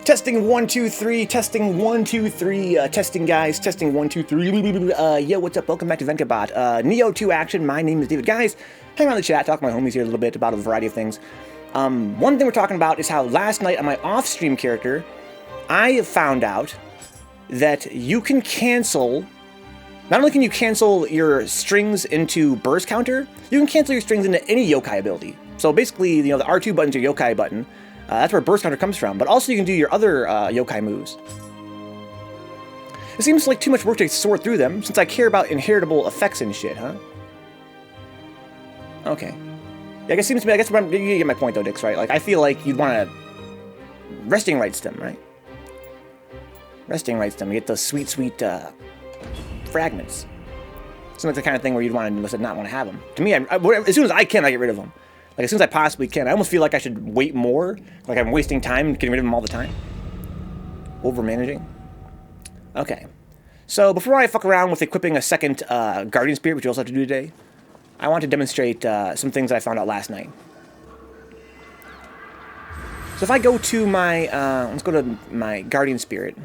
Testing 1 2 3. Testing 1 2 3. Testing guys. Testing 1 2 3. Yo, what's up? Welcome back to Vencabot. Nioh 2 action. My name is David. Guys, hang around the chat. Talk to my homies here a little bit about a variety of things. One thing we're talking about is how last night on my off-stream character, I found out that you can cancel. Not only can you cancel your strings into burst counter, you can cancel your strings into any yokai ability. So basically, you know, the R2 button's your yokai button. That's where burst counter comes from. But also you can do your other yokai moves. It seems like too much work to sort through them, since I care about inheritable effects and shit, huh? Okay. Yeah, I guess seems to me. I guess you get my point though, Dix, right? Like I feel like you'd want to resting right stem, right? Resting right stem. You get those sweet, sweet fragments. Seems like the kind of thing where you'd want to not want to have them. To me, as soon as I can, I get rid of them. Like, as soon as I possibly can. I almost feel like I should wait more. Like, I'm wasting time getting rid of them all the time. Over-managing. Okay. So, before I fuck around with equipping a second Guardian Spirit, which you also have to do today, I want to demonstrate some things that I found out last night. So, if I go to my... let's go to my Guardian Spirit.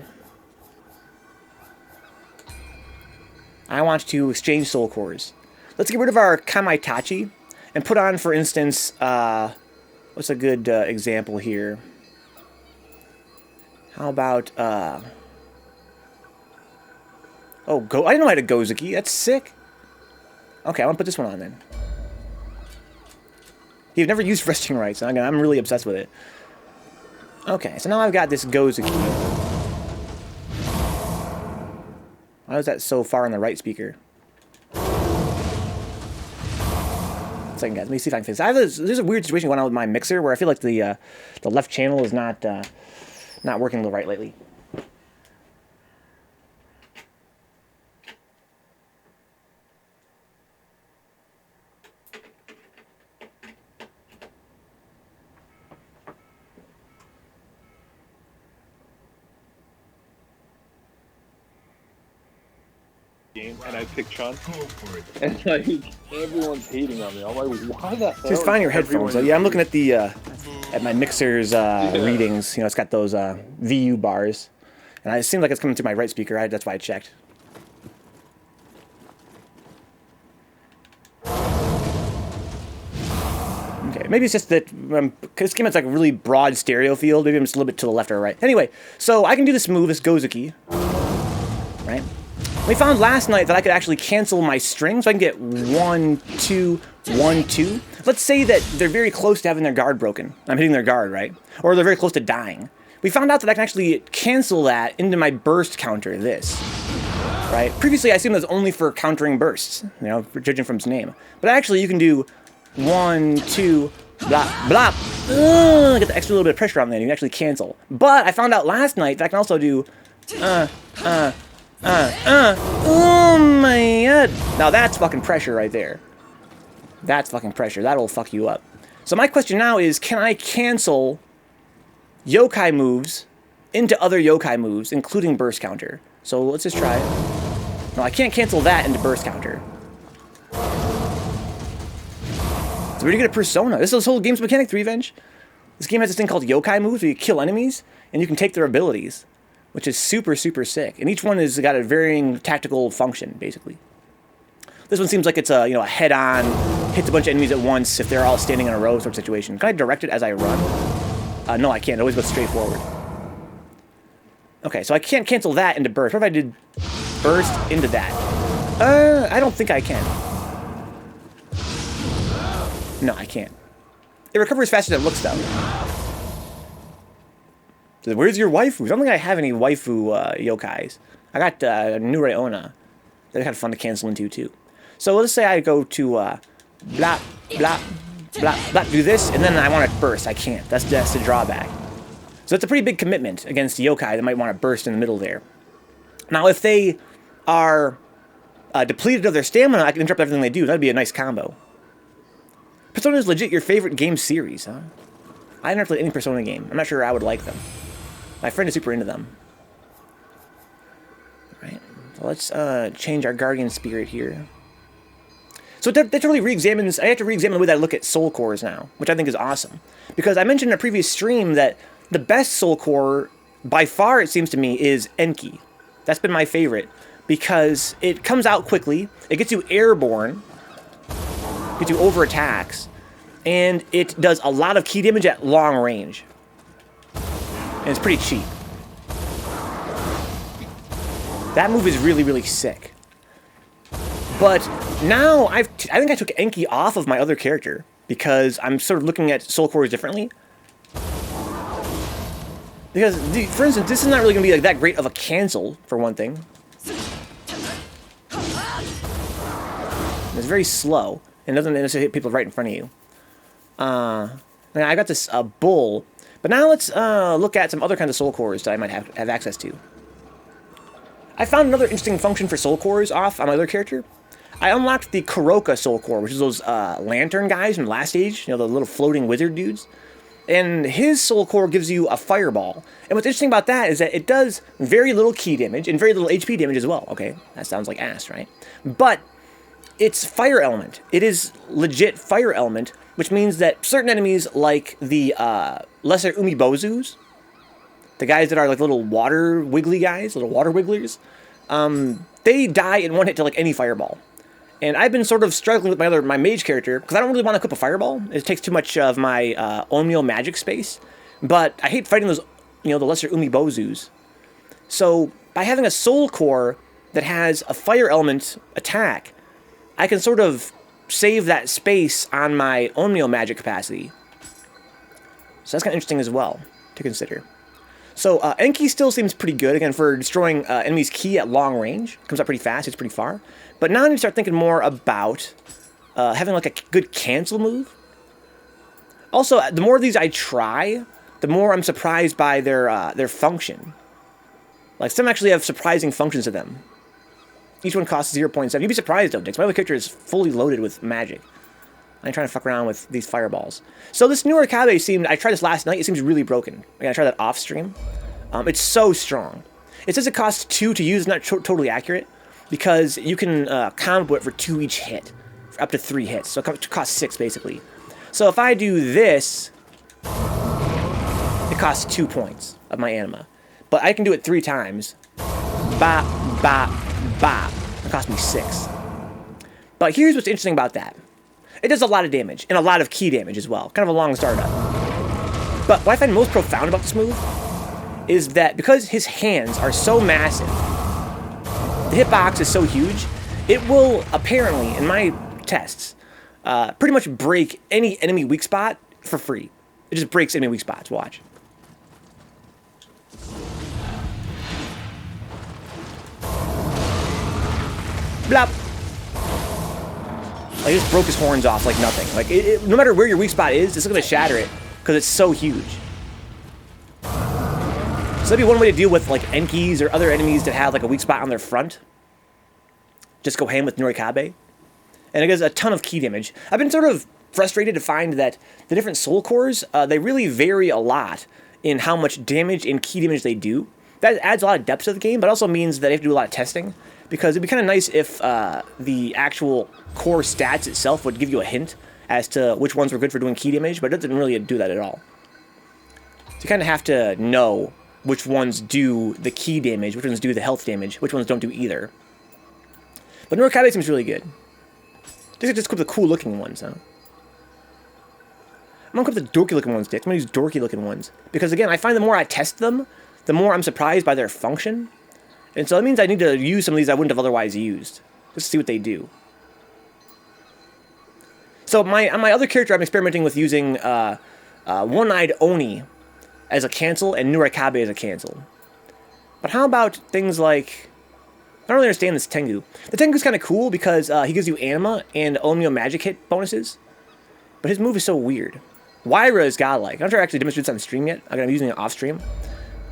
I want to exchange soul cores. Let's get rid of our Kamaitachi. And put on, for instance, what's a good example here? How about, I didn't know I had a Gozuki. That's sick. Okay, I want to put this one on then. You've never used resting rights. I'm really obsessed with it. Okay, so now I've got this Gozuki. Why was that so far on the right speaker? Second, guys, let me see if I can fix it. There's a weird situation going on with my mixer where I feel like the left channel is not working right lately. And I pick Chun, and like everyone's hating on me. I'm like, why the hell? Just find your headphones. So, yeah, I'm looking at the at my mixer's readings. You know, it's got those VU bars, and it seems like it's coming through my right speaker. That's why I checked. Okay, maybe it's just that this game has like a really broad stereo field. Maybe I'm just a little bit to the left or right. Anyway, so I can do this move, this Gozuki, right? We found last night that I could actually cancel my strings, so I can get 1, 2, 1, 2. Let's say that they're very close to having their guard broken. I'm hitting their guard, right? Or they're very close to dying. We found out that I can actually cancel that into my burst counter, this. Right? Previously, I assumed it was only for countering bursts, you know, judging from its name. But actually, you can do 1, 2, blah, blah. Get the extra little bit of pressure on there, and you can actually cancel. But I found out last night that I can also do, oh my god. Now that's fucking pressure right there. That's fucking pressure. That'll fuck you up. So my question now is, can I cancel yokai moves into other yokai moves, including burst counter? So let's just try it. No, I can't cancel that into burst counter. It's pretty good at Persona. This whole game's mechanic, 3Venge. This game has this thing called yokai moves where you kill enemies, and you can take their abilities, which is super, super sick. And each one has got a varying tactical function, basically. This one seems like it's a, you know, a head-on, hits a bunch of enemies at once if they're all standing in a row sort of situation. Can I direct it as I run? No, I can't. It always goes straight forward. Okay, so I can't cancel that into burst. What if I did burst into that? I don't think I can. No, I can't. It recovers faster than it looks, though. Where's your waifu? I don't think I have any waifu yokais. I got Nure Ona. They're kind of fun to cancel into, too. So let's say I go to blah, blah, blah, blah, do this, and then I want to burst. I can't. That's the drawback. So it's a pretty big commitment against yokai that might want to burst in the middle there. Now, if they are depleted of their stamina, I can interrupt everything they do. That'd be a nice combo. Persona is legit your favorite game series, huh? I've never played any Persona game. I'm not sure I would like them. My friend is super into them. Alright, so let's change our Guardian Spirit here. So that totally re-examines, I have to re-examine the way that I look at soul cores now, which I think is awesome. Because I mentioned in a previous stream that the best soul core by far, it seems to me, is Enki. That's been my favorite because it comes out quickly, it gets you airborne, gets you over attacks, and it does a lot of key damage at long range. And it's pretty cheap. That move is really, really sick. But now I think I took Enki off of my other character because I'm sort of looking at soul cores differently. Because, for instance, this is not really going to be like that great of a cancel, for one thing. It's very slow, and doesn't necessarily hit people right in front of you. I got this bull, but now let's look at some other kinds of soul cores that I might have access to. I found another interesting function for soul cores off on my other character. I unlocked the Kuroka soul core, which is those lantern guys from the last stage, you know, the little floating wizard dudes. And his soul core gives you a fireball. And what's interesting about that is that it does very little key damage and very little HP damage as well. Okay, that sounds like ass, right? But it's fire element. It is legit fire element, which means that certain enemies like the lesser umibozus, the guys that are like little water wiggly guys, little water wigglers, they die in one hit to like any fireball. And I've been sort of struggling with my mage character, because I don't really want to equip a fireball. It takes too much of my Nioh magic space. But I hate fighting those, you know, the lesser umibozus. So by having a soul core that has a fire element attack, I can sort of save that space on my Nioh magic capacity. So that's kind of interesting as well to consider. So Enki still seems pretty good, again, for destroying enemies' ki at long range. Comes up pretty fast, it's pretty far. But now I need to start thinking more about having like a good cancel move. Also, the more of these I try, the more I'm surprised by their function. Like, some actually have surprising functions to them. Each one costs 0.7. You'd be surprised, though, Dix. My other character is fully loaded with magic. I'm trying to fuck around with these fireballs. So this Nioh Akabe seemed, I tried this last night, it seems really broken. I tried that off stream. It's so strong. It says it costs 2 to use, not totally accurate, because you can combo it for 2 each hit, for up to 3 hits. So it costs 6, basically. So if I do this, it costs 2 points of my anima. But I can do it 3 times. Bop, bop, bop. It costs me 6. But here's what's interesting about that. It does a lot of damage, and a lot of key damage as well. Kind of a long startup. But what I find most profound about this move is that because his hands are so massive, the hitbox is so huge, it will apparently, in my tests, pretty much break any enemy weak spot for free. It just breaks enemy weak spots. Watch. Blop. Like, it just broke his horns off like nothing. Like, no matter where your weak spot is, it's going to shatter it because it's so huge. So that'd be one way to deal with, like, Enkis or other enemies that have, like, a weak spot on their front. Just go ham with Nioh Akabe. And it does a ton of key damage. I've been sort of frustrated to find that the different soul cores, they really vary a lot in how much damage and key damage they do. That adds a lot of depth to the game, but also means that I have to do a lot of testing. Because it'd be kind of nice if the actual core stats itself would give you a hint as to which ones were good for doing key damage, but it doesn't really do that at all. So you kind of have to know which ones do the key damage, which ones do the health damage, which ones don't do either. But Nioh Akabe seems really good. Just equip the cool-looking ones, huh? I'm gonna equip the dorky-looking ones, Dick. I'm gonna use dorky-looking ones. Because, again, I find the more I test them, the more I'm surprised by their function. And so that means I need to use some of these I wouldn't have otherwise used. Just to see what they do. So on my other character, I'm experimenting with using One-Eyed Oni as a cancel and Nioh Akabe as a cancel. But how about things like... I don't really understand this Tengu. The Tengu's kind of cool because he gives you anima and Nioh magic hit bonuses. But his move is so weird. Waira is godlike. I'm not sure I actually demonstrated this on stream yet. I'm using it off stream.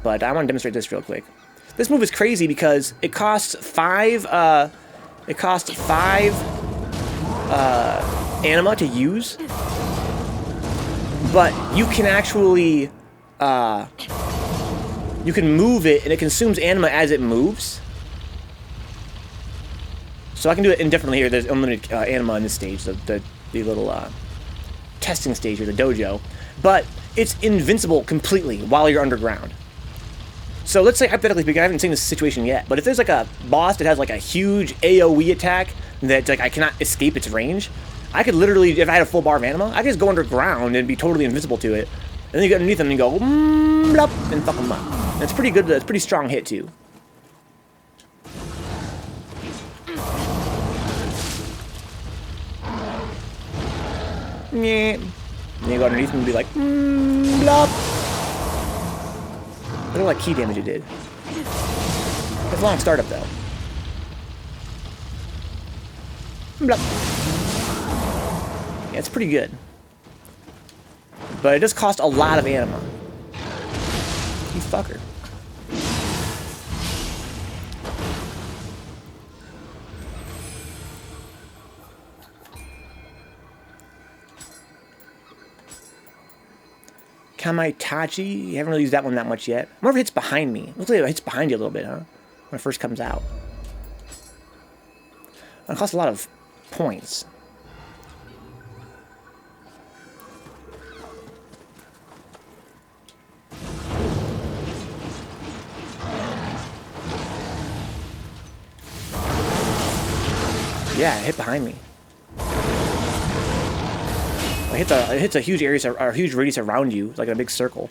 But I want to demonstrate this real quick. This move is crazy because it costs 5 anima to use, but you can actually you can move it and it consumes anima as it moves. So I can do it indifferently here. There's unlimited anima in this stage, the little testing stage or the dojo, but it's invincible completely while you're underground. So let's say, hypothetically speaking, I haven't seen this situation yet, but if there's like a boss that has like a huge AoE attack that like I cannot escape its range, I could literally, if I had a full bar of anima, I could just go underground and be totally invisible to it. And then you get underneath them and you go, blup, and fuck them up. And it's pretty good, it's a pretty strong hit too. Yeah. And you go underneath them and be like, blup. Look at what key damage it did. It's a long startup though. Blup. Yeah, it's pretty good. But it does cost a lot of anima. You fucker. Kamaitachi, you haven't really used that one that much yet. I wonder if it hits behind me. Looks like it hits behind you a little bit, huh? When it first comes out. It costs a lot of points. Yeah, it hit behind me. It hits a huge area, or a huge radius around you, like a big circle.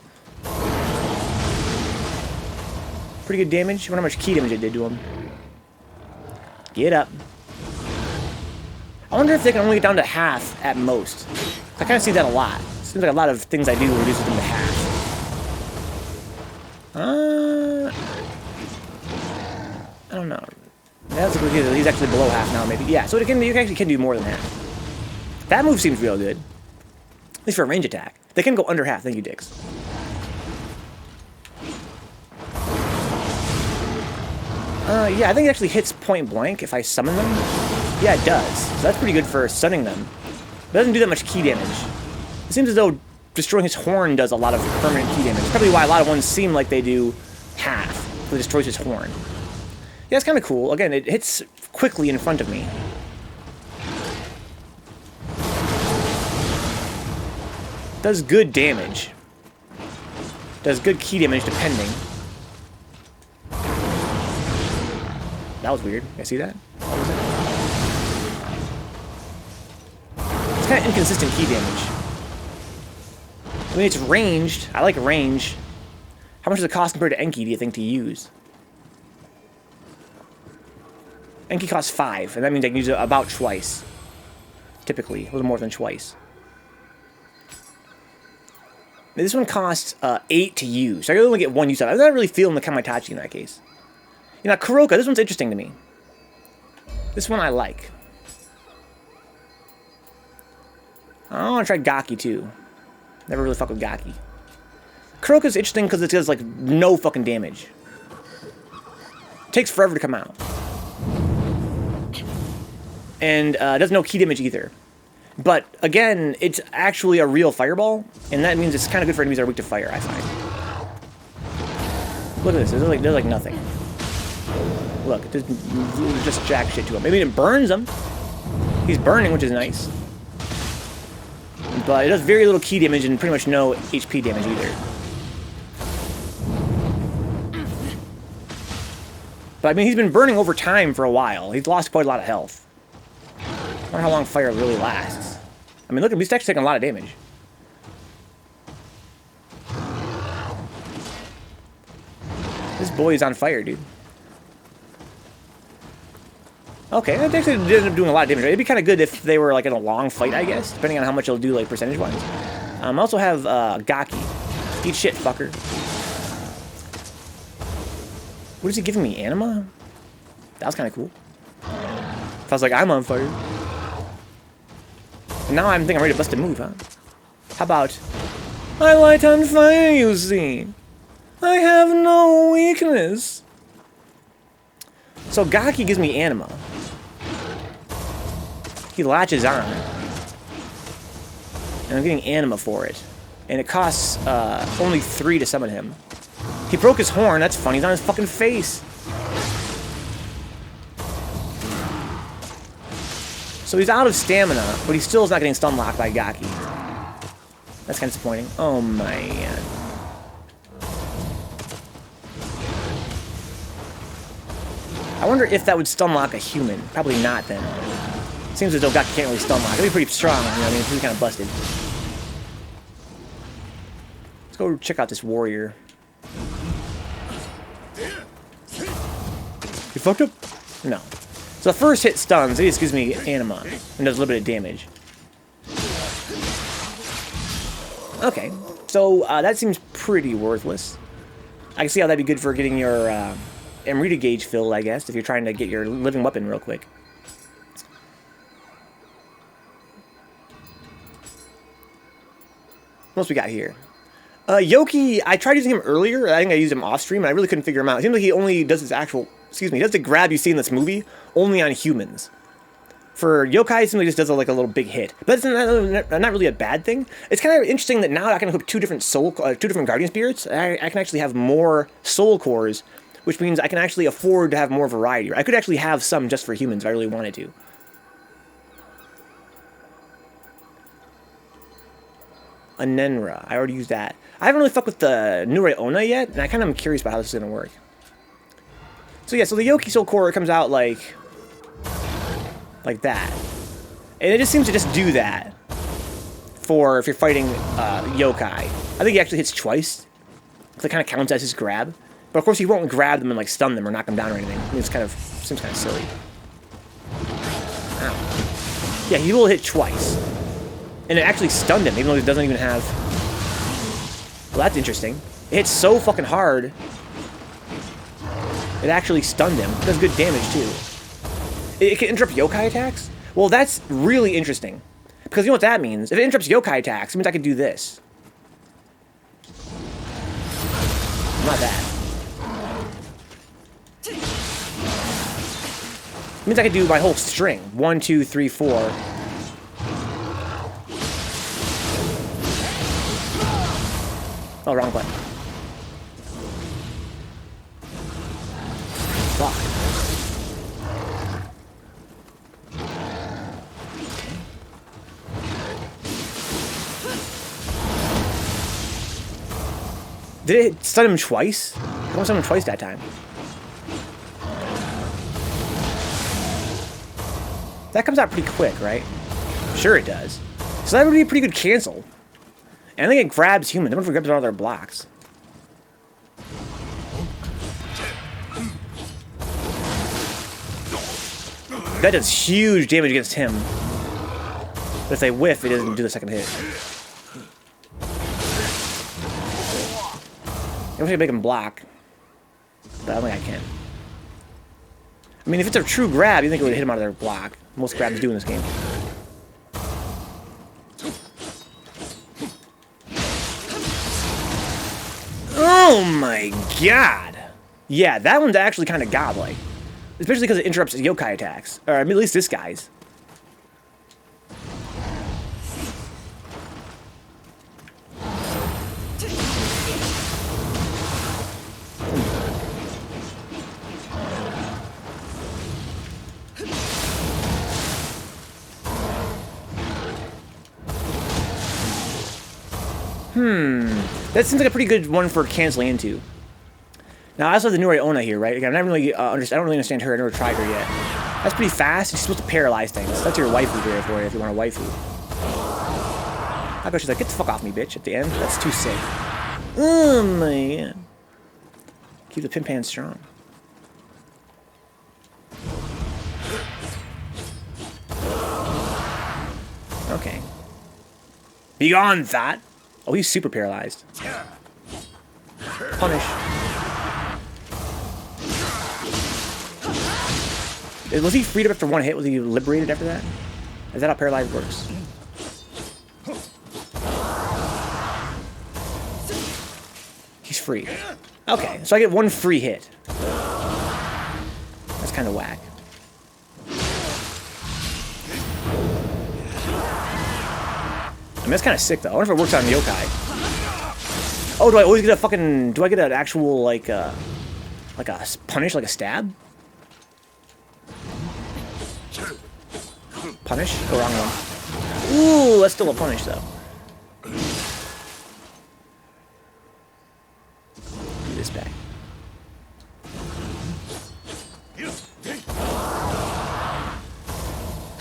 Pretty good damage. I wonder how much key damage it did to him. Get up. I wonder if they can only get down to half at most. I kind of see that a lot. Seems like a lot of things I do reduce them to half. I don't know. That's he's actually below half now, maybe. Yeah, so you actually can do more than half. That move seems real good. At least for a range attack. They can go under half, thank you, dicks. Yeah, I think it actually hits point blank if I summon them. Yeah, it does. So that's pretty good for stunning them. It doesn't do that much key damage. It seems as though destroying his horn does a lot of permanent key damage. That's probably why a lot of ones seem like they do half. It destroys his horn. Yeah, it's kind of cool. Again, it hits quickly in front of me. Does good damage. Does good key damage depending. That was weird. You see that? What was it? It's kind of inconsistent key damage. I mean, it's ranged. I like range. How much does it cost compared to Enki, do you think, to use? Enki costs 5, and that means I can use it about twice. Typically, a little more than twice. This one costs 8 to use, so I only get 1 use out of it. I'm not really feeling the Kamaitachi in that case. You know, Kuroka, this one's interesting to me. This one I like. I want to try Gaki too. Never really fuck with Gaki. Kuroka's interesting because it does like no fucking damage. Takes forever to come out. And does no key damage either. But, again, it's actually a real fireball, and that means it's kind of good for enemies that are weak to fire, I find. Look at this. There's like nothing. Look, there's just jack shit to him. Maybe it burns him. He's burning, which is nice. But it does very little key damage and pretty much no HP damage either. But, I mean, he's been burning over time for a while. He's lost quite a lot of health. I wonder how long fire really lasts. I mean, look, he's actually taking a lot of damage. This boy is on fire, dude. Okay, that actually did end up doing a lot of damage. It'd be kind of good if they were, like, in a long fight, I guess, depending on how much it'll do, like, percentage-wise. I also have Gaki. Eat shit, fucker. What is he giving me? Anima? That was kind of cool. If I was like, I'm on fire. And now I think I'm ready to bust a move, huh? How about... I light on fire, you see. I have no weakness. So Gaki gives me anima. He latches on. And I'm getting anima for it. And it costs only 3 to summon him. He broke his horn, that's funny. He's on his fucking face. So he's out of stamina, but he still is not getting stun locked by Gaki. That's kind of disappointing. Oh, man. I wonder if that would stun lock a human. Probably not, then. Seems as though Gaki can't really stun lock. It'd be pretty strong, you know what I mean? It's really kind of busted. Let's go check out this warrior. You fucked up? No. So the first hit stuns. It just gives me anima and does a little bit of damage. Okay. So that seems pretty worthless. I can see how that'd be good for getting your Amrita gauge filled, I guess, if you're trying to get your living weapon real quick. What else we got here? Yoki, I tried using him earlier. I think I used him off stream, and I really couldn't figure him out. It seems like he only does his actual... Excuse me, he does the grab you see in this movie only on humans. For yokai, it seems like he just does like a little big hit. But it's not really a bad thing. It's kind of interesting that now I can equip two different guardian spirits. I can actually have more soul cores, which means I can actually afford to have more variety. I could actually have some just for humans if I really wanted to. Anenra. I already used that. I haven't really fucked with the Nure Ona yet, and I kind of am curious about how this is going to work. So yeah, so the Yoki Soul Core comes out like that. And it just seems to just do that for if you're fighting yokai. I think he actually hits twice. So it kind of counts as his grab. But of course he won't grab them and like stun them or knock them down or anything. I mean, it's kind of, seems kind of silly. Ow. Yeah, he will hit twice. And it actually stunned him, even though he doesn't even have... Well, that's interesting. It hits so fucking hard. It actually stunned him. It does good damage, too. It can interrupt yokai attacks? Well, that's really interesting. Because you know what that means? If it interrupts yokai attacks, it means I can do this. Not that. It means I can do my whole string. 1, 2, 3, 4. Oh, wrong button. Fuck. Did it stun him twice? I almost stun him twice that time. That comes out pretty quick, right? Sure it does. So that would be a pretty good cancel. And I think it grabs humans. I wonder if it grabs all their blocks. That does huge damage against him. But if they whiff, it doesn't do the second hit. I wish I could make him block. But I don't think I can. I mean, if it's a true grab, you think it would hit him out of their block. Most grabs do in this game. Oh my god! Yeah, that one's actually kind of godlike. Especially because it interrupts yokai attacks. Or I mean, at least this guy's. That seems like a pretty good one for canceling into. Now, I also have the Nure Ona here, right? Again, I don't really understand her. I never tried her yet. That's pretty fast. She's supposed to paralyze things. That's your waifu here for you if you want a waifu. How about she's like, get the fuck off me, bitch, at the end? That's too sick. Oh, my god. Keep the pimp hand strong. Okay. Beyond that. Oh, he's super paralyzed. Punish. Was he freed up after one hit? Was he liberated after that? Is that how paralyzed works? He's free. Okay, so I get one free hit. That's kind of whack. I mean, that's kind of sick, though. I wonder if it works on yokai. Oh, do I always get a fucking... Do I get an actual, like a punish, like a stab? Punish? Oh, wrong one. Ooh, that's still a punish, though. Give this back.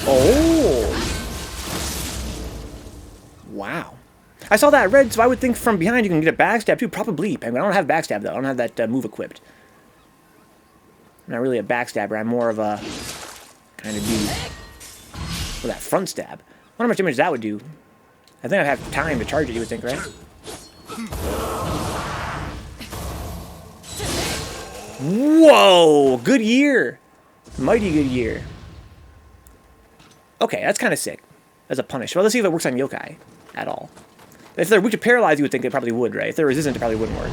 Oh! Wow. I saw that red, so I would think from behind you can get a backstab too. Probably, Penguin. I don't have backstab, though. I don't have that move equipped. I'm not really a backstabber. I'm more of a kind of dude with that front stab. I wonder how much damage that would do. I think I'd have time to charge it, you would think, right? Whoa! Good year! Mighty good year. Okay, that's kind of sick. As a punish. Well, let's see if it works on yokai at all. If they're weak to paralyze, you would think it probably would, right? If they're resistant, it probably wouldn't work.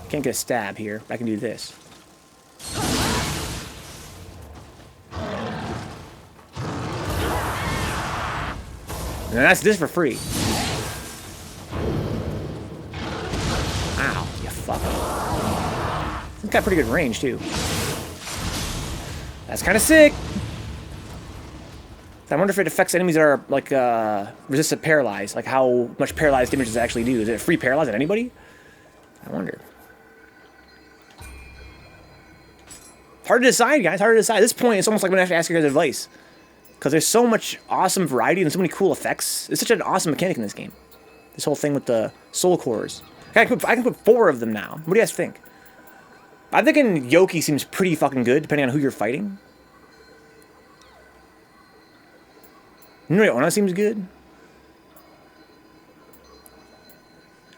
Can't get a stab here. I can do this. And that's this for free. Ow, you fuck. It's got pretty good range, too. That's kind of sick. I wonder if it affects enemies that are, like, resistant paralyzed. Like, how much paralyzed damage does it actually do? Is it free paralyze on anybody? I wonder. Hard to decide, guys. Hard to decide. At this point, it's almost like I'm going to have to ask your guys' advice. Because there's so much awesome variety and so many cool effects. It's such an awesome mechanic in this game. This whole thing with the soul cores. I can put 4 of them now. What do you guys think? I'm thinking Yoki seems pretty fucking good, depending on who you're fighting. Nioh seems good. I'm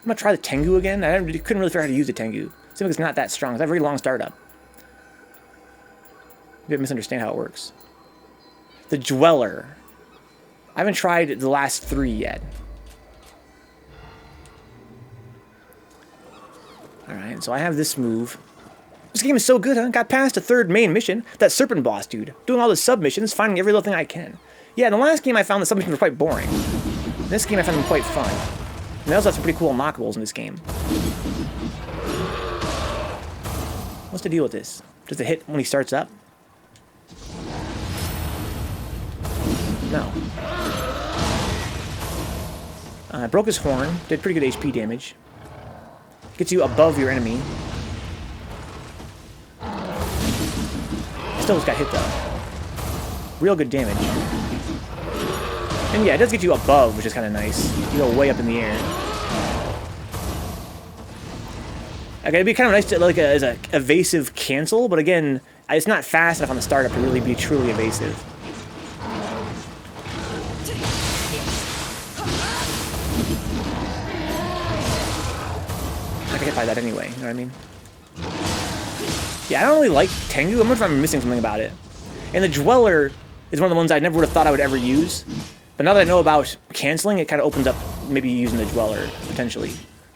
gonna try the Tengu again. I couldn't really figure out how to use the Tengu. Seems like it's not that strong. It's a very long startup. Maybe I misunderstand how it works. The Dweller. I haven't tried the last 3 yet. Alright, so I have this move. This game is so good, huh? Got past the 3rd main mission. That serpent boss, dude. Doing all the sub-missions, finding every little thing I can. Yeah, in the last game I found the sub-missions were quite boring. In this game I found them quite fun. And they also have some pretty cool unlockables in this game. What's the deal with this? Does it hit when he starts up? No. Broke his horn. Did pretty good HP damage. Gets you above your enemy. Still just got hit though. Real good damage. And yeah, it does get you above, which is kind of nice. You go way up in the air. Okay, it'd be kind of nice to like as a evasive cancel, but again, it's not fast enough on the startup to really be truly evasive. I get hit by that anyway, you know what I mean? Yeah, I don't really like Tengu. I'm wondering if I'm missing something about it. And the Dweller is one of the ones I never would have thought I would ever use. But now that I know about canceling, it kind of opens up maybe using the Dweller, potentially.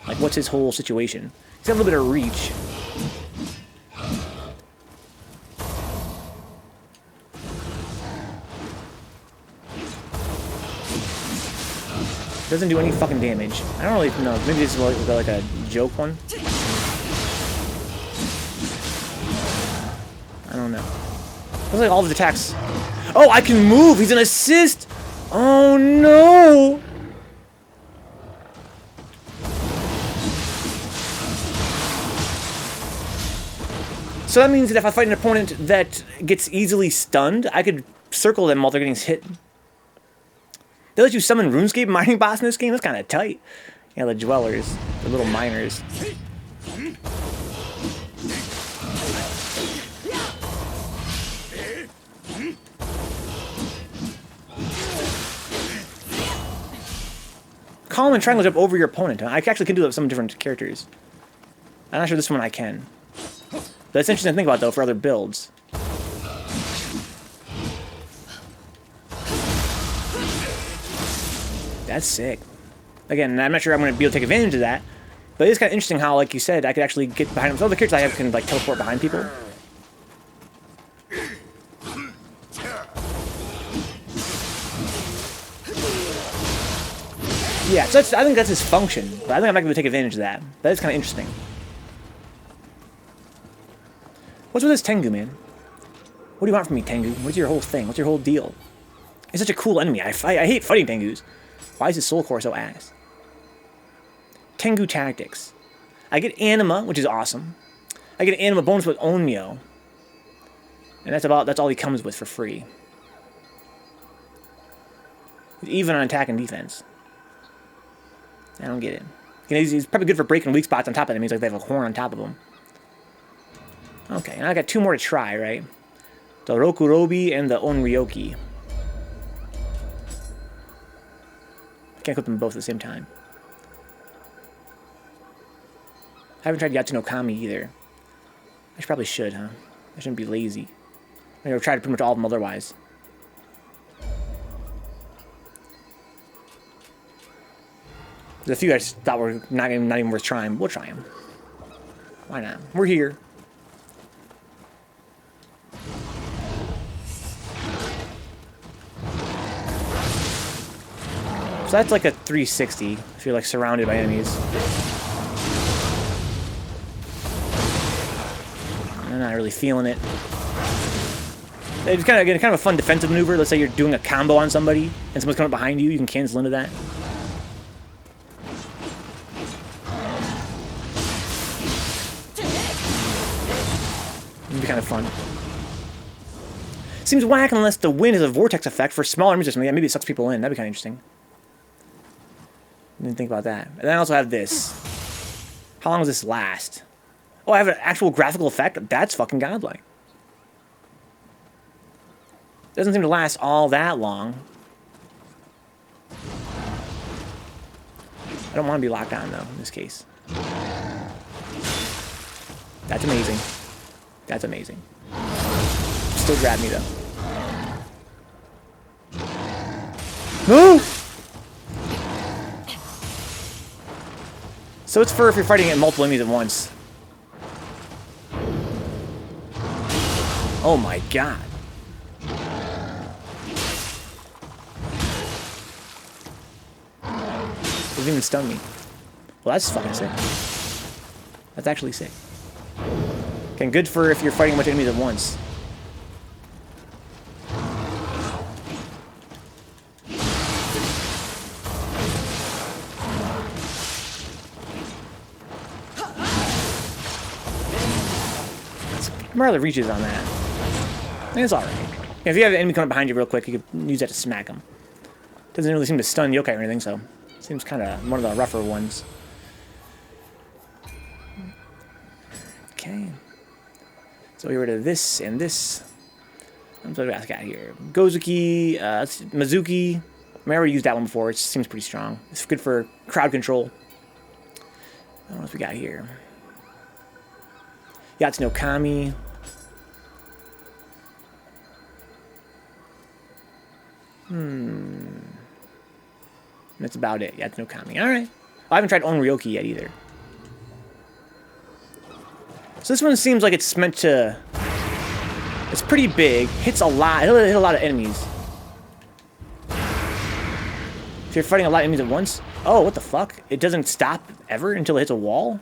Like, what's his whole situation? He's got a little bit of reach. Doesn't do any fucking damage. I don't really know. Maybe this is like a joke one. I don't know. Looks like all of his attacks. Oh, I can move! He's an assist! Oh no! So that means that if I fight an opponent that gets easily stunned, I could circle them while they're getting hit. They let you summon RuneScape mining boss in this game? That's kind of tight. Yeah, the Dwellers. The little miners. Column and triangle jump over your opponent. I actually can do that with some different characters. I'm not sure this one I can. That's interesting to think about, though, for other builds. That's sick. Again, I'm not sure I'm going to be able to take advantage of that, but it is kind of interesting how, like you said, I could actually get behind them. So all the characters I have can, like, teleport behind people. Yeah, so I think that's his function, but I think I'm not going to take advantage of that. That is kind of interesting. What's with this Tengu, man? What do you want from me, Tengu? What's your whole thing? What's your whole deal? He's such a cool enemy. I hate fighting Tengus. Why is his soul core so ass? Tengu tactics. I get Anima, which is awesome. I get an animal bonus with Nioh. And that's all he comes with for free. He's even on attack and defense. I don't get it. You know, he's probably good for breaking weak spots on top of them. He's like they have a horn on top of them. Okay, now I got 2 more to try, right? The Rokurobi and the Onryoki. I can't equip them both at the same time. I haven't tried Yatsu no Kami either. Probably should, huh? I shouldn't be lazy. I've tried pretty much all of them otherwise. There's a few I just thought were not even worth trying. We'll try them. Why not? We're here. So that's like a 360 if you're like surrounded by enemies. I'm not really feeling it. It's kind of a fun defensive maneuver. Let's say you're doing a combo on somebody and someone's coming up behind you. You can cancel into that. It'd be kind of fun. Seems whack unless the wind has a vortex effect for smaller enemies or something. Yeah, maybe it sucks people in. That'd be kind of interesting. Didn't think about that. And then I also have this. How long does this last? Oh, I have an actual graphical effect? That's fucking godlike. Doesn't seem to last all that long. I don't want to be locked on, though, in this case. That's amazing. That's amazing. Still grab me, though. Move! So it's for if you're fighting at multiple enemies at once. Oh my god. Doesn't even stun me. Well, that's fucking sick. That's actually sick. Okay, good for if you're fighting a bunch of enemies at once. Rather reaches on that. It's alright. If you have an enemy coming behind you real quick, you could use that to smack him. Doesn't really seem to stun yokai or anything, so seems kind of one of the rougher ones. Okay. So we get rid of this and this. What do I got here? Gozuki, Mizuki. I already used that one before. It seems pretty strong. It's good for crowd control. What else we got here? Yatsu no Kami. That's about it. Yatsu no Kami. Alright. I haven't tried Onryoki yet either. So this one seems like it's meant to... It's pretty big. Hits a lot. It'll hit a lot of enemies. If you're fighting a lot of enemies at once... Oh, what the fuck? It doesn't stop ever until it hits a wall?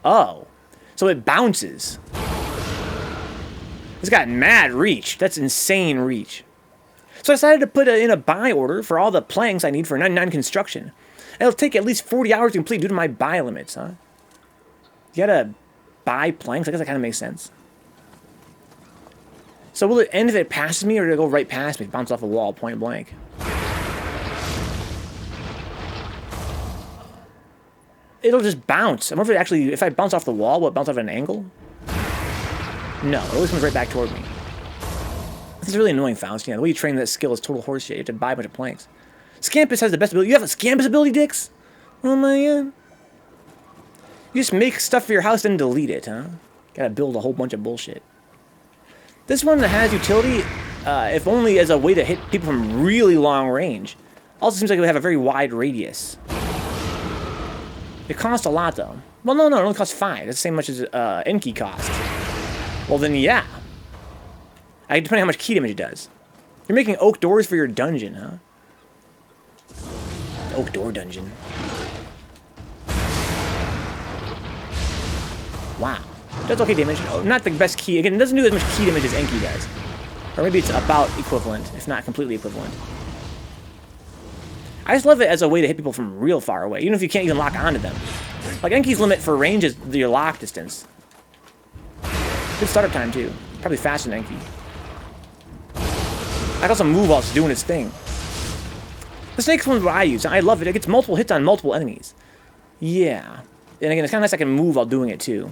Oh. So it bounces. It's got mad reach. That's insane reach. So I decided to put in a buy order for all the planks I need for 99 construction. It'll take at least 40 hours to complete due to my buy limits, huh? You gotta buy planks? I guess that kind of makes sense. So will it end if it passes me, or will it go right past me, bounce off a wall, point blank? It'll just bounce. I wonder if it actually, if I bounce off the wall, will it bounce off at an angle? No, it always comes right back toward me. This is really annoying, Faust. Yeah, the way you train that skill is total horseshit. You have to buy a bunch of planks. Scampus has the best ability. You have a Scampus ability, Dix? Oh my god. You just make stuff for your house and delete it, huh? Gotta build a whole bunch of bullshit. This one has utility, if only as a way to hit people from really long range. Also seems like it would have a very wide radius. It costs a lot, though. Well, no, it only costs 5. That's the same much as Enki cost. Well, then, yeah. Depending on how much key damage it does. You're making oak doors for your dungeon, huh? The oak door dungeon. Wow. That's okay damage. Oh, not the best key. Again, it doesn't do as much key damage as Enki does. Or maybe it's about equivalent, if not completely equivalent. I just love it as a way to hit people from real far away, even if you can't even lock onto them. Like, Enki's limit for range is your lock distance. Good startup time, too. Probably faster than Enki. I got some move while it's doing its thing. The Snake's one what I use. I love it. It gets multiple hits on multiple enemies. Yeah. And again, it's kind of nice I can move while doing it, too.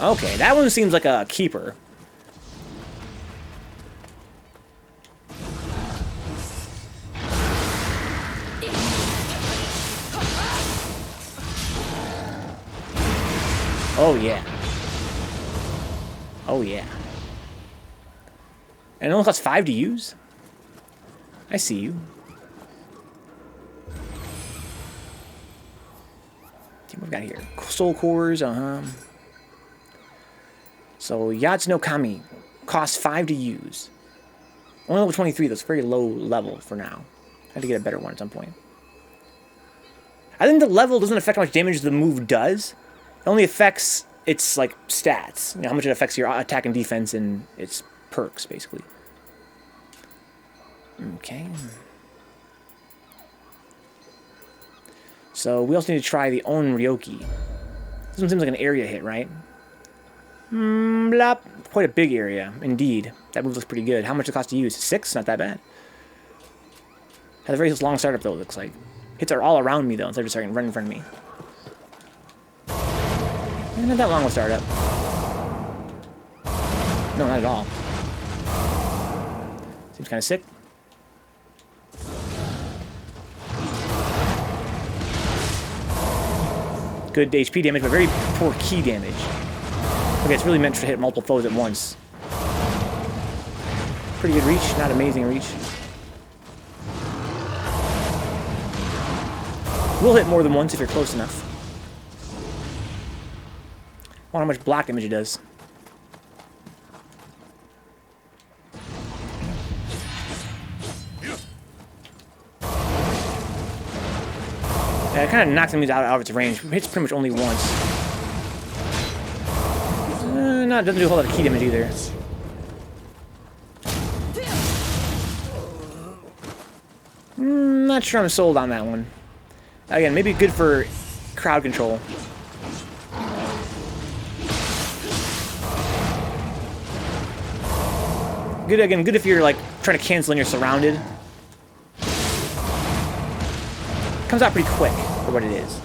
Okay, that one seems like a keeper. Oh, yeah. Oh, yeah. And it only costs 5 to use? I see you. See what we've got here. Soul cores, So, Yatsu no Kami costs 5 to use. Only level 23, that's very low level for now. I have to get a better one at some point. I think the level doesn't affect how much damage the move does. It only affects its, like, stats. You know, how much it affects your attack and defense and its perks, basically. Okay. So, we also need to try the On Ryoki. This one seems like an area hit, right? Blop. Quite a big area, indeed. That move looks pretty good. How much does it cost to use? 6? Not that bad. Has a very long startup, though, it looks like. Hits are all around me, though, instead of just starting right in front of me. Not that long of a startup. No, not at all. Seems kind of sick. Good HP damage, but very poor key damage. Okay, it's really meant to hit multiple foes at once. Pretty good reach, not amazing reach. Will hit more than once if you're close enough. I wonder how much block damage it does. Yeah, it kind of knocks enemies out of its range. It hits pretty much only once. No, it doesn't do a whole lot of key damage either. Not sure I'm sold on that one. Again, maybe good for crowd control. Good again, good if you're like trying to cancel and you're surrounded. Comes out pretty quick for what it is.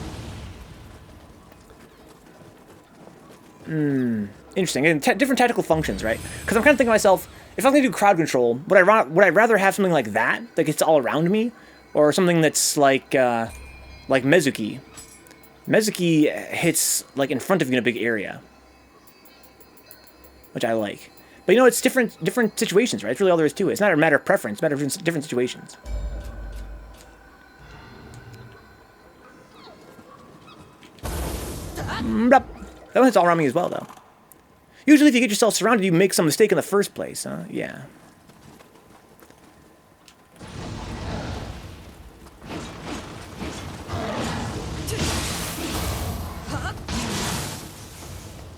Interesting. And different tactical functions, right? Because I'm kind of thinking to myself, if I'm going to do crowd control, would I rather have something like that gets all around me, or something that's like Mezuki? Mezuki hits like in front of you in a big area, which I like. But you know, it's different situations, right? It's really all there is to it. It's not a matter of preference. It's a matter of different situations. That one hits all around me as well, though. Usually, if you get yourself surrounded, you make some mistake in the first place, huh? Yeah.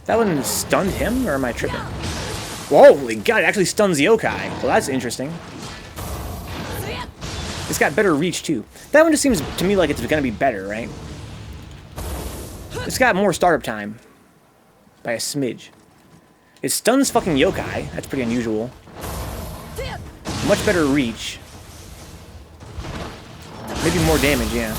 That one stunned him, or am I tripping? Whoa, holy god, it actually stuns the yokai. Well, that's interesting. It's got better reach, too. That one just seems to me like it's gonna be better, right? It's got more startup time. By a smidge. It stuns fucking yokai. That's pretty unusual. Much better reach. Maybe more damage, yeah.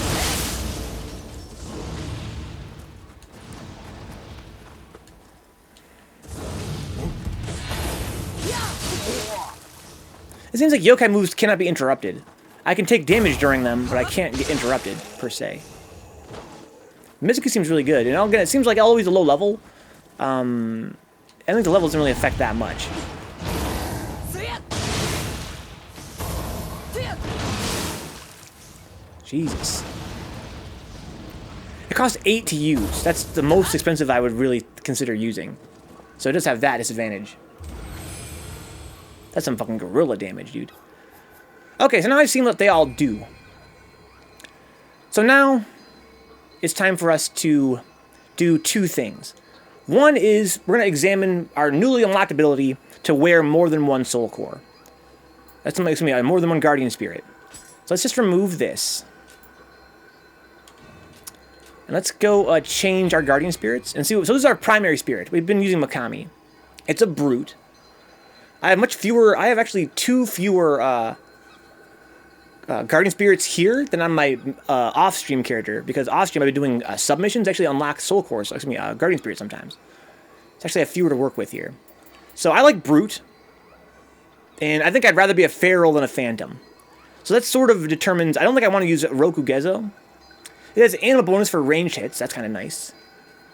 It seems like yokai moves cannot be interrupted. I can take damage during them, but I can't get interrupted, per se. Mizuki seems really good. And again, it seems like always a low level. I think the level doesn't really affect that much. Jesus. It costs 8 to use. That's the most expensive I would really consider using. So it does have that disadvantage. That's some fucking gorilla damage, dude. Okay, so now I've seen what they all do. So now it's time for us to do 2 things. One is we're going to examine our newly unlocked ability to wear more than one soul core. That's going to be more than one Guardian Spirit. So let's just remove this. And let's go change our Guardian Spirits and see. So this is our primary spirit. We've been using Mikami. It's a brute. I have much fewer. I have actually 2 fewer Guardian Spirits here than on my off-stream character, because off-stream I've been doing submissions. Actually unlock Soul Cores. So excuse me, Guardian Spirit sometimes. It's actually I have fewer to work with here. So I like brute, and I think I'd rather be a feral than a phantom. So that sort of determines. I don't think I want to use Rokugezo. It has animal bonus for ranged hits. That's kind of nice.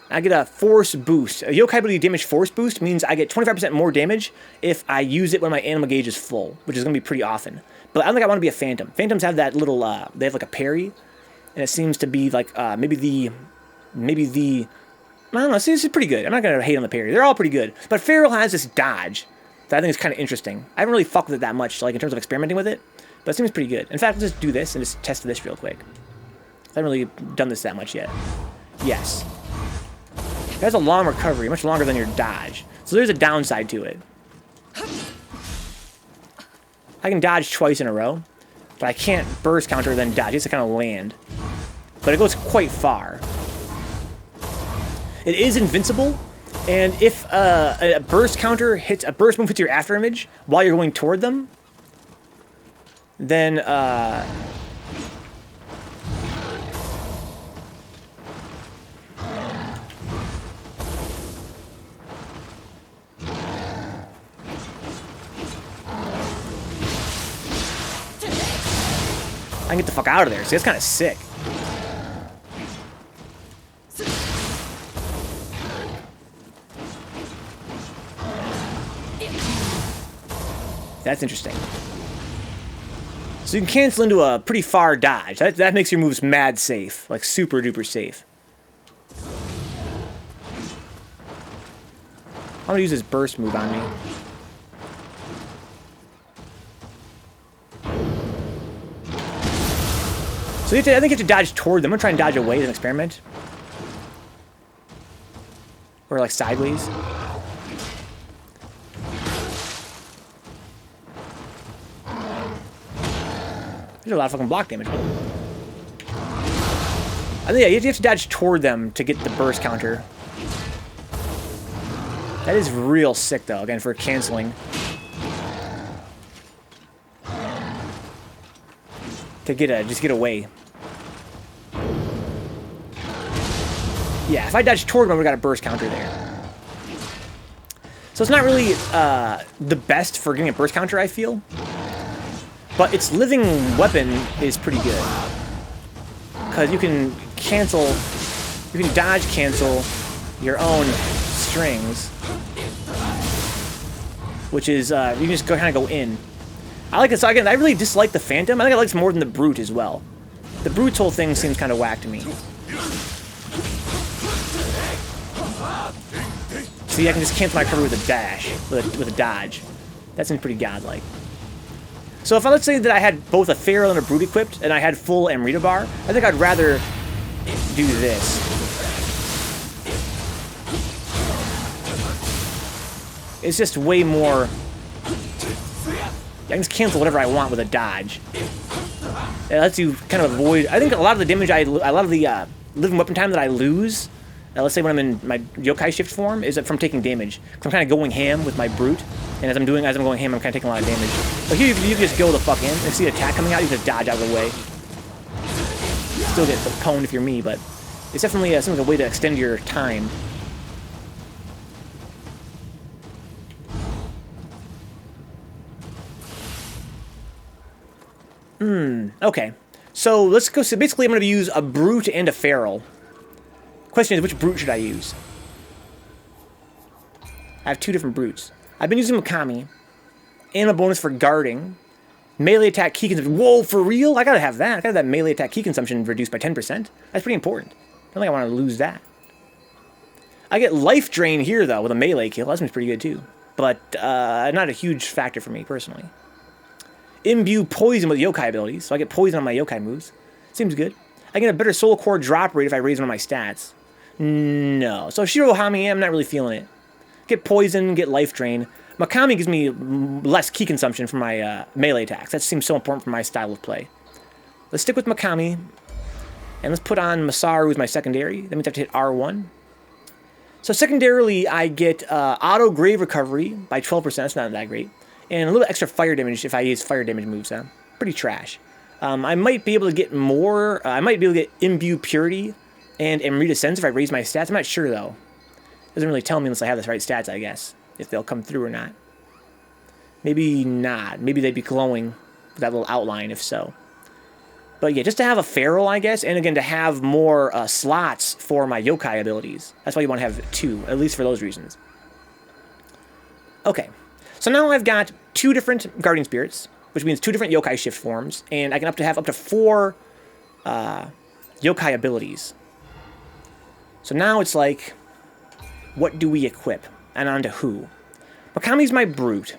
I get a force boost. A yokai ability damage force boost means I get 25% more damage if I use it when my animal gauge is full, which is going to be pretty often. But I don't think I want to be a phantom. Phantoms have that little, they have like a parry, and it seems to be like maybe the, I don't know, see, this is pretty good. I'm not going to hate on the parry. They're all pretty good. But Feral has this dodge that I think is kind of interesting. I haven't really fucked with it that much, like in terms of experimenting with it, but it seems pretty good. In fact, let's just do this and just test this real quick. I haven't really done this that much yet. Yes. It has a long recovery, much longer than your dodge. So there's a downside to it. I can dodge twice in a row, but I can't burst counter then dodge. It has to kind of land. But it goes quite far. It is invincible, and if a burst counter hits, a burst move hits your after image while you're going toward them, then I can get the fuck out of there. See, that's kind of sick. That's interesting. So you can cancel into a pretty far dodge. That makes your moves mad safe. Like super duper safe. I'm gonna use this burst move on me. So I think you have to dodge toward them. I'm gonna try and dodge away as an experiment. Or like sideways. There's a lot of fucking block damage. I think, yeah, you have to dodge toward them to get the burst counter. That is real sick, though, again, for canceling. To just get away. Yeah, if I dodge toward them, I would've got a burst counter there. So it's not really the best for getting a burst counter, I feel. But its living weapon is pretty good. Because you can cancel, you can dodge cancel your own strings. Which is, you can just kind of go in. I like it, so again, I really dislike the Phantom. I think I like this more than the Brute as well. The Brute's whole thing seems kind of whack to me. See, I can just cancel my cover with a dash, with a dodge. That seems pretty godlike. So if let's say that I had both a Feral and a Brute equipped, and I had full Amrita bar, I think I'd rather do this. It's just way more... I can just cancel whatever I want with a dodge. It lets you kind of avoid... I think a lot of the damage a lot of the living weapon time that I lose, let's say when I'm in my yokai shift form, is from taking damage. Because I'm kind of going ham with my Brute, and as I'm going ham, I'm kind of taking a lot of damage. But here, you can just go the fuck in. If you see an attack coming out, you just dodge out of the way. Still get pwned if you're me, but it's definitely seems like a way to extend your time. Okay. So let's go. So basically, I'm going to use a Brute and a Feral. Question is, which Brute should I use? I have two different Brutes. I've been using Mikami. And a bonus for guarding. Melee attack key consumption. Whoa, for real? I gotta have that. I gotta have that melee attack key consumption reduced by 10%. That's pretty important. I don't think I want to lose that. I get life drain here, though, with a melee kill. That seems pretty good, too. But not a huge factor for me, personally. Imbue poison with yokai abilities, so I get poison on my yokai moves. Seems good. I get a better soul core drop rate if I raise one of my stats. No. So Shirohami, I'm not really feeling it. Get poison, get life drain. Makami gives me less ki consumption for my melee attacks. That seems so important for my style of play. Let's stick with Makami. And let's put on Masaru as my secondary. That means I have to hit R1. So secondarily, I get auto grave recovery by 12%. That's not that great. And a little extra fire damage if I use fire damage moves. Pretty trash. I might be able to get more. I might be able to get Imbue Purity and Amrita Sense if I raise my stats. I'm not sure, though. Doesn't really tell me unless I have the right stats, I guess. If they'll come through or not. Maybe not. Maybe they'd be glowing with that little outline, if so. But yeah, just to have a feral, I guess, and again, to have more slots for my yokai abilities. That's why you want to have 2, at least for those reasons. Okay, so now I've got 2 different Guardian Spirits, which means 2 different yokai shift forms, and I can have up to 4 yokai abilities. So now it's like, what do we equip? And on to who? Makami's my Brute.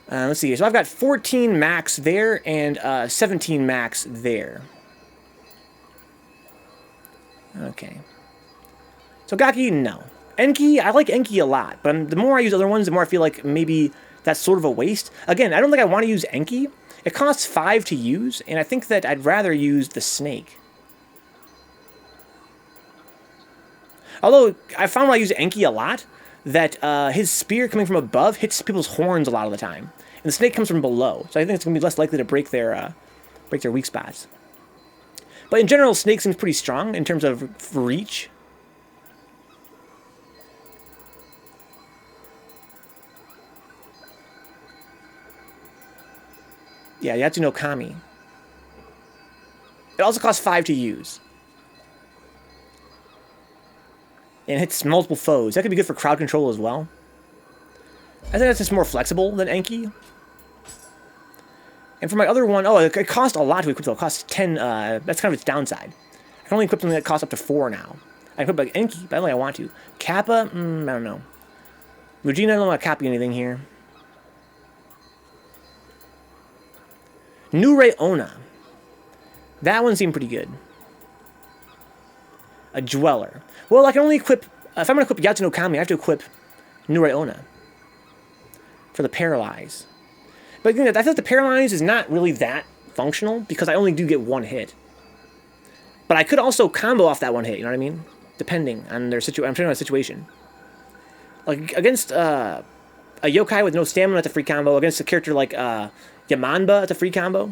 Let's see, so I've got 14 max there and 17 max there. Okay. So Gaki, no. Enki, I like Enki a lot, but the more I use other ones, the more I feel like maybe that's sort of a waste. Again, I don't think I want to use Enki. It costs 5 to use, and I think that I'd rather use the Snake. Although, I found when I use Enki a lot, that his spear coming from above hits people's horns a lot of the time. And the snake comes from below, so I think it's going to be less likely to break their weak spots. But in general, snake seems pretty strong in terms of reach. Yeah, Yatsu no Kami. It also costs 5 to use. And hits multiple foes. That could be good for crowd control as well. I think that's just more flexible than Enki. And for my other one, oh, it costs a lot to equip though. It costs 10, that's kind of its downside. I can only equip something that costs up to 4 now. I can equip like Enki, but I don't think I want to. Kappa, I don't know. Regina, I don't want to copy anything here. Nure Ona. That one seemed pretty good. A Dweller. Well, I can only equip... If I'm going to equip Yatsu no Kami, I have to equip Nure Ona. For the Paralyze. But I feel like the Paralyze is not really that functional, because I only do get 1 hit. But I could also combo off that 1 hit, you know what I mean? Depending on their situation. I'm trying on a situation. Like, against a yokai with no stamina, it's a free combo. Against a character like Yamanba, it's a free combo.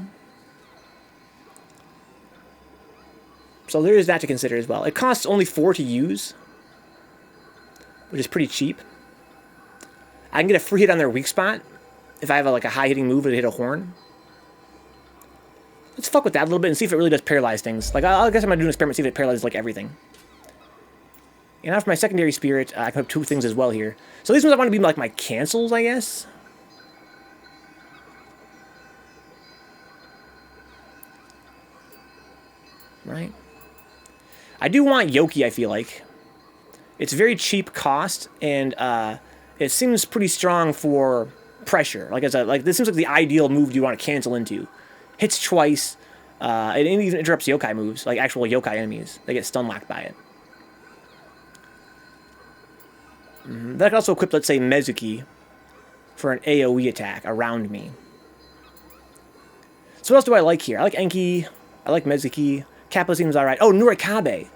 So there is that to consider as well. It costs only 4 to use, which is pretty cheap. I can get a free hit on their weak spot if I have a high hitting move to hit a horn. Let's fuck with that a little bit and see if it really does paralyze things. Like, I guess I'm gonna do an experiment, see if it paralyzes like everything. And now for my secondary spirit, I can have 2 things as well here. So these ones I want to be like my cancels, I guess. Right. I do want Yoki, I feel like. It's very cheap cost, and it seems pretty strong for pressure. This seems like the ideal move you want to cancel into. Hits twice, it even interrupts yokai moves, like actual yokai enemies. They get stun locked by it. That could also equip, let's say, Mezuki for an AoE attack around me. So what else do I like here? I like Enki, I like Mezuki. Kappa seems alright. Oh, Nurikabe.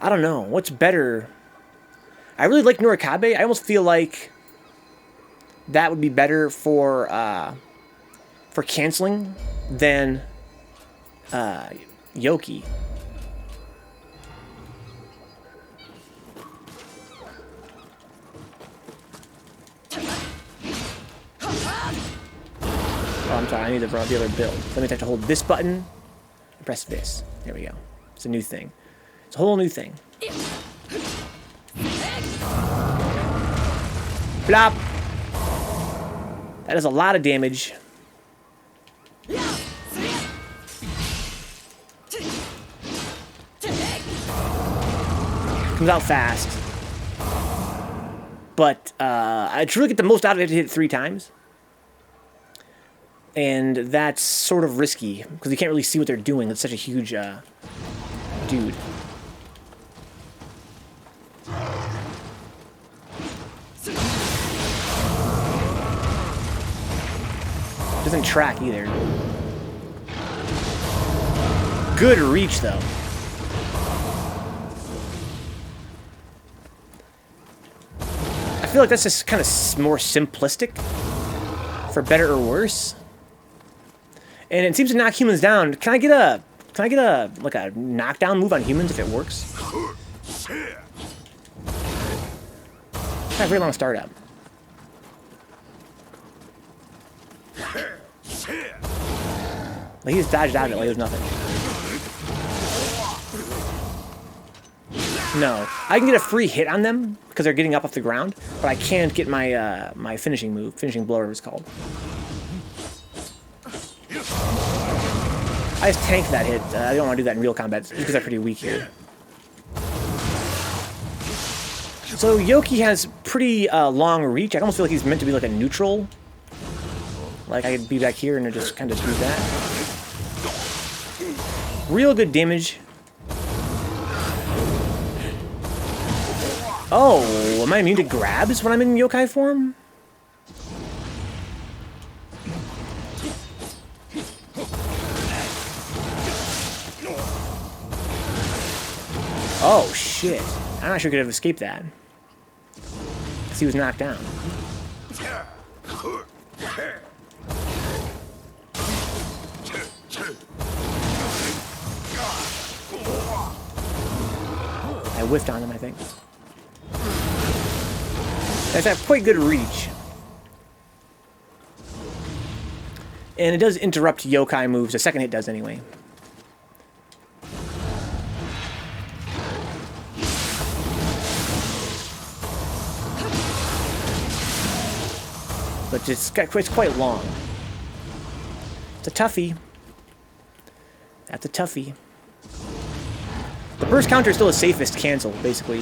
I don't know. What's better? I really like Nurikabe. I almost feel like that would be better for canceling than Yoki. Oh, I'm sorry. I need the other build. So I have to hold this button. Press this. There we go. It's a new thing. It's a whole new thing. Flop! That is a lot of damage. Comes out fast. But I really get the most out of it to hit it 3 times. And that's sort of risky, because you can't really see what they're doing. It's such a huge dude. Doesn't track either. Good reach, though. I feel like that's just kind of more simplistic, for better or worse. And it seems to knock humans down. Can I get a like a knockdown move on humans if it works? Not a very long startup. Like he just dodged out of it like it was nothing. No, I can get a free hit on them because they're getting up off the ground, but I can't get my my finishing move, finishing blow, whatever it's called. I just tanked that hit. I don't want to do that in real combat because I'm pretty weak here. So Yoki has pretty long reach. I almost feel like he's meant to be like a neutral. Like I could be back here and just kind of do that. Real good damage. Oh, am I immune to grabs when I'm in yokai form? Oh, shit. I'm not sure I could have escaped that. Because he was knocked down. I whiffed on him, I think. That's a quite good reach. And it does interrupt yokai moves. The second hit does anyway. But it's quite long. It's a toughie. That's a toughie. The burst counter is still the safest cancel, basically.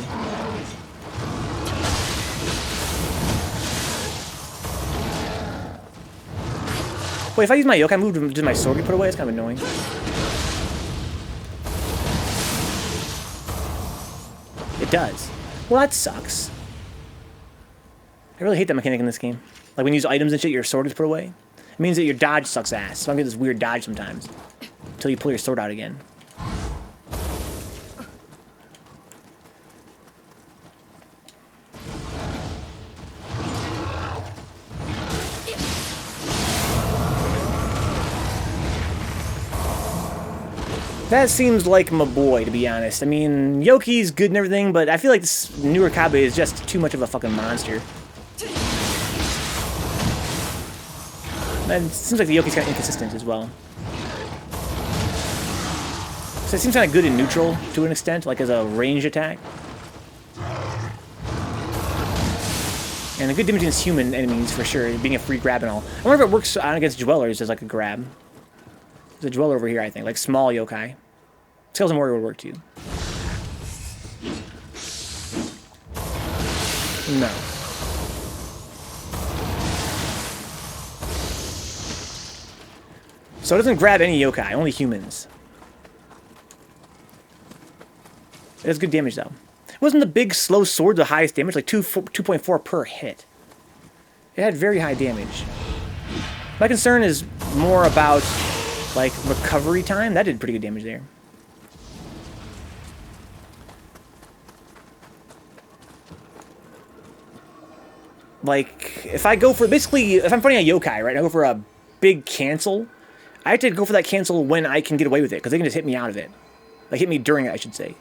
Wait, if I use my yokai move, does my sword get put away? It's kind of annoying. It does. Well, that sucks. I really hate that mechanic in this game. Like when you use items and shit, your sword is put away. It means that your dodge sucks ass. So I'm getting this weird dodge sometimes. Until you pull your sword out again. That seems like my boy, to be honest. I mean, Yoki's good and everything, but I feel like this Nioh Kabe is just too much of a fucking monster. And it seems like the Yoki's kind of inconsistent as well. So it seems kind of good in neutral, to an extent, like as a range attack. And a good damage against human enemies, for sure, being a free grab and all. I wonder if it works against Dwellers as like a grab. There's a Dweller over here, I think, like small yokai. Skeleton Warrior would work too. No. So it doesn't grab any yokai, only humans. It does good damage though. Wasn't the big slow sword the highest damage? Like 2.4 per hit. It had very high damage. My concern is more about like recovery time. That did pretty good damage there. Like, if I go for, basically, if I'm fighting a yokai, right, I go for a big cancel, I have to go for that cancel when I can get away with it, because they can just hit me out of it. Like, hit me during it, I should say.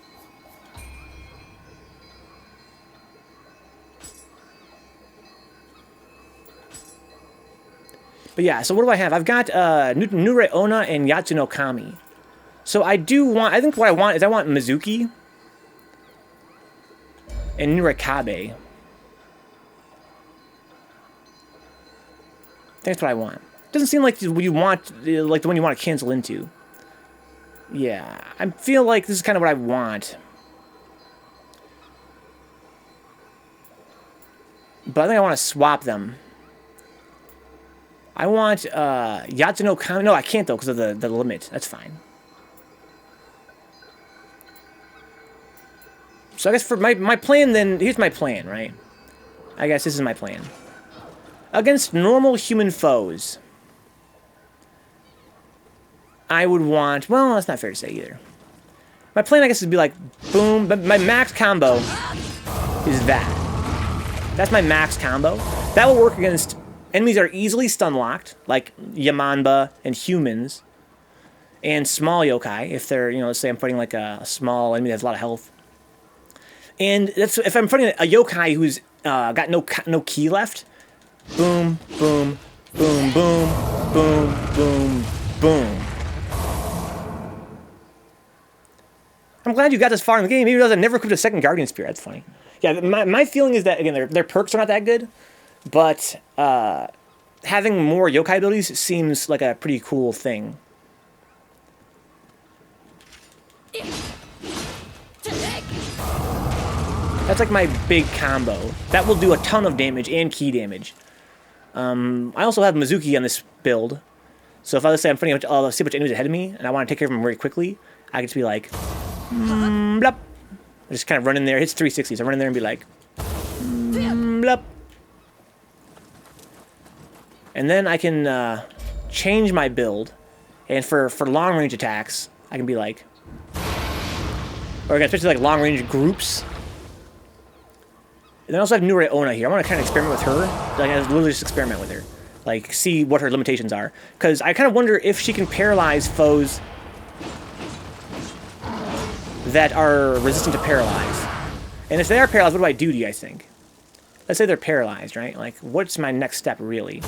But yeah, so what do I have? I've got Nure Onna and Yatsuno Kami. So I do want, I think what I want is I want Mizuki and Nure Kabe. That's what I want. Doesn't seem like what you want, like the one you want to cancel into. Yeah, I feel like this is kind of what I want. But I think I want to swap them. I want Yatsuno Kami. No, I can't though because of the limit. That's fine. So I guess for my plan then, here's my plan, right? I guess this is my plan. Against normal human foes. I would want... Well, that's not fair to say either. My plan, I guess, would be like, boom. But my max combo is that. That's my max combo. That will work against enemies that are easily stun-locked, like Yamanba and humans, and small yokai, if they're, you know, let's say I'm fighting like a small enemy that has a lot of health. And that's if I'm fighting a yokai who's got no key left, boom, boom, boom, boom, boom, boom, boom. I'm glad you got this far in the game. Maybe because I never equipped a second Guardian Spear. That's funny. Yeah, my feeling is that, again, their perks are not that good, but having more yokai abilities seems like a pretty cool thing. That's like my big combo. That will do a ton of damage and key damage. I also have Mizuki on this build. So if I, let's say I'm fighting see a bunch of enemies ahead of me, and I want to take care of them very quickly, I can just be like, blup. I just kind of run in there. It hits 360, so I run in there and be like, blup. And then I can change my build, and for long range attacks, I can be like, or again, especially like long range groups. And then I also have Nioh Onna here. I want to kind of experiment with her. Like, I literally just experiment with her. Like, see what her limitations are. Because I kind of wonder if she can paralyze foes that are resistant to paralyze. And if they are paralyzed, what do you guys think? Let's say they're paralyzed, right? Like, what's my next step, really?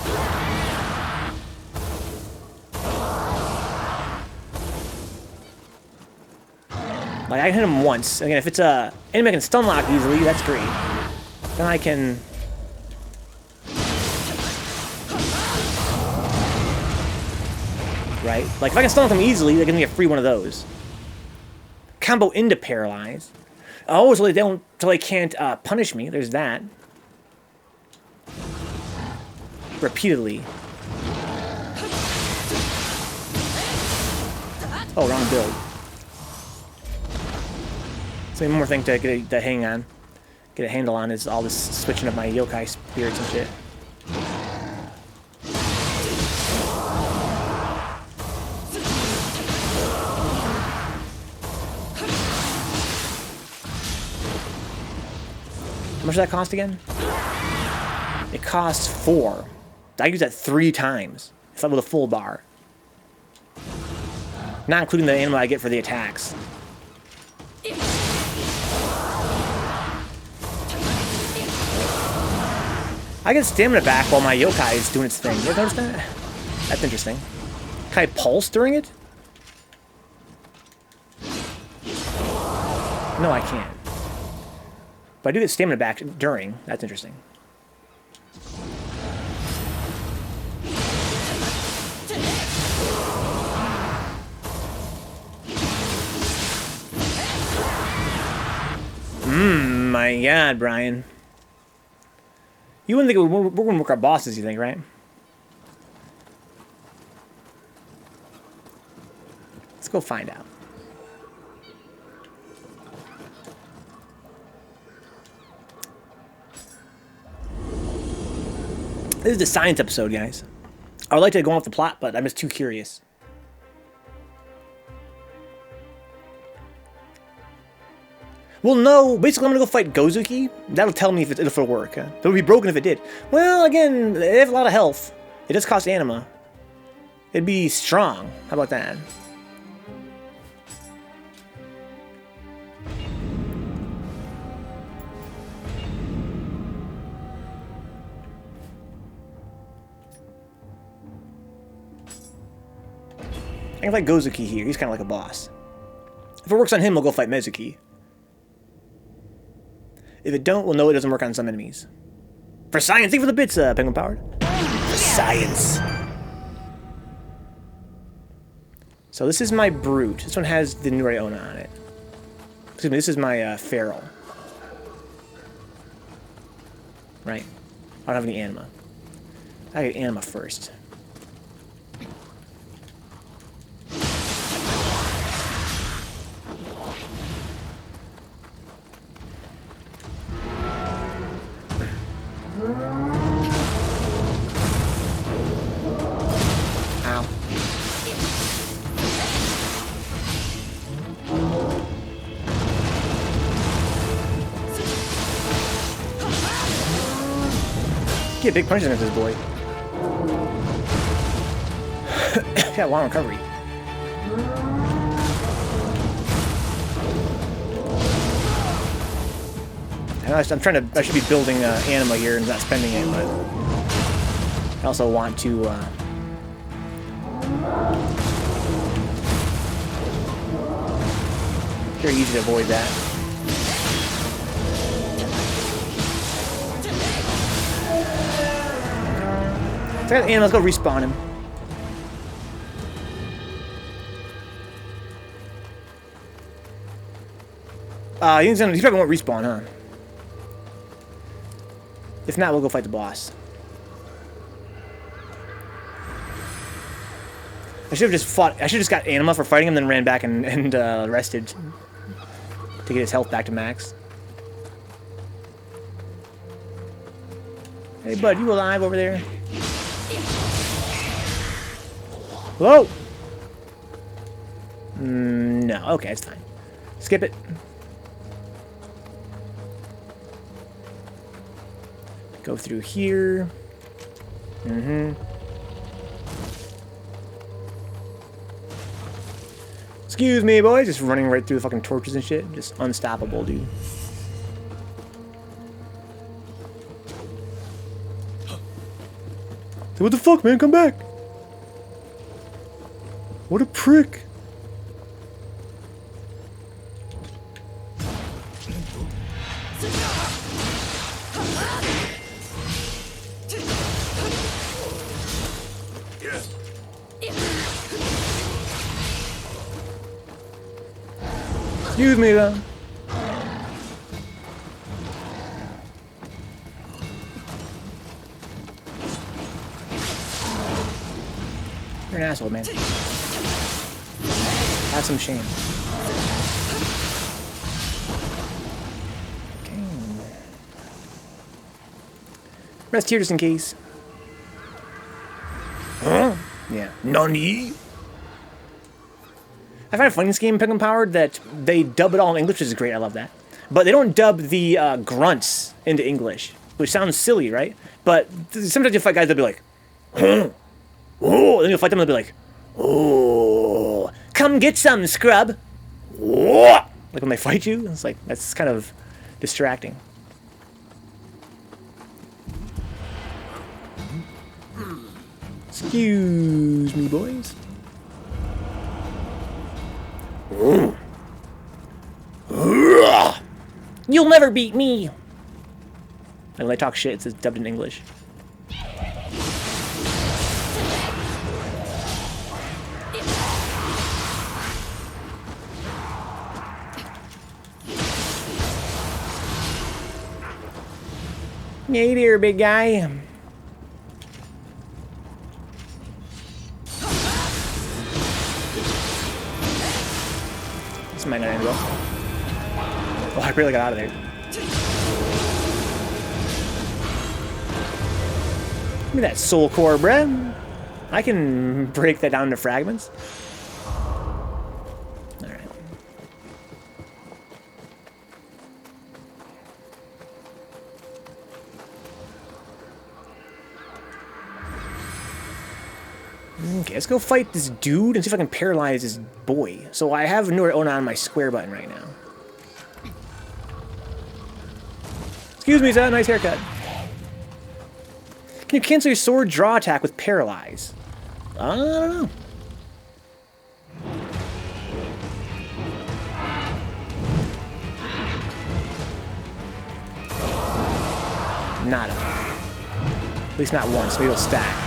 Like, I can hit them once. Again, if it's a enemy I can stun lock easily, that's great. Then I can... Right? Like, if I can stun lock them easily, they can get a free one of those. Combo into paralyze. Oh, so they can't punish me. There's that. Repeatedly. Oh, wrong build. So one more thing to get a hang on. Get a handle on is all this switching of my yokai spirits and shit. How much does that cost again? It costs 4. I use that 3 times. If I'm with a full bar. Not including the animal I get for the attacks. I get stamina back while my yokai is doing its thing. You ever notice that? That's interesting. Can I pulse during it? No, I can't. But I do get stamina back during. That's interesting. My God, Brian. You wouldn't think we're going to work our bosses, you think, right? Let's go find out. This is the science episode, guys. I would like to go off the plot, but I'm just too curious. Well, no. Basically, I'm going to go fight Gozuki. That'll tell me if it'll work. It would be broken if it did. Well, again, they have a lot of health. It does cost anima. It'd be strong. How about that? I can fight Gozuki here. He's kind of like a boss. If it works on him, we'll go fight Mizuki. If it don't, we'll know it doesn't work on some enemies. For science! Thank you for the bits, Penguin Powered. For science! So this is my Brute. This one has the Nioh Onna on it. Excuse me, this is my Feral. Right? I don't have any anima. I get anima first. Get big punches against this boy. Got long recovery. I should be building anima here and not spending it, but I also want to. Very easy to avoid that. So I got anima. Let's go respawn him. He probably won't respawn, huh? If not, we'll go fight the boss. I should have just fought. I should have just got anima for fighting him, then ran back and rested to get his health back to max. Hey, bud, you alive over there? Hello? No. Okay, it's fine. Skip it. Go through here. Excuse me, boys. Just running right through the fucking torches and shit. Just unstoppable, dude. What the fuck, man? Come back. What a prick. Excuse me, though. You're an asshole, man. Have some shame. Okay. Rest here just in case. Huh? Yeah. Nani? I find it funny in this game, Peggle Powered, that they dub it all in English, which is great. I love that. But they don't dub the grunts into English, which sounds silly, right? But sometimes you fight guys that'll be like, huh? Oh, and then you'll fight them and they'll be like, oh, come get some, scrub. Oh. Like when they fight you, it's like, that's kind of distracting. Excuse me, boys. You'll never beat me. And when they talk shit, it's dubbed in English. Hey there, big guy. This might not end well. Oh, I really got out of there. Give me that soul core, bruh. I can break that down into fragments. Alright. Okay, let's go fight this dude and see if I can paralyze this boy. So I have Nioh on my square button right now. Excuse me, sir. Nice haircut. Can you cancel your sword draw attack with paralyze? I don't know. Nada. At least not once. Maybe it'll stack.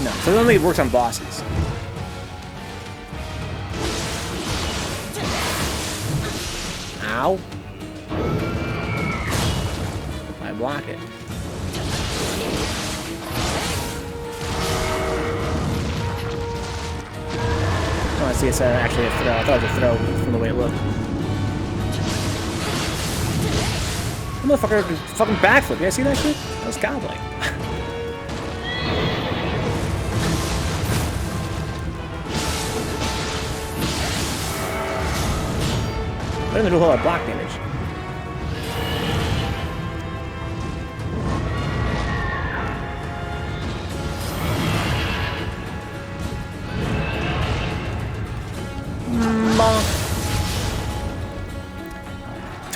No, so it only works on bosses. Ow. I block it. Oh, I see it's actually a throw. I thought it was a throw from the way it looked. Motherfucker, fucking backflip. You guys see that shit? That was godlike. I didn't do a whole lot of block damage.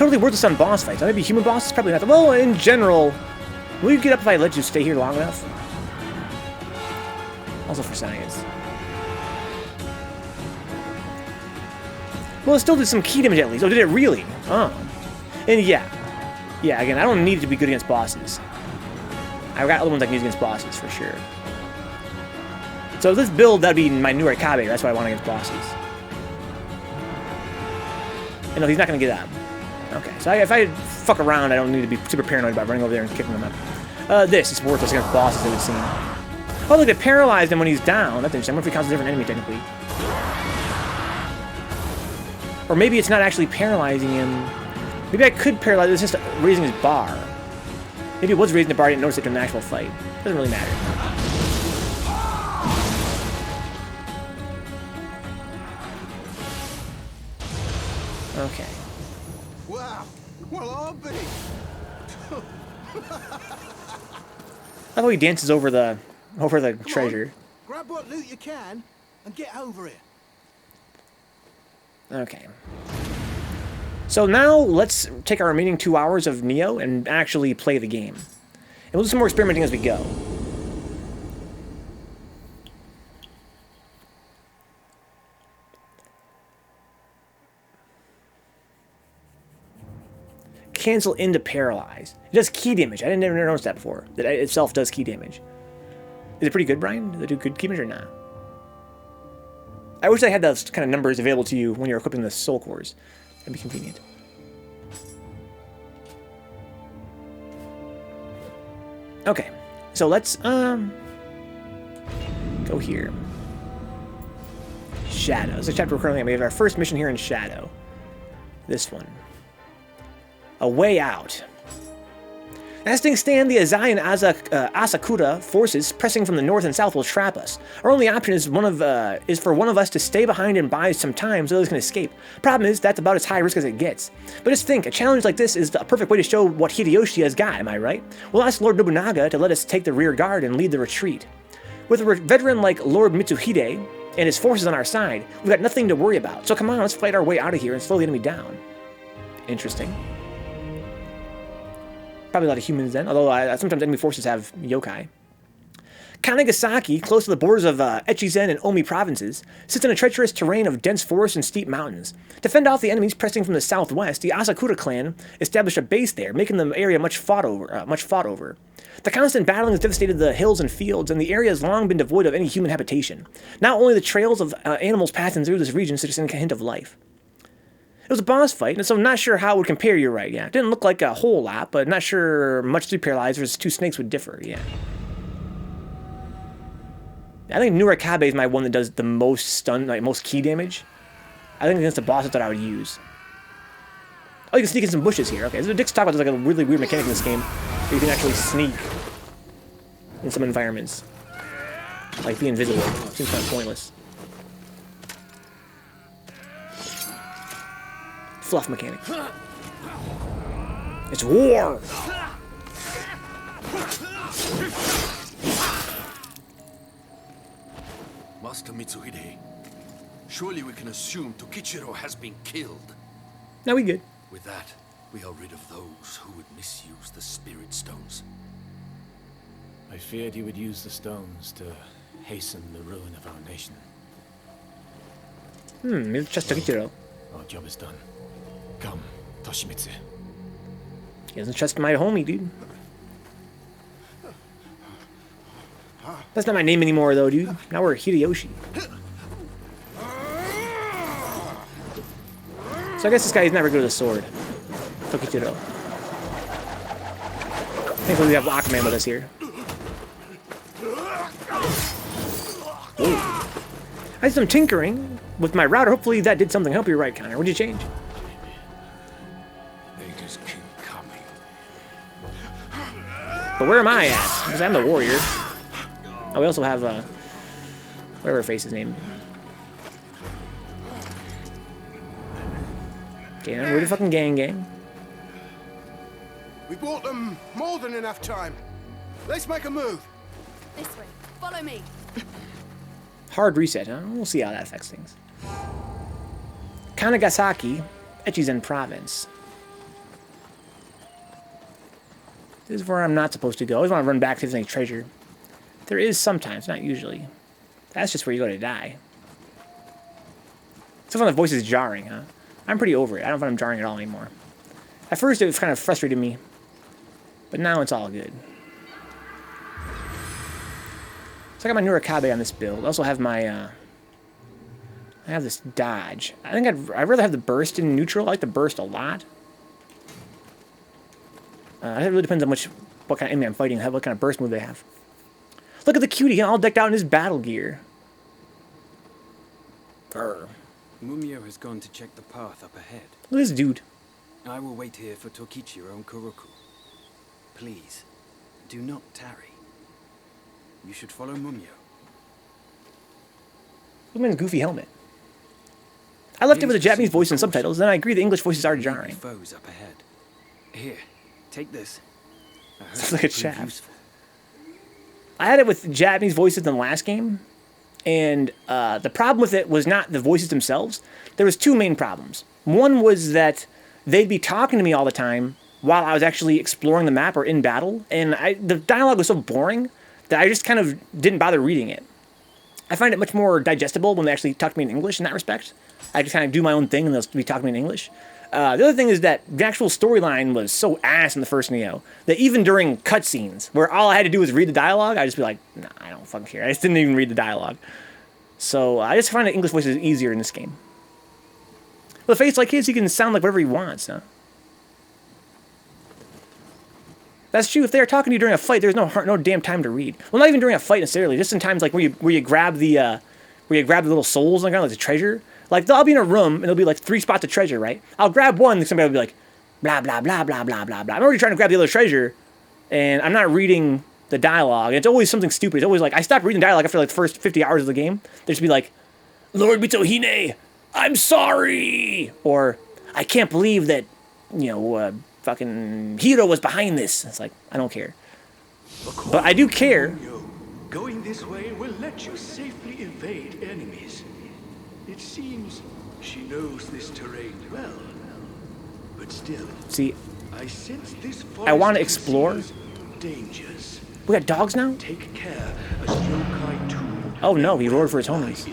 Totally worthless on boss fights. Maybe human bosses? Probably not. Well, in general, will you get up if I let you stay here long enough? Also for science. Well, it still did some key damage at least. Oh, did it really? Oh. And yeah. Yeah, again, I don't need it to be good against bosses. I've got other ones I can use against bosses, for sure. So this build, that'd be my Nioh Kabe. That's what I want against bosses. And no, he's not going to get up. Okay, so if I fuck around, I don't need to be super paranoid about running over there and kicking them up. This is worthless against bosses, it would seem. Oh, look, it paralyzed him when he's down. That's interesting. I wonder if he counts as a different enemy, technically. Or maybe it's not actually paralyzing him. Maybe I could paralyze it. It's just raising his bar. Maybe it was raising the bar. I didn't notice it during the actual fight. Doesn't really matter. Okay. Wow. Well, I'll be. I love how he dances over the treasure. Grab what loot you can and get over here. Okay. So now let's take our remaining 2 hours of Nioh and actually play the game. And we'll do some more experimenting as we go. Cancel into paralyze. It does key damage. I didn't ever notice that before. That it itself does key damage. Is it pretty good, Brian? Does it do good key damage or not? I wish I had those kind of numbers available to you when you're equipping the soul cores. That'd be convenient. Okay, so let's go here. Shadow. This is a chapter we're currently on. We have our first mission here in Shadow. This one. A way out. As things stand, the Azai and Asakura forces pressing from the north and south will trap us. Our only option is for one of us to stay behind and buy some time so others can escape. Problem is, that's about as high risk as it gets. But just think, a challenge like this is a perfect way to show what Hideyoshi has got, am I right? We'll ask Lord Nobunaga to let us take the rear guard and lead the retreat. With a veteran like Lord Mitsuhide and his forces on our side, we've got nothing to worry about. So come on, let's fight our way out of here and slow the enemy down. Interesting. Probably a lot of humans then, although sometimes enemy forces have yokai. Kanagasaki, close to the borders of Echizen and Omi provinces, sits in a treacherous terrain of dense forests and steep mountains. To fend off the enemies pressing from the southwest, the Asakura clan established a base there, making the area much fought over. The constant battling has devastated the hills and fields, and the area has long been devoid of any human habitation. Now only the trails of animals passing through this region suggest a hint of life. It was a boss fight, and so I'm not sure how it would compare, you're right, yeah. It didn't look like a whole lot, but not sure much 3 paralyzed versus 2 snakes would differ, yeah. I think Nioh Kabe is my one that does the most stun, like most key damage. I think against the boss that's what I would use. Oh, you can sneak in some bushes here. Okay, so Dick's talk about there's like a really weird mechanic in this game where you can actually sneak in some environments. Like be invisible. Seems kind of pointless. Fluff mechanic. It's war! Master Mitsuhide, surely we can assume Tokichiro has been killed. Now we good. With that, we are rid of those who would misuse the spirit stones. I feared you would use the stones to hasten the ruin of our nation. Maybe just Tokichiro. Our job is done. Come, Toshimitsu. He doesn't trust my homie, dude. That's not my name anymore, though, dude. Now we're Hideyoshi. So I guess this guy is never good with a sword. Tokichiro. Thankfully we have Aquaman with us here. Ooh. I did some tinkering with my router. Hopefully that did something. I hope you're right, Connor. What'd you change? They just keep coming. But where am I at? Because I'm the warrior. Oh, we also have, whatever her face's name. Okay, we're the fucking gang. We bought them more than enough time. Let's make a move. This way. Follow me. Hard reset, huh? We'll see how that affects things. Kanagasaki, Echizen province. This is where I'm not supposed to go. I always want to run back to any treasure. There is sometimes, not usually. That's just where you go to die. Some of the voice is jarring, huh? I'm pretty over it. I don't find them jarring at all anymore. At first, it was kind of frustrated me. But now it's all good. So I got my Nurikabe on this build. I also have my, I have this dodge. I think I'd rather have the burst in neutral. I like the burst a lot. It really depends on what kind of enemy I'm fighting, what kind of burst move they have. Look at the cutie, all decked out in his battle gear. Brr. Mumio has gone to check the path up ahead. Look at this dude. I will wait here for Tokichiro and Kuroku. Please, do not tarry. You should follow Mumio. Look at his goofy helmet. I left it with a Japanese voice and subtitles, and I agree the English voices are jarring. Foes up ahead. Here, take this. Sounds like a chav. I had it with Japanese voices in the last game, and the problem with it was not the voices themselves. There was two main problems. One was that they'd be talking to me all the time while I was actually exploring the map or in battle, and the dialogue was so boring that I just kind of didn't bother reading it. I find it much more digestible when they actually talk to me in English in that respect. I just kind of do my own thing and they'll be talking to me in English. The other thing is that the actual storyline was so ass in the first Nioh that even during cutscenes, where all I had to do was read the dialogue, I'd just be like, nah, I don't fucking care. I just didn't even read the dialogue. So I just find that English voices easier in this game. With a face like his, he can sound like whatever he wants, huh? That's true. If they're talking to you during a fight, there's no damn time to read. Well, not even during a fight necessarily. Just in times like where you grab the little souls on the ground, like the treasure. Like I'll be in a room and there'll be like 3 spots of treasure, right? I'll grab one, and somebody will be like, blah blah blah blah blah blah blah. I'm already trying to grab the other treasure, and I'm not reading the dialogue. And it's always something stupid. It's always like I stopped reading dialogue after like the first 50 hours of the game. There'd just be like, Lord Mitohine, I'm sorry, or I can't believe that fucking Hiro was behind this. It's like, I don't care. But I do care. Going this way will let you safely evade enemies. It seems she knows this terrain well. But still, see, I sense this I want to explore. Dangers. We got dogs now? Take care, as yokai too. Oh no, he roared for his homies.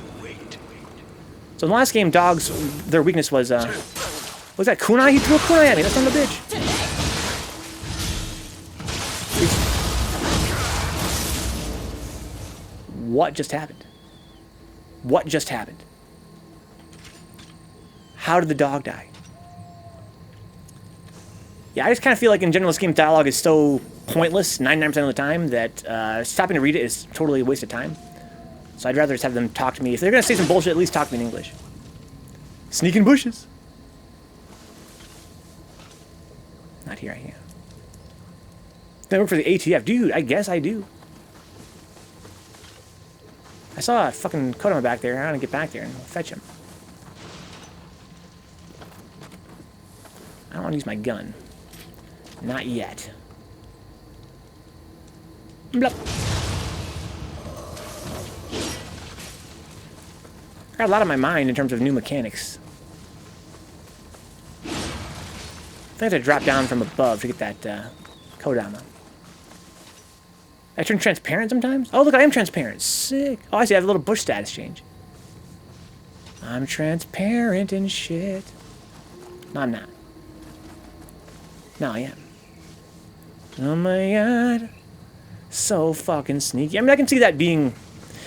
So in the last game, dogs, their weakness was, was that kunai? He threw a kunai at me. That's son of a bitch. What just happened? What just happened? How did the dog die? Yeah, I just kind of feel like in general this game's dialogue is so pointless 99% of the time that stopping to read it is totally a waste of time. So I'd rather just have them talk to me. If they're going to say some bullshit, at least talk to me in English. Sneak in bushes. Not here, I am. Did I work for the ATF? Dude, I guess I do. I saw a fucking Kodama back there. I want to get back there and fetch him. I don't want to use my gun. Not yet. Blup. Got a lot on my mind in terms of new mechanics. I think I have to drop down from above to get that Kodama. I turn transparent sometimes? Oh, look, I am transparent. Sick. Oh, I see. I have a little bush status change. I'm transparent and shit. No, I'm not. No, I am. Oh my god. So fucking sneaky. I mean, I can see that being...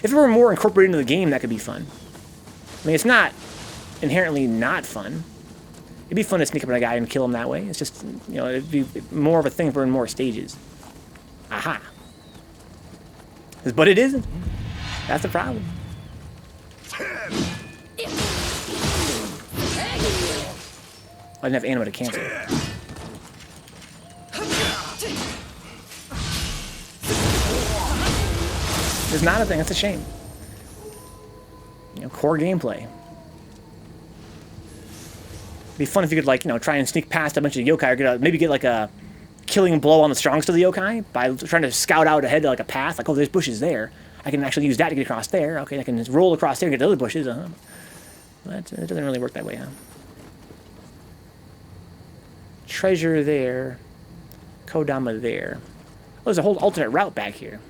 If it were more incorporated into the game, that could be fun. I mean, it's not inherently not fun. It'd be fun to sneak up on a guy and kill him that way. It's just, it'd be more of a thing if we're in more stages. Aha. But it isn't. That's the problem. I didn't have anima to cancel. It's not a thing. That's a shame. Core gameplay. It'd be fun if you could, try and sneak past a bunch of yokai or maybe get, a killing blow on the strongest of the yokai by trying to scout out ahead, a path. Like, oh, there's bushes there. I can actually use that to get across there. Okay, I can just roll across there and get to the other bushes. But it doesn't really work that way, huh? Treasure there. Kodama there. Oh, there's a whole alternate route back here.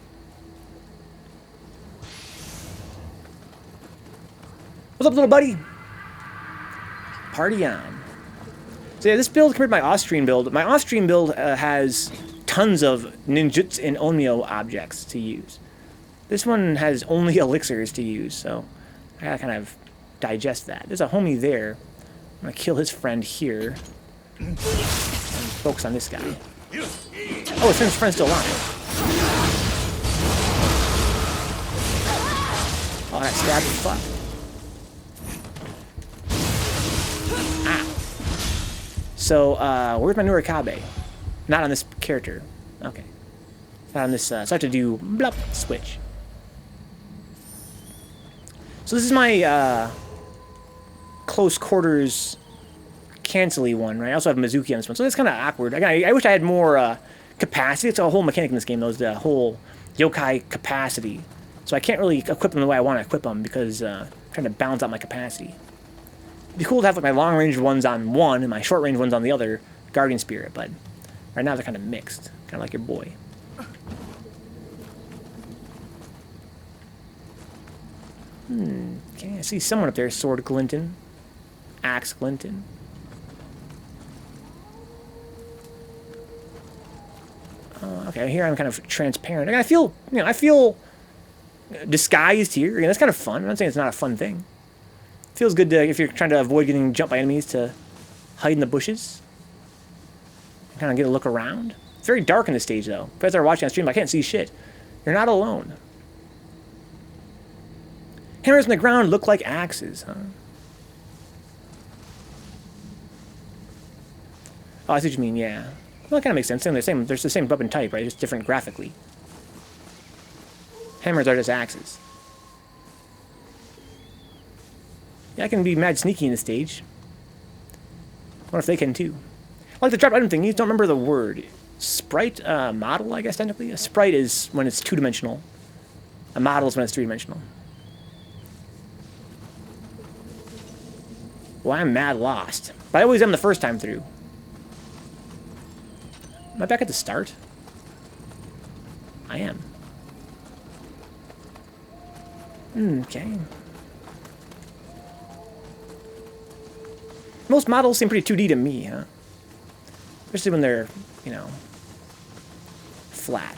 What's up, little buddy? Party on. So yeah, this build compared to my Austrian build, has tons of ninjutsu and onmyo objects to use. This one has only elixirs to use, so I gotta kind of digest that. There's a homie there. I'm gonna kill his friend here. And focus on this guy. Oh, his friend's still alive. Oh, I got stabbed as fuck. Ah. So, where's my Nurikabe? Not on this character. Okay. Not on this, so I have to do blup, switch. So this is my, close quarters cancel-y one, right? I also have Mizuki on this one, so that's kind of awkward. I wish I had more, capacity. It's a whole mechanic in this game, though, the whole yokai capacity. So I can't really equip them the way I want to equip them because, I'm trying to balance out my capacity. It'd be cool to have like my long-range ones on one and my short-range ones on the other, Guardian Spirit, but right now they're kind of mixed, kind of like your boy. Okay, I see someone up there, sword glinting, axe glinting. Okay, here I'm kind of transparent. I feel, I feel disguised here. That's kind of fun. I'm not saying it's not a fun thing. Feels good to, if you're trying to avoid getting jumped by enemies, to hide in the bushes. Kind of get a look around. It's very dark in this stage, though. If you guys are watching on stream, I can't see shit. You're not alone. Hammers on the ground look like axes, huh? Oh, I see what you mean, yeah. Well, that kind of makes sense. There's the same weapon type, right? Just different graphically. Hammers are just axes. Yeah, I can be mad sneaky in this stage. I wonder if they can too. I like the drop item thing. You don't remember the word. Sprite model, I guess, technically. A sprite is when it's two-dimensional. A model is when it's three-dimensional. Well, I'm mad lost. But I always am the first time through. Am I back at the start? I am. Okay. Most models seem pretty 2D to me, huh? Especially when they're, flat.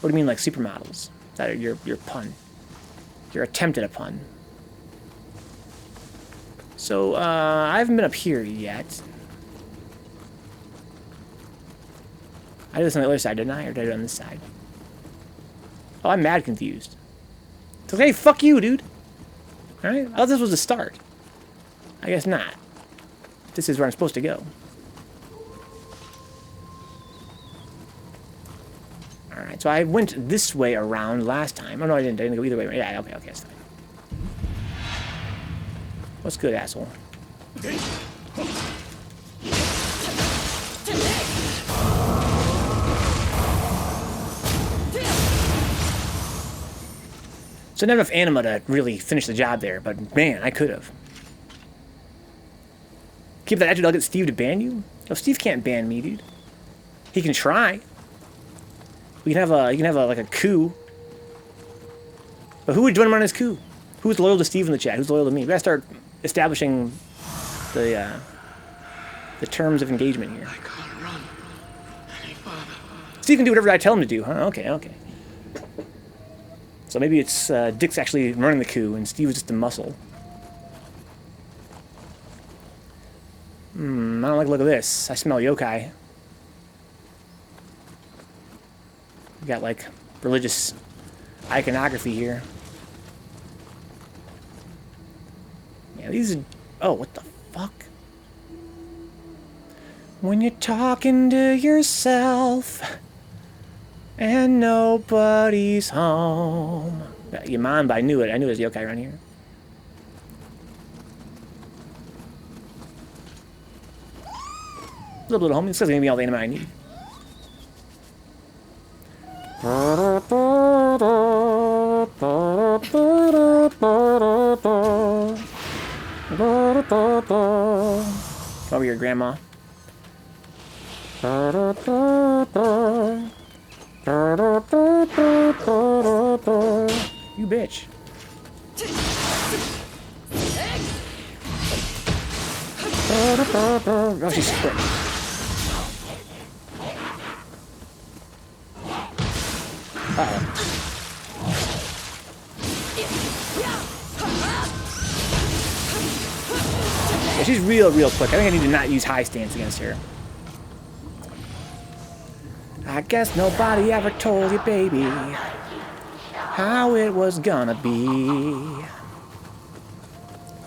What do you mean, like supermodels? That are your pun. Your attempt at a pun. So, I haven't been up here yet. I did this on the other side, didn't I? Or did I do it on this side? Oh, I'm mad confused. It's okay, fuck you, dude. Alright? I thought this was the start. I guess not. This is where I'm supposed to go. Alright, so I went this way around last time. Oh, no, I didn't. I didn't go either way. Yeah, okay, that's fine. What's good, asshole? So not enough anima to really finish the job there, but man, I could have. Keep that attitude, I'll get Steve to ban you? No, Steve can't ban me, dude. He can try. You can have like a coup. But who would join him on his coup? Who's loyal to Steve in the chat? Who's loyal to me? We gotta start establishing the terms of engagement here. I can't run any further. Steve can do whatever I tell him to do, huh? Okay, okay. So maybe it's Dick's actually running the coup and Steve was just a muscle. I don't like the look of this. I smell yokai. We got like religious iconography here. Yeah, these are... Oh, what the fuck? When you're talking to yourself and nobody's home. Yaman, but I knew it. I knew there was yokai around here. A little bit of homie. This is gonna be all the anime I need. Over here, Grandma. You bitch. Oh, she's quick. Uh-oh. Yeah, she's real quick. I think I need to not use high stance against her. I guess nobody ever told you, baby, how it was gonna be.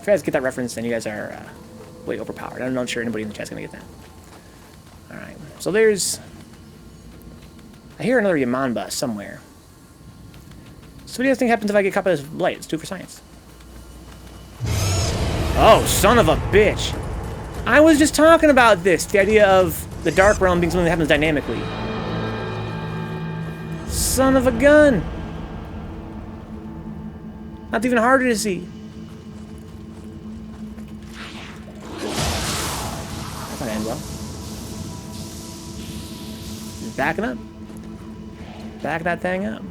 If you guys get that reference, then you guys are way overpowered. I'm not sure anybody in the chat's gonna get that. Alright, so there's... I hear another Yaman bus somewhere. So what do you guys think happens if I get caught by this light? Let's do it for science. Oh, son of a bitch! I was just talking about this, the idea of the Dark Realm being something that happens dynamically. Son of a gun! Not even harder to see. That's not end well. Just backing up. Back that thing up.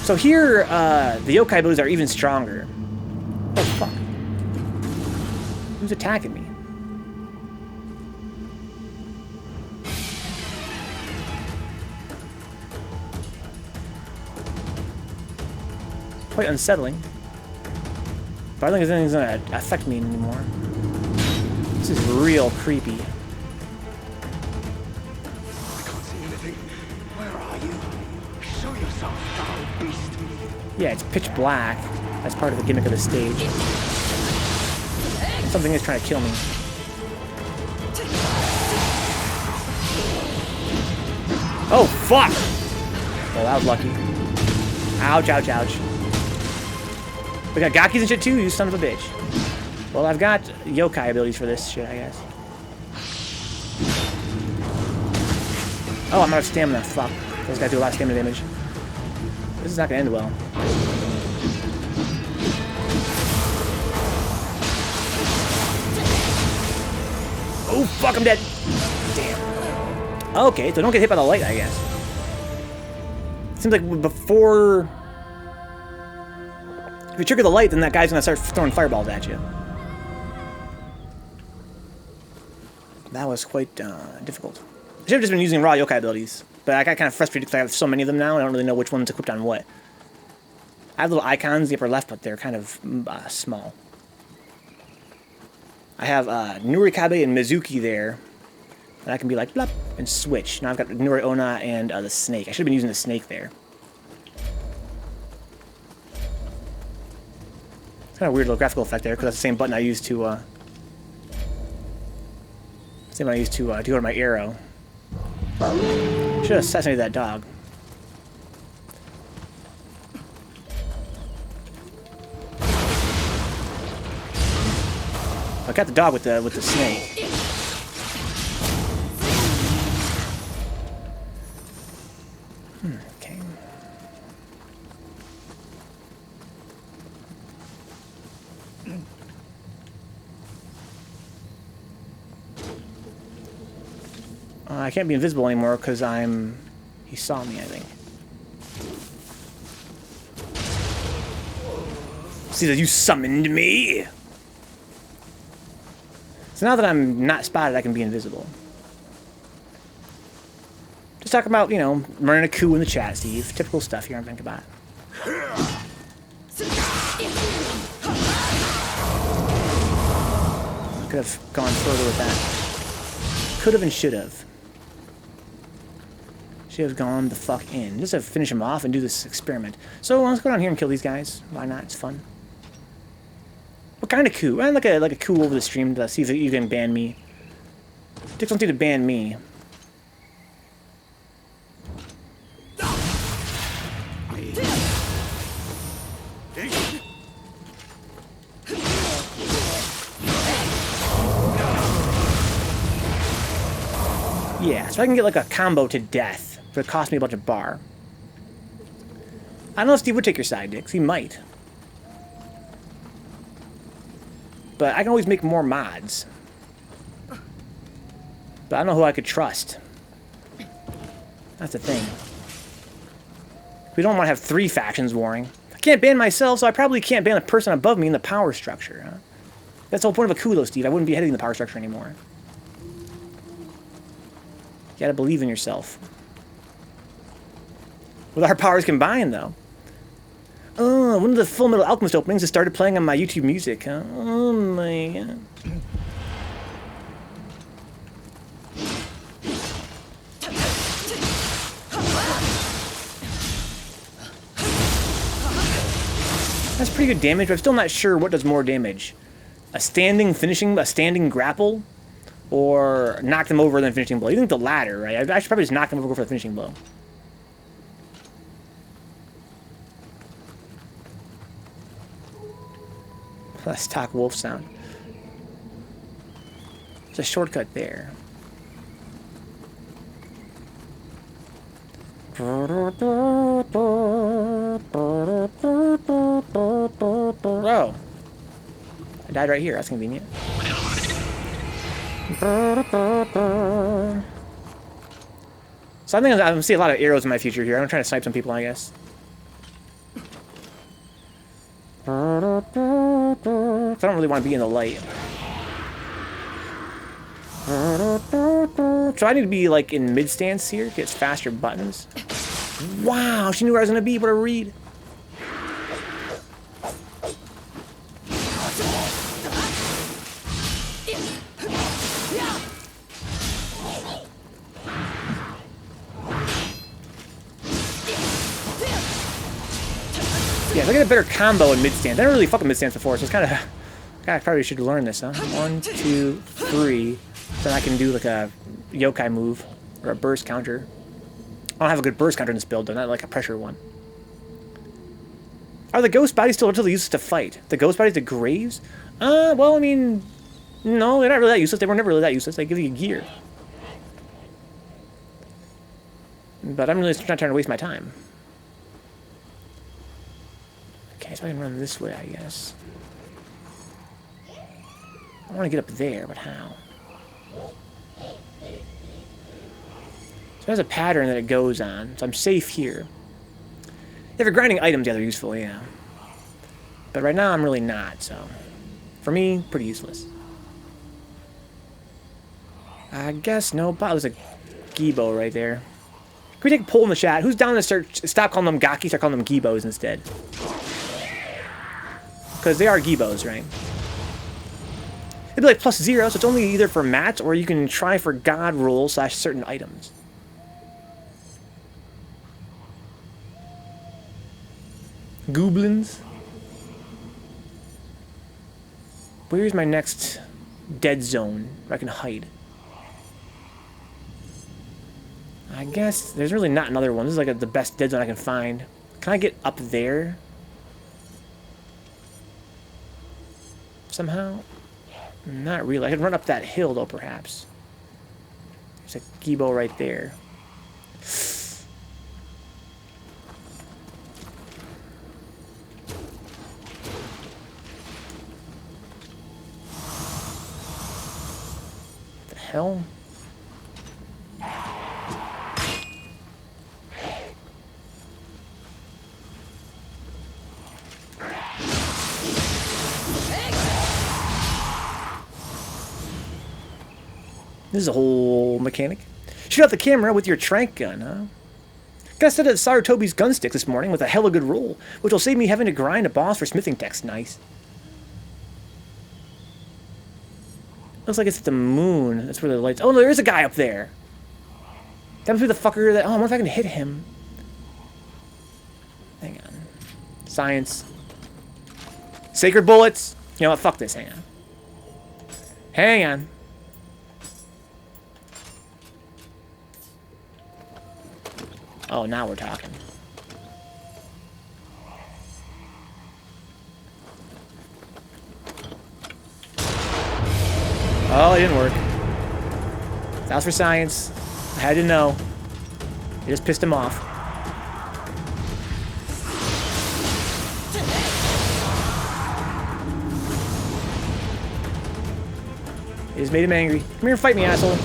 So here, the yokai abilities are even stronger. Oh, fuck. Who's attacking me? Quite unsettling. But I don't think anything's gonna affect me anymore. This is real creepy. I can't see anything. Where are you? Show yourself, foul beast. Yeah, it's pitch black. That's part of the gimmick of the stage. Something is trying to kill me. Oh, fuck! Well, that was lucky. Ouch, ouch, ouch. We got Gakis and shit too, you son of a bitch. Well, I've got yokai abilities for this shit, I guess. Oh, I'm out of stamina. Fuck. Those guys do a lot of stamina damage. This is not gonna end well. Oh, fuck, I'm dead. Damn. Okay, so don't get hit by the light, I guess. Seems like before... If you trigger the light, then that guy's gonna start throwing fireballs at you. That was quite difficult. I should have just been using raw yokai abilities, but I got kind of frustrated because I have so many of them now, and I don't really know which one's equipped on what. I have little icons in the upper left, but they're kind of small. I have Nurikabe and Mizuki there, and I can be like, blop, and switch. Now I've got Nuri Ona and the snake. I should have been using the snake there. It's kind of a weird little graphical effect there, because that's the same button I used to, go to my arrow. Should have assassinated that dog. I got the dog with the snake. Okay. I can't be invisible anymore because he saw me, I think. See that you summoned me? So now that I'm not spotted, I can be invisible. Just talking about, you know, running a coup in the chat, Steve. Typical stuff here on Vencabot. Could have gone further with that. Could have and should have. Should have gone the fuck in. Just to finish him off and do this experiment. So let's go down here and kill these guys. Why not? It's fun. What kind of coup? Like a coup over the stream to see if you can ban me. Dicks don't need to ban me. Yeah, so I can get like a combo to death, but it cost me a bunch of bar. I don't know if Steve would take your side, Dix. He might. But I can always make more mods. But I don't know who I could trust. That's the thing. We don't want to have 3 factions warring. I can't ban myself, so I probably can't ban a person above me in the power structure. Huh? That's the whole point of a coup, though, Steve. I wouldn't be heading the power structure anymore. You gotta believe in yourself. With our powers combined, though. Oh, one of the Full Metal Alchemist openings has started playing on my YouTube music, huh? Oh my god. That's pretty good damage, but I'm still not sure what does more damage. A standing grapple, or knock them over then finishing blow. You think the latter, right? I should probably just knock them over for the finishing blow. Let's talk wolf sound. There's a shortcut there. Oh. I died right here. That's convenient. So I think I'm gonna see a lot of arrows in my future here. I'm trying to snipe some people, I guess. I don't really want to be in the light. So I need to be like in mid stance here, gets faster buttons. Wow, she knew where I was gonna be. What a read. Yeah, if I get a better combo in mid stance. I never really fucked with mid stance before, so it's kind of. I probably should learn this, huh? 1, 2, 3. Then I can do like a yokai move or a burst counter. I don't have a good burst counter in this build, though, not like a pressure one. Are the ghost bodies still relatively useless to fight? The ghost bodies, the graves? Well, I mean, no, they're not really that useless. They were never really that useless. They give you gear. But I'm really not trying to waste my time. Okay, so I can run this way, I guess. I want to get up there, but how? So there's a pattern that it goes on, so I'm safe here. If you're grinding items, yeah, they're useful, yeah. But right now, I'm really not, so... For me, pretty useless. I guess no, but there's a Gibo right there. Can we take a poll in the chat? Who's down to stop calling them Gaki, start calling them Gibos instead? Because they are Gibos, right? It'd be like +0, so it's only either for mats or you can try for god roll / certain items. Goblins. Where's my next dead zone where I can hide? I guess there's really not another one. This is like the best dead zone I can find. Can I get up there? Somehow? Not really. I could run up that hill, though, perhaps. There's a Gibo right there. The hell? This is a whole mechanic. Shoot out the camera with your trank gun, huh? Got set at Sarutobi's gunstick this morning with a hella good roll, which will save me having to grind a boss for smithing text. Nice. Looks like it's at the moon. That's where the lights... Oh, no, there is a guy up there. That must be the fucker that... Oh, I wonder if I can hit him. Hang on. Science. Sacred bullets. You know what? Fuck this. Hang on. Hang on. Oh, now we're talking. Oh, it didn't work. That was for science. I had to know. It just pissed him off. You just made him angry. Come here and fight me, asshole.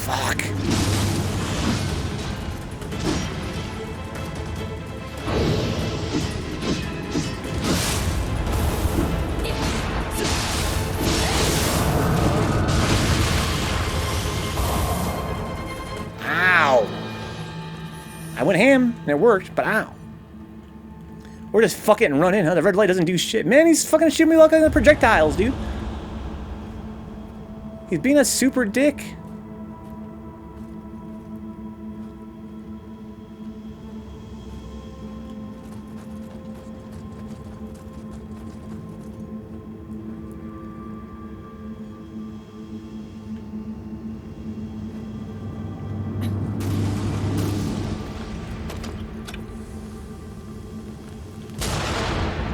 Fuck. Ow. I went ham, and it worked, but ow. Or just fuck it and run in, huh? The red light doesn't do shit. Man, he's fucking shooting me like the projectiles, dude. He's being a super dick.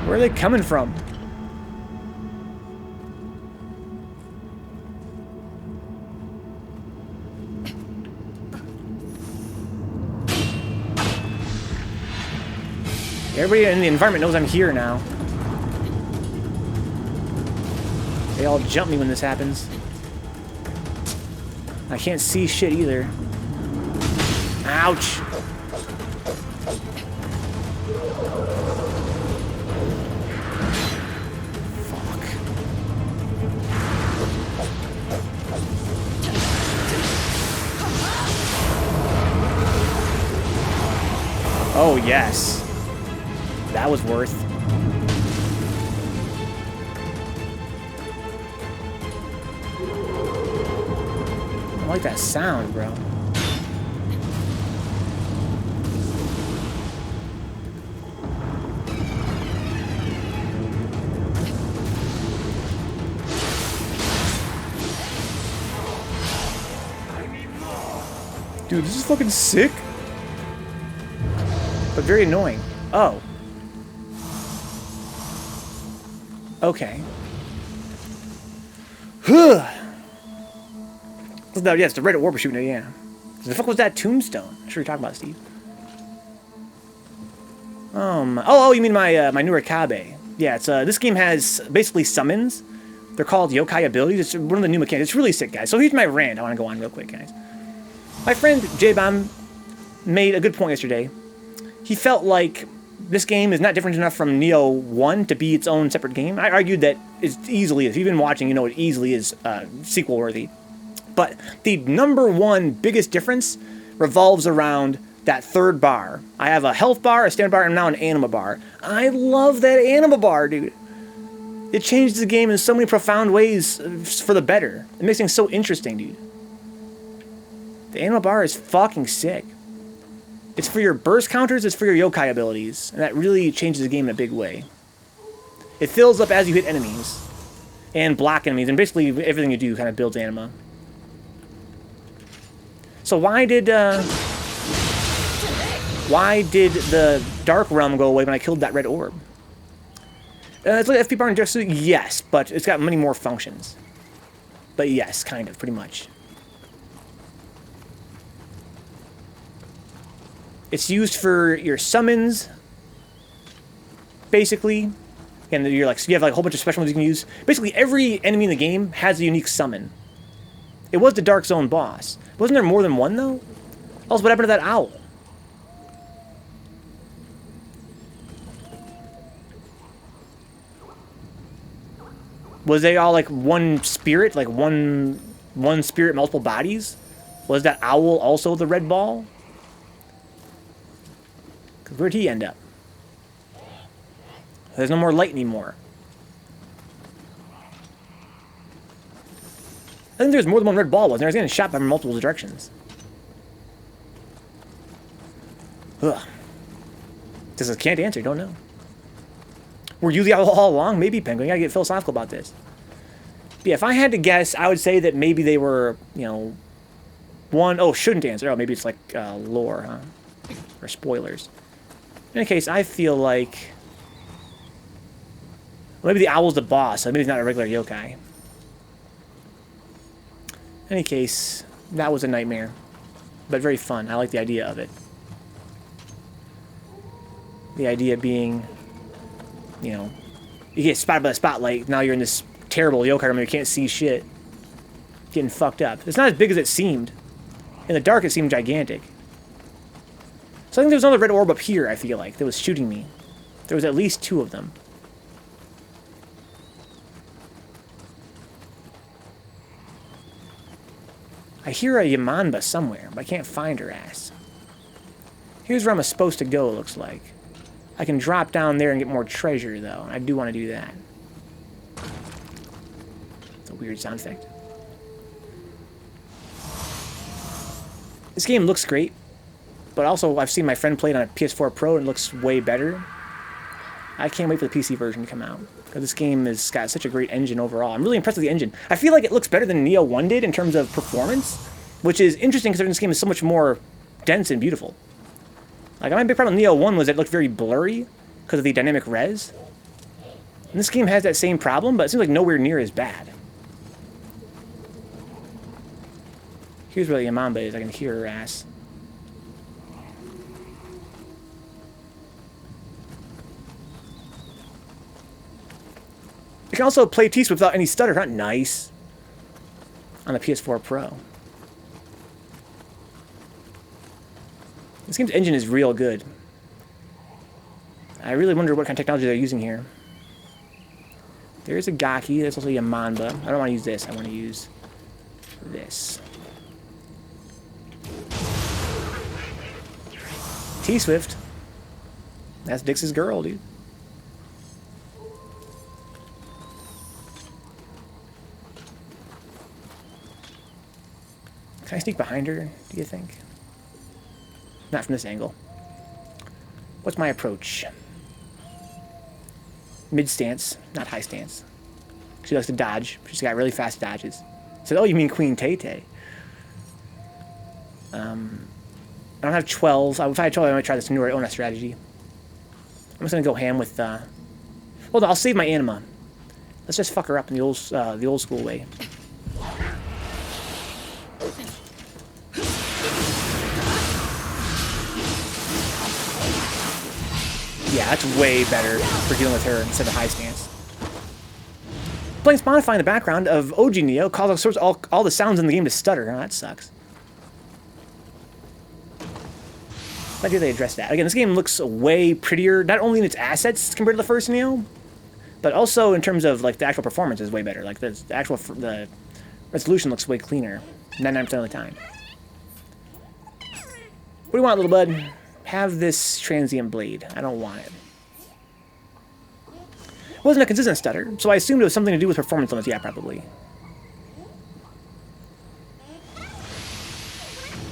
Where are they coming from? Everybody in the environment knows I'm here now. They all jump me when this happens. I can't see shit either. Ouch! Oh, yes. That was worth. I like that sound, bro. Dude, this is fucking sick. But very annoying. Oh. Okay. No, yes, the red orb was shooting it, yeah. The fuck was that tombstone? I'm sure you're talking about, Steve. Oh, you mean my my newer Kabe. Yeah, it's this game has basically summons. They're called yokai abilities. It's one of the new mechanics. It's really sick, guys. So here's my rant. I want to go on real quick, guys. My friend J-Bomb made a good point yesterday. He felt like this game is not different enough from Nioh 1 to be its own separate game. I argued that it easily is. If you've been watching, you know it easily is sequel-worthy. But the #1 biggest difference revolves around that third bar. I have a health bar, a standard bar, and now an anima bar. I love that anima bar, dude. It changed the game in so many profound ways for the better. It makes things so interesting, dude. The anima bar is fucking sick. It's for your burst counters, it's for your yokai abilities, and that really changes the game in a big way. It fills up as you hit enemies, and block enemies, and basically everything you do kind of builds anima. So why did the Dark Realm go away when I killed that red orb? It's like FP bar and just yes, but it's got many more functions. But yes, kind of, pretty much. It's used for your summons, basically. And you're like, so you have like a whole bunch of special ones you can use. Basically, every enemy in the game has a unique summon. It was the Dark Zone boss. Wasn't there more than one, though? Also, what happened to that owl? Was they all like one spirit? Like one spirit, multiple bodies? Was that owl also the red ball? Where'd he end up? There's no more light anymore. I think there's more than one red ball, wasn't there? I was getting shot by multiple directions. Ugh. This is can't answer, don't know. Were you the owl all along? Maybe, Penguin. You gotta get philosophical about this. But yeah, if I had to guess, I would say that maybe they were, you know, shouldn't answer. Oh, maybe it's like lore, huh? Or spoilers. In any case, I feel like maybe the owl's the boss, so maybe he's not a regular yokai. In any case, that was a nightmare, but very fun. I like the idea of it. The idea being you know, you get spotted by the spotlight. Now you're in this terrible yokai room where you can't see shit. Getting fucked up. It's not as big as it seemed. In the dark, it seemed gigantic. So I think there's another red orb up here, I feel like, that was shooting me. There was at least 2 of them. I hear a Yamanba somewhere, but I can't find her ass. Here's where I'm supposed to go, it looks like. I can drop down there and get more treasure, though. I do want to do that. It's a weird sound effect. This game looks great, but also I've seen my friend play it on a PS4 Pro and it looks way better. I can't wait for the PC version to come out, because this game has got such a great engine overall. I'm really impressed with the engine. I feel like it looks better than Nioh 1 did in terms of performance, which is interesting considering this game is so much more dense and beautiful. Like, my big problem with Nioh 1 was that it looked very blurry because of the dynamic res. And this game has that same problem, but it seems like nowhere near as bad. Here's where the Yamamba is. I can hear her ass. You can also play T-Swift without any stutter. Not nice. On the PS4 Pro. This game's engine is real good. I really wonder what kind of technology they're using here. There's a Gaki. There's also a Yamanba. I don't want to use this. I want to use this. T-Swift. That's Dix's girl, dude. Can I sneak behind her, do you think? Not from this angle. What's my approach? Mid stance, not high stance. She likes to dodge. She's got really fast dodges. Said, oh, you mean Queen Tay-Tay. I don't have 12. If I had 12, I might try this newer Ona strategy. I'm just gonna go ham with. Hold on, I'll save my anima. Let's just fuck her up in the old school way. Yeah, that's way better for dealing with her instead of high stance. Playing Spotify in the background of OG Nioh causes all the sounds in the game to stutter. Oh, that sucks. Why do they address that? Again, this game looks way prettier, not only in its assets compared to the first Nioh, but also in terms of like the actual performance is way better. Like the resolution looks way cleaner 99% of the time. What do you want, little bud? Have this transient blade. I don't want it. It wasn't a consistent stutter, so I assumed it was something to do with performance limits. Yeah, probably.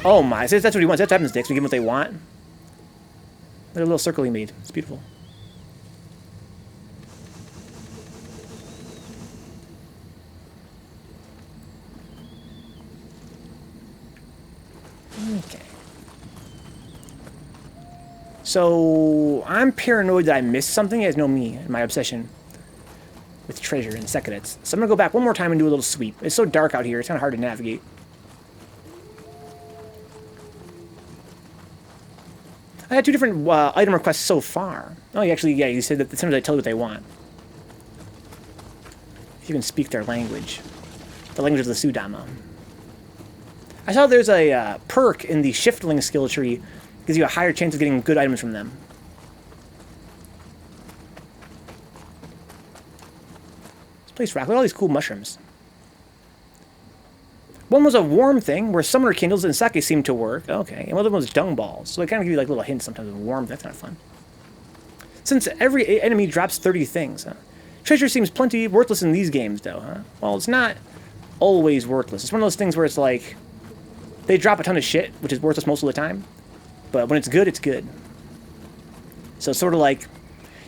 Oh my, that's what he wants. That's what happens, Dix. We give them what they want. Look at the little circle he made. It's beautiful. Okay. So, I'm paranoid that I missed something. You guys know me and my obsession with treasure and secrets. So I'm going to go back one more time and do a little sweep. It's so dark out here, it's kind of hard to navigate. I had 2 different item requests so far. Oh, you said that sometimes I tell you what they want. If you can speak their language. The language of the Sudama. I saw there's a perk in the Shiftling skill tree. Gives you a higher chance of getting good items from them. This place rock. Look at all these cool mushrooms. One was a warm thing, where summoner candles and sake seemed to work. Okay. And one of them was dung balls. So they kind of give you like little hints sometimes of warm. That's not fun. Since every enemy drops 30 things, huh? Treasure seems plenty worthless in these games, though, huh? Well, it's not always worthless. It's one of those things where it's like, they drop a ton of shit, which is worthless most of the time. But when it's good, it's good. So it's sort of like,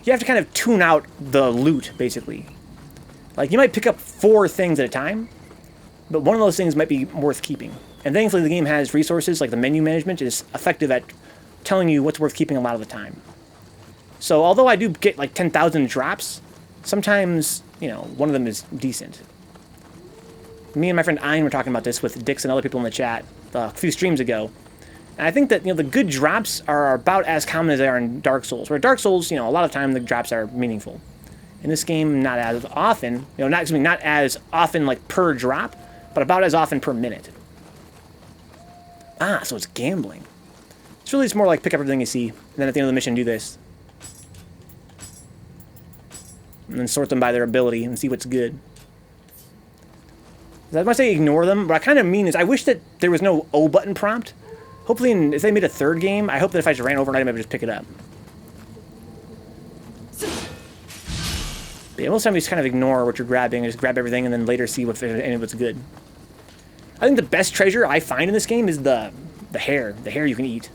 you have to kind of tune out the loot, basically. Like, you might pick up 4 things at a time, but one of those things might be worth keeping. And thankfully, the game has resources, like the menu management is effective at telling you what's worth keeping a lot of the time. So although I do get like 10,000 drops, sometimes, you know, one of them is decent. Me and my friend Ein were talking about this with Dix and other people in the chat a few streams ago. And I think that, the good drops are about as common as they are in Dark Souls. Where Dark Souls, a lot of time the drops are meaningful. In this game, not as often. Not as often like per drop, but about as often per minute. Ah, so it's gambling. It's really just more like pick up everything you see, and then at the end of the mission do this. And then sort them by their ability and see what's good. I might say ignore them, what I kind of mean is I wish that there was no O button prompt. Hopefully, if they made a third game, I hope that if I just ran over an item, I would just pick it up. But yeah, most of the time you just kind of ignore what you're grabbing, and just grab everything, and then later see what's good. I think the best treasure I find in this game is the hair. The hair you can eat.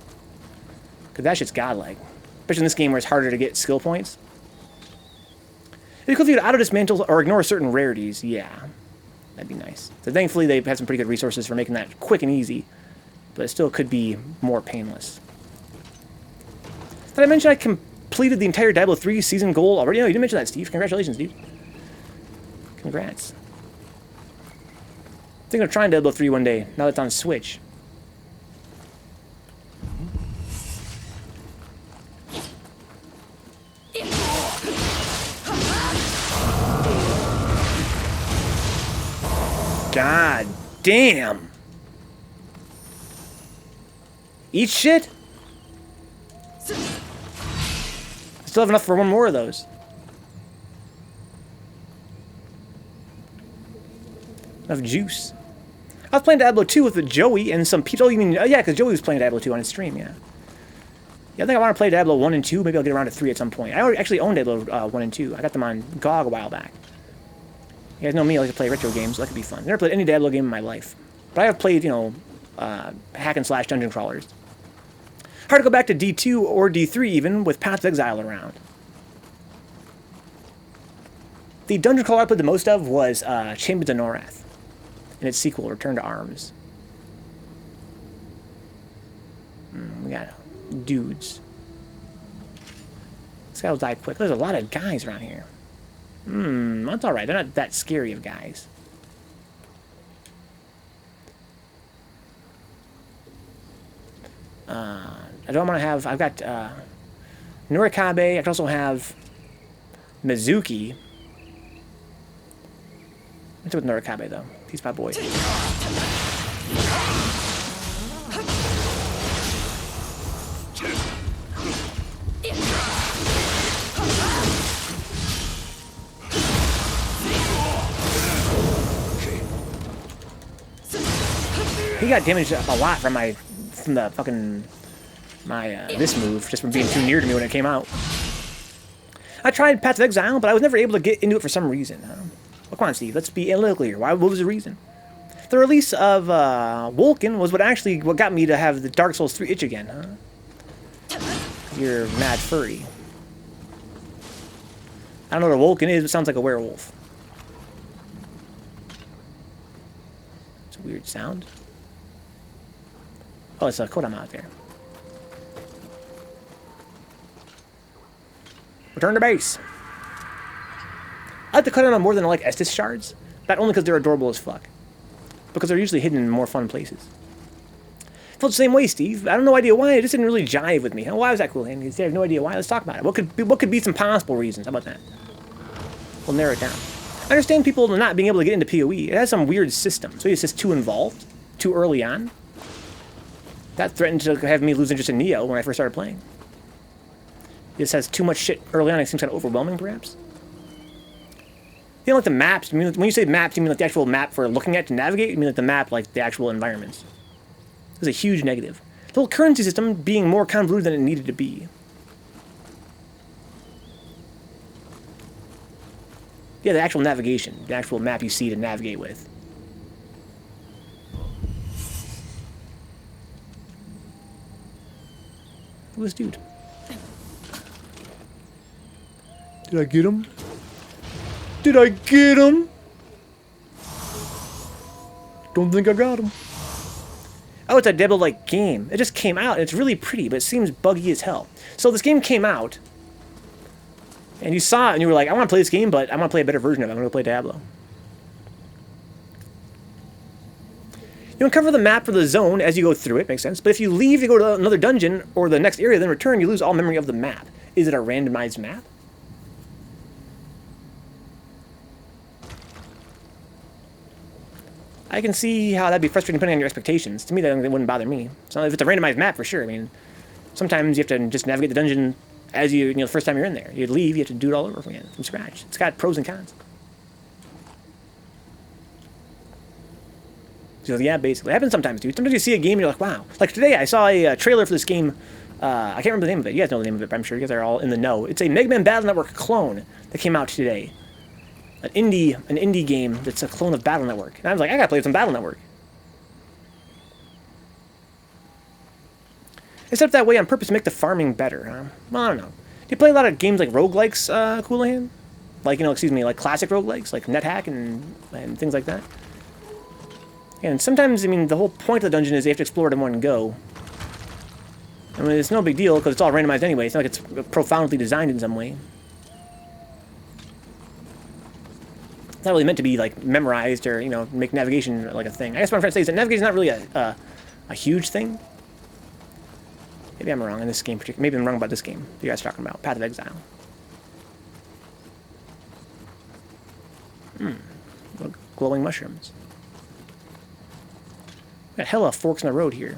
Because that shit's godlike. Especially in this game where it's harder to get skill points. It'd be cool if you could auto-dismantle or ignore certain rarities. Yeah. That'd be nice. So thankfully they've had some pretty good resources for making that quick and easy. But it still could be more painless. Did I mention I completed the entire Diablo 3 season goal already? No, you didn't mention that, Steve. Congratulations, dude. Congrats. Thinking of trying Diablo 3 one day, now that it's on Switch. God damn. Eat shit? Still have enough for one more of those. Enough juice. I was playing Diablo 2 with Joey and some people. Oh, you mean, yeah, because Joey was playing Diablo 2 on his stream, yeah. Yeah, I think I want to play Diablo 1 and 2. Maybe I'll get around to 3 at some point. I already actually own Diablo 1 and 2. I got them on GOG a while back. You guys know me, I like to play retro games, so that could be fun. I've never played any Diablo game in my life. But I have played, hack and slash dungeon crawlers. Hard to go back to D2 or D3 even, with Path of Exile around. The dungeon crawler I played the most of was Chambers of Norath, and its sequel, Return to Arms. We got dudes. This guy will die quick. There's a lot of guys around here. That's alright. They're not that scary of guys. I don't want to have... I've got Norikabe. I can also have Mizuki. What's with Norikabe, though? He's my boy. He got damaged a lot from the fucking this move, just from being too near to me when it came out. I tried Path of Exile, but I was never able to get into it for some reason. Well, come on, Steve, let's be analytical here. What was the reason? The release of Vulcan was what got me to have the Dark Souls 3 itch again, huh? You're mad furry. I don't know what a Vulcan is, but it sounds like a werewolf. It's a weird sound. Oh, it's a Kodama out there. Return to base. I like the Kodama more than I like Estus shards. Not only because they're adorable as fuck, because they're usually hidden in more fun places. Felt the same way, Steve. I have no idea why. It just didn't really jive with me. Why was that cool? And I have no idea why. Let's talk about it. What could be some possible reasons? How about that? We'll narrow it down. I understand people not being able to get into PoE. It has some weird system. So it's just too involved, too early on. That threatened to have me lose interest in Nioh when I first started playing. It just has too much shit early on. It seems kind of overwhelming, perhaps. You know, like the maps. I mean, when you say maps, you mean like the actual map for looking at to navigate? You mean like the map, like the actual environments? It's a huge negative. The whole currency system being more convoluted than it needed to be. Yeah, the actual navigation. The actual map you see to navigate with. Who's this dude? Did I get him? Did I get him? Don't think I got him. Oh, it's a Diablo-like game. It just came out, and it's really pretty, but it seems buggy as hell. So this game came out, and you saw it, and you were like, I want to play this game, but I want to play a better version of it. I'm going to play Diablo. You uncover the map for the zone as you go through it, makes sense. But if you leave to go to another dungeon or the next area, then return, you lose all memory of the map. Is it a randomized map? I can see how that'd be frustrating depending on your expectations. To me, that wouldn't bother me. So if it's a randomized map, for sure. I mean, sometimes you have to just navigate the dungeon as the first time you're in there. You leave, you have to do it all over again from scratch. It's got pros and cons. So yeah, basically, it happens sometimes, dude. Sometimes you see a game and you're like, wow. Like today, I saw a trailer for this game. I can't remember the name of it. You guys know the name of it, but I'm sure you guys are all in the know. It's a Mega Man Battle Network clone that came out today. An indie game that's a clone of Battle Network. And I was like, I gotta play some Battle Network. It's set up that way on purpose to make the farming better, huh? Well, I don't know. Do you play a lot of games like roguelikes, Coolahan? Like, like classic roguelikes, like NetHack and things like that? And sometimes, I mean, the whole point of the dungeon is you have to explore it in one go. I mean, it's no big deal because it's all randomized anyway. It's not like it's profoundly designed in some way. It's not really meant to be like memorized or make navigation like a thing. I guess what I'm trying to say is that navigation is not really a huge thing. Maybe I'm wrong in this game. Maybe I'm wrong about this game you guys are talking about. Path of Exile. Glowing mushrooms. Got hella forks in the road here.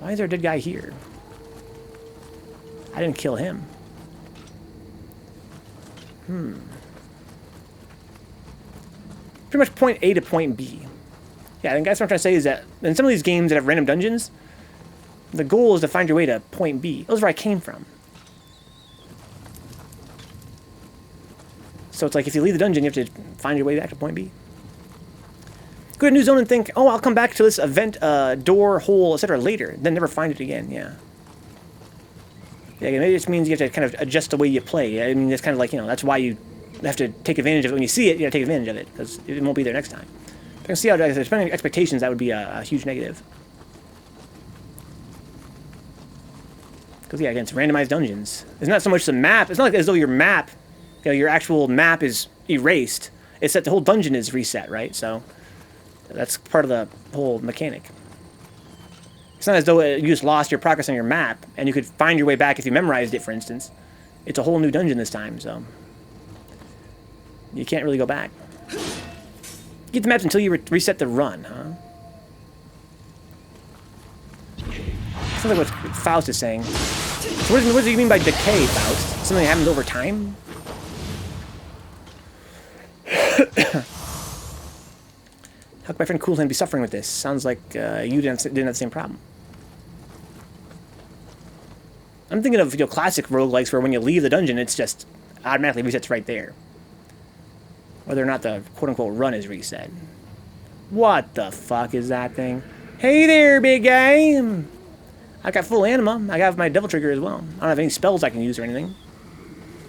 Why is there a dead guy here? I didn't kill him. Pretty much point A to point B. Yeah, I think that's what I'm trying to say is that in some of these games that have random dungeons, the goal is to find your way to point B. That's where I came from. So it's like if you leave the dungeon, you have to find your way back to point B. Go to a new zone and think, oh, I'll come back to this event, door, hole, etc. later. Then never find it again, yeah. Yeah, maybe it just means you have to kind of adjust the way you play. I mean, it's kind of like, that's why you have to take advantage of it. When you see it, you gotta take advantage of it, because it won't be there next time. I can see how, depending on expectations, that would be a huge negative. Because, yeah, again, it's randomized dungeons. It's not so much the map. It's not like as though your map, your actual map is erased. It's that the whole dungeon is reset, right? So that's part of the whole mechanic. It's not as though you just lost your progress on your map, and you could find your way back if you memorized it, for instance. It's a whole new dungeon this time, so you can't really go back. Get the maps until you reset the run, huh? Sounds like what Faust is saying. So what do you mean by decay, Faust? Something that happens over time? How could my friend Coolhand be suffering with this? Sounds like you didn't have the same problem. I'm thinking of classic roguelikes where when you leave the dungeon, it's just automatically resets right there. Whether or not the quote-unquote run is reset. What the fuck is that thing? Hey there, big guy! I got full anima. I got my devil trigger as well. I don't have any spells I can use or anything.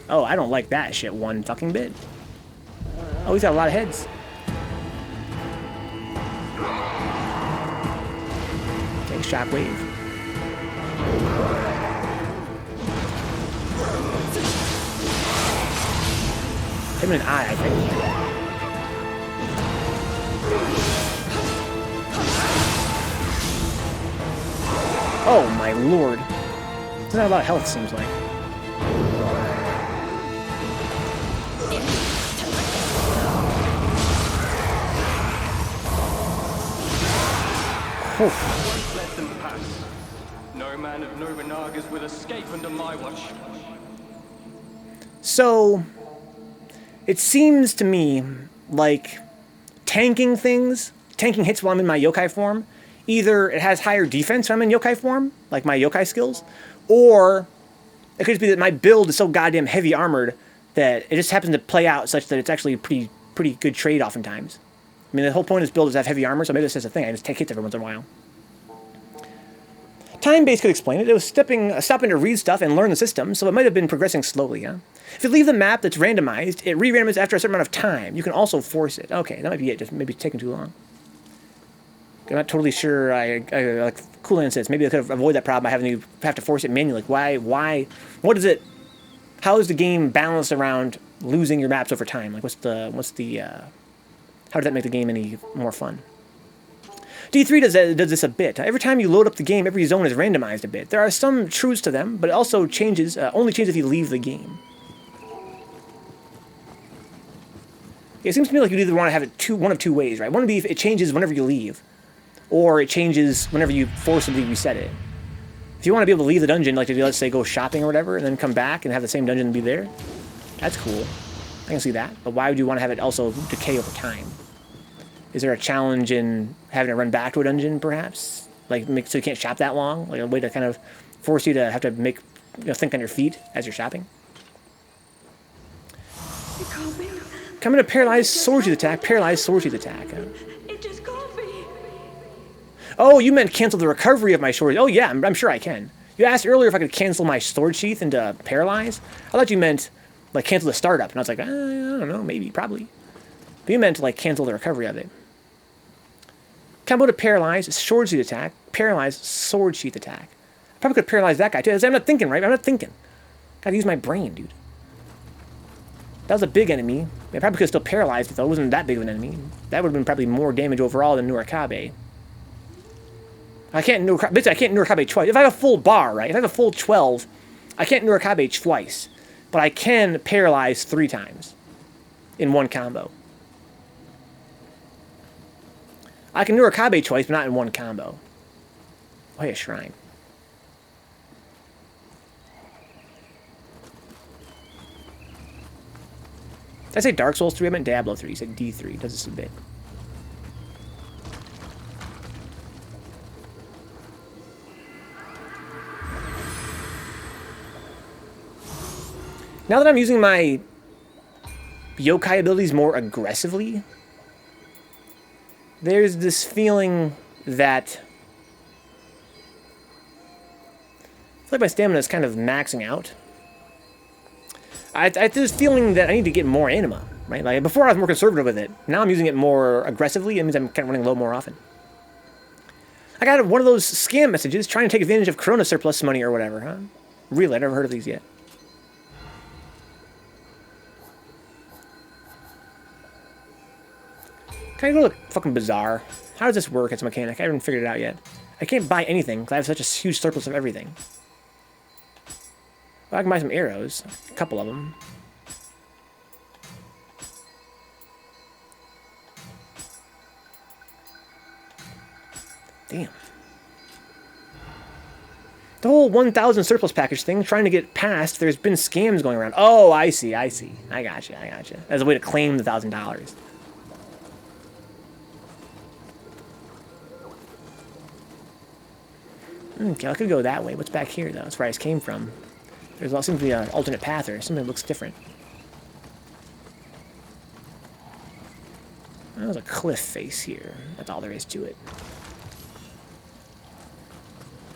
Oh, I don't like that shit one fucking bit. Oh, he's got a lot of heads. Take shockwave. Him in an eye, I think. Oh my lord. It's not a lot of health, seems like. I won't let them pass. No man of Nobunaga's will escape under my watch. So, it seems to me like tanking hits while I'm in my yokai form, either it has higher defense when I'm in yokai form, like my yokai skills, or it could just be that my build is so goddamn heavy armored that it just happens to play out such that it's actually a pretty good trade oftentimes. I mean, the whole point of this build is to have heavy armor, so maybe this is a thing. I just take hits every once in a while. Time-based could explain it. It was stopping to read stuff and learn the system, so it might have been progressing slowly, huh? If you leave the map that's randomized, it re-randomizes after a certain amount of time. You can also force it. Okay, that might be it. Just maybe it's taking too long. I'm not totally sure. Like Coolan says, maybe I could avoid that problem by having you have to force it manually. Like, why? What is it? How is the game balanced around losing your maps over time? Like, what's the How does that make the game any more fun? D3 does this a bit. Every time you load up the game, every zone is randomized a bit. There are some truths to them, but it also changes, only changes if you leave the game. It seems to me like you either want to have it one of two ways, right? One would be if it changes whenever you leave, or it changes whenever you forcibly reset it. If you want to be able to leave the dungeon, like to, let's say, go shopping or whatever, and then come back and have the same dungeon be there, that's cool. I can see that. But why would you want to have it also decay over time? Is there a challenge in having to run back to a dungeon, perhaps? Like, so you can't shop that long? Like a way to kind of force you to have to make, think on your feet as you're shopping? Coming to paralyzed sword sheath attack, paralyzed sword sheath attack. It just can't be. Oh, you meant cancel the recovery of my sword. Oh yeah, I'm sure I can. You asked earlier if I could cancel my sword sheath into paralyze. I thought you meant like cancel the startup, and I was like, I don't know, maybe, probably. But you meant like cancel the recovery of it. Combo to paralyze, sword sheath attack, paralyze, sword sheath attack. I probably could paralyze that guy too. I'm not thinking, right? I'm not thinking. Gotta use my brain, dude. That was a big enemy. I probably could have still paralyzed it though. It wasn't that big of an enemy. That would have been probably more damage overall than Nurikabe. Basically, I can't Nurikabe twice. If I have a full bar, right? If I have a full 12, I can't Nurikabe twice. But I can paralyze 3 times in one combo. I can Nurikabe twice, but not in one combo. Oh, hey, a shrine. Did I say Dark Souls 3? I meant Diablo 3. You said D3. Does this a bit. Now that I'm using my yokai abilities more aggressively, there's this feeling that I feel like my stamina is kind of maxing out. I have this feeling that I need to get more anima, right? Like before I was more conservative with it. Now I'm using it more aggressively. It means I'm kind of running low more often. I got one of those scam messages trying to take advantage of Corona surplus money or whatever, huh? Really, I never heard of these yet. Can I go to the fucking bazaar? How does this work as a mechanic? I haven't figured it out yet. I can't buy anything because I have such a huge surplus of everything. Well, I can buy some arrows. A couple of them. Damn. The whole 1,000 surplus package thing, trying to get past, there's been scams going around. Oh, I see. I gotcha. As a way to claim the $1,000. Okay, I could go that way. What's back here, though? That's where I just came from. There's also seems to be an alternate path or something that looks different. There's a cliff face here. That's all there is to it.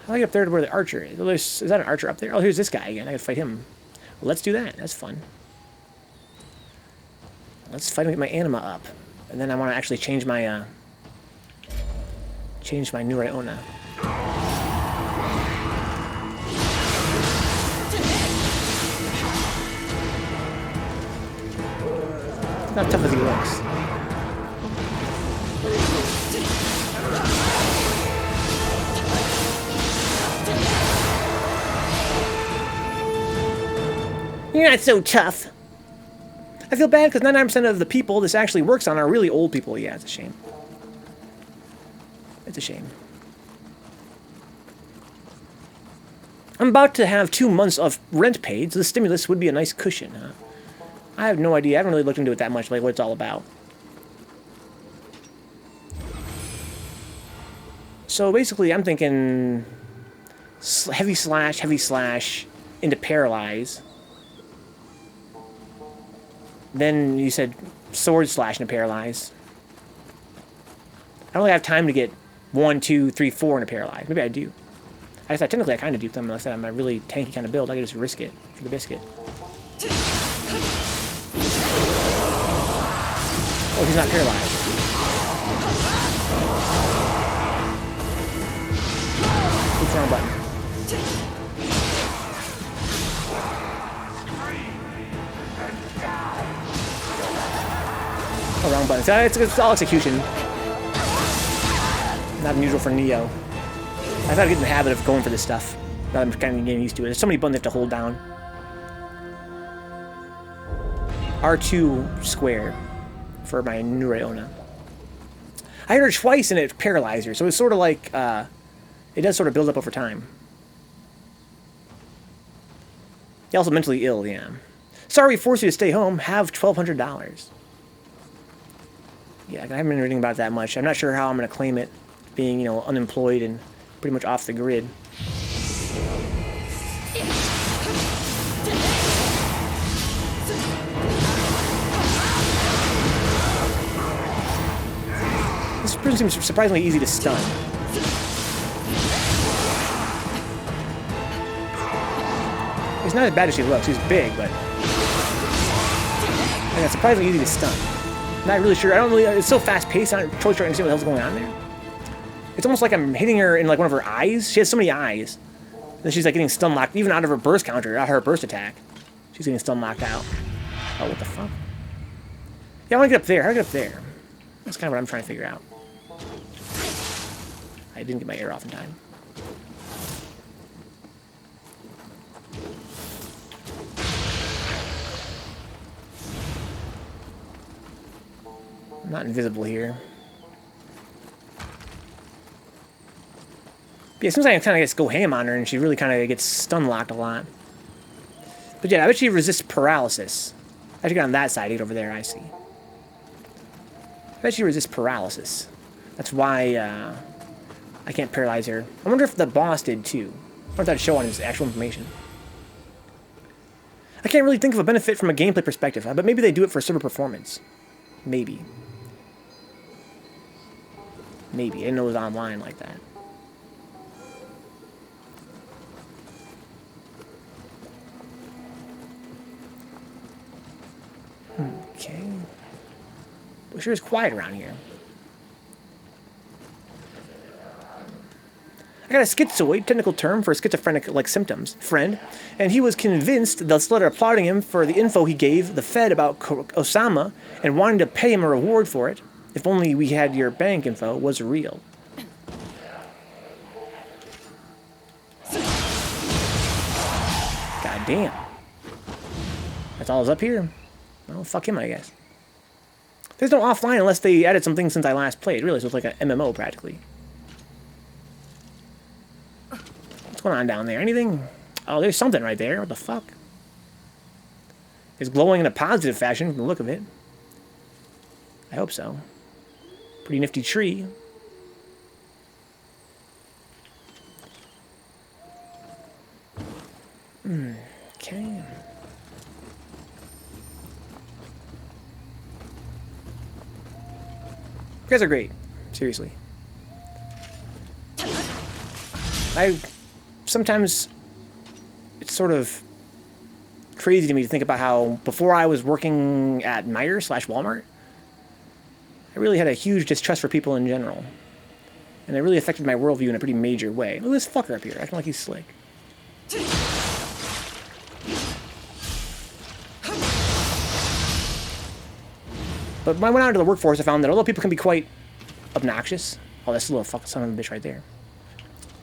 How do I get up there to where the archer is? Oh, is that an archer up there? Oh, here's this guy again. I gotta fight him. Well, let's do that. That's fun. Let's fight him, get my anima up. And then I want to actually change my Nioh. Not tough as he looks. You're not so tough. I feel bad because 99% of the people this actually works on are really old people. Yeah, it's a shame. It's a shame. I'm about to have 2 months of rent paid, so the stimulus would be a nice cushion, huh? I have no idea. I haven't really looked into it that much, like what it's all about. So basically, I'm thinking heavy slash into paralyze. Then you said sword slash into paralyze. I don't really have time to get 1, 2, 3, 4 into paralyze. Maybe I do. I guess technically I kind of do. Unless I'm a really tanky kind of build, I can just risk it for the biscuit. Oh, he's not paralyzed. What's the wrong button? Oh, wrong button. So it's all execution. Not unusual for Nioh. I thought I'd get in the habit of going for this stuff. Now I'm kind of getting used to it. There's so many buttons I have to hold down. R2 square for my Nioh. I hit her twice and it paralyzed her, so it's sort of like, it does sort of build up over time. You're also mentally ill, yeah. Sorry we forced you to stay home. Have $1,200. Yeah, I haven't been reading about that much. I'm not sure how I'm going to claim it, being, you know, unemployed and pretty much off the grid. This person seems surprisingly easy to stun. He's not as bad as she looks. He's big, but and it's surprisingly easy to stun. Not really sure. I don't really. It's so fast paced. I don't totally sure I understand what the hell's going on there. It's almost like I'm hitting her in like one of her eyes. She has so many eyes. And then she's like getting stun locked, even out of her burst counter, out of her burst attack. She's getting stun locked out. Oh, what the fuck? Yeah, I want to get up there. How do I get up there? That's kind of what I'm trying to figure out. I didn't get my air off in time. I'm not invisible here. Yeah, it seems like I kind of just go ham on her and she really kind of gets stun locked a lot. But yeah, I bet she resists paralysis. I should get on that side to get over there, I see. I bet she resists paralysis. That's why I can't paralyze her. I wonder if the boss did too. I wonder if that'd show on his actual information. I can't really think of a benefit from a gameplay perspective, but maybe they do it for server performance. Maybe. Maybe. I didn't know it was online like that. Okay. Well, sure is quiet around here. I got a schizoid, technical term for schizophrenic-like symptoms, friend, and he was convinced the Slutter applauding him for the info he gave the Fed about Osama and wanting to pay him a reward for it. If only we had your bank info was real. God damn. That's all that's up here. Well, fuck him, I guess. There's no offline unless they added something since I last played, really, so it's like an MMO, practically. What's going on down there? Anything? Oh, there's something right there. What the fuck? It's glowing in a positive fashion from the look of it. I hope so. Pretty nifty tree. Okay. You guys are great. Seriously. Sometimes it's sort of crazy to me to think about how before I was working at Meijer/Walmart, I really had a huge distrust for people in general. And it really affected my worldview in a pretty major way. Look at this fucker up here, acting like he's slick. But when I went out into the workforce, I found that although people can be quite obnoxious... Oh, that's a little fucking son of a bitch right there.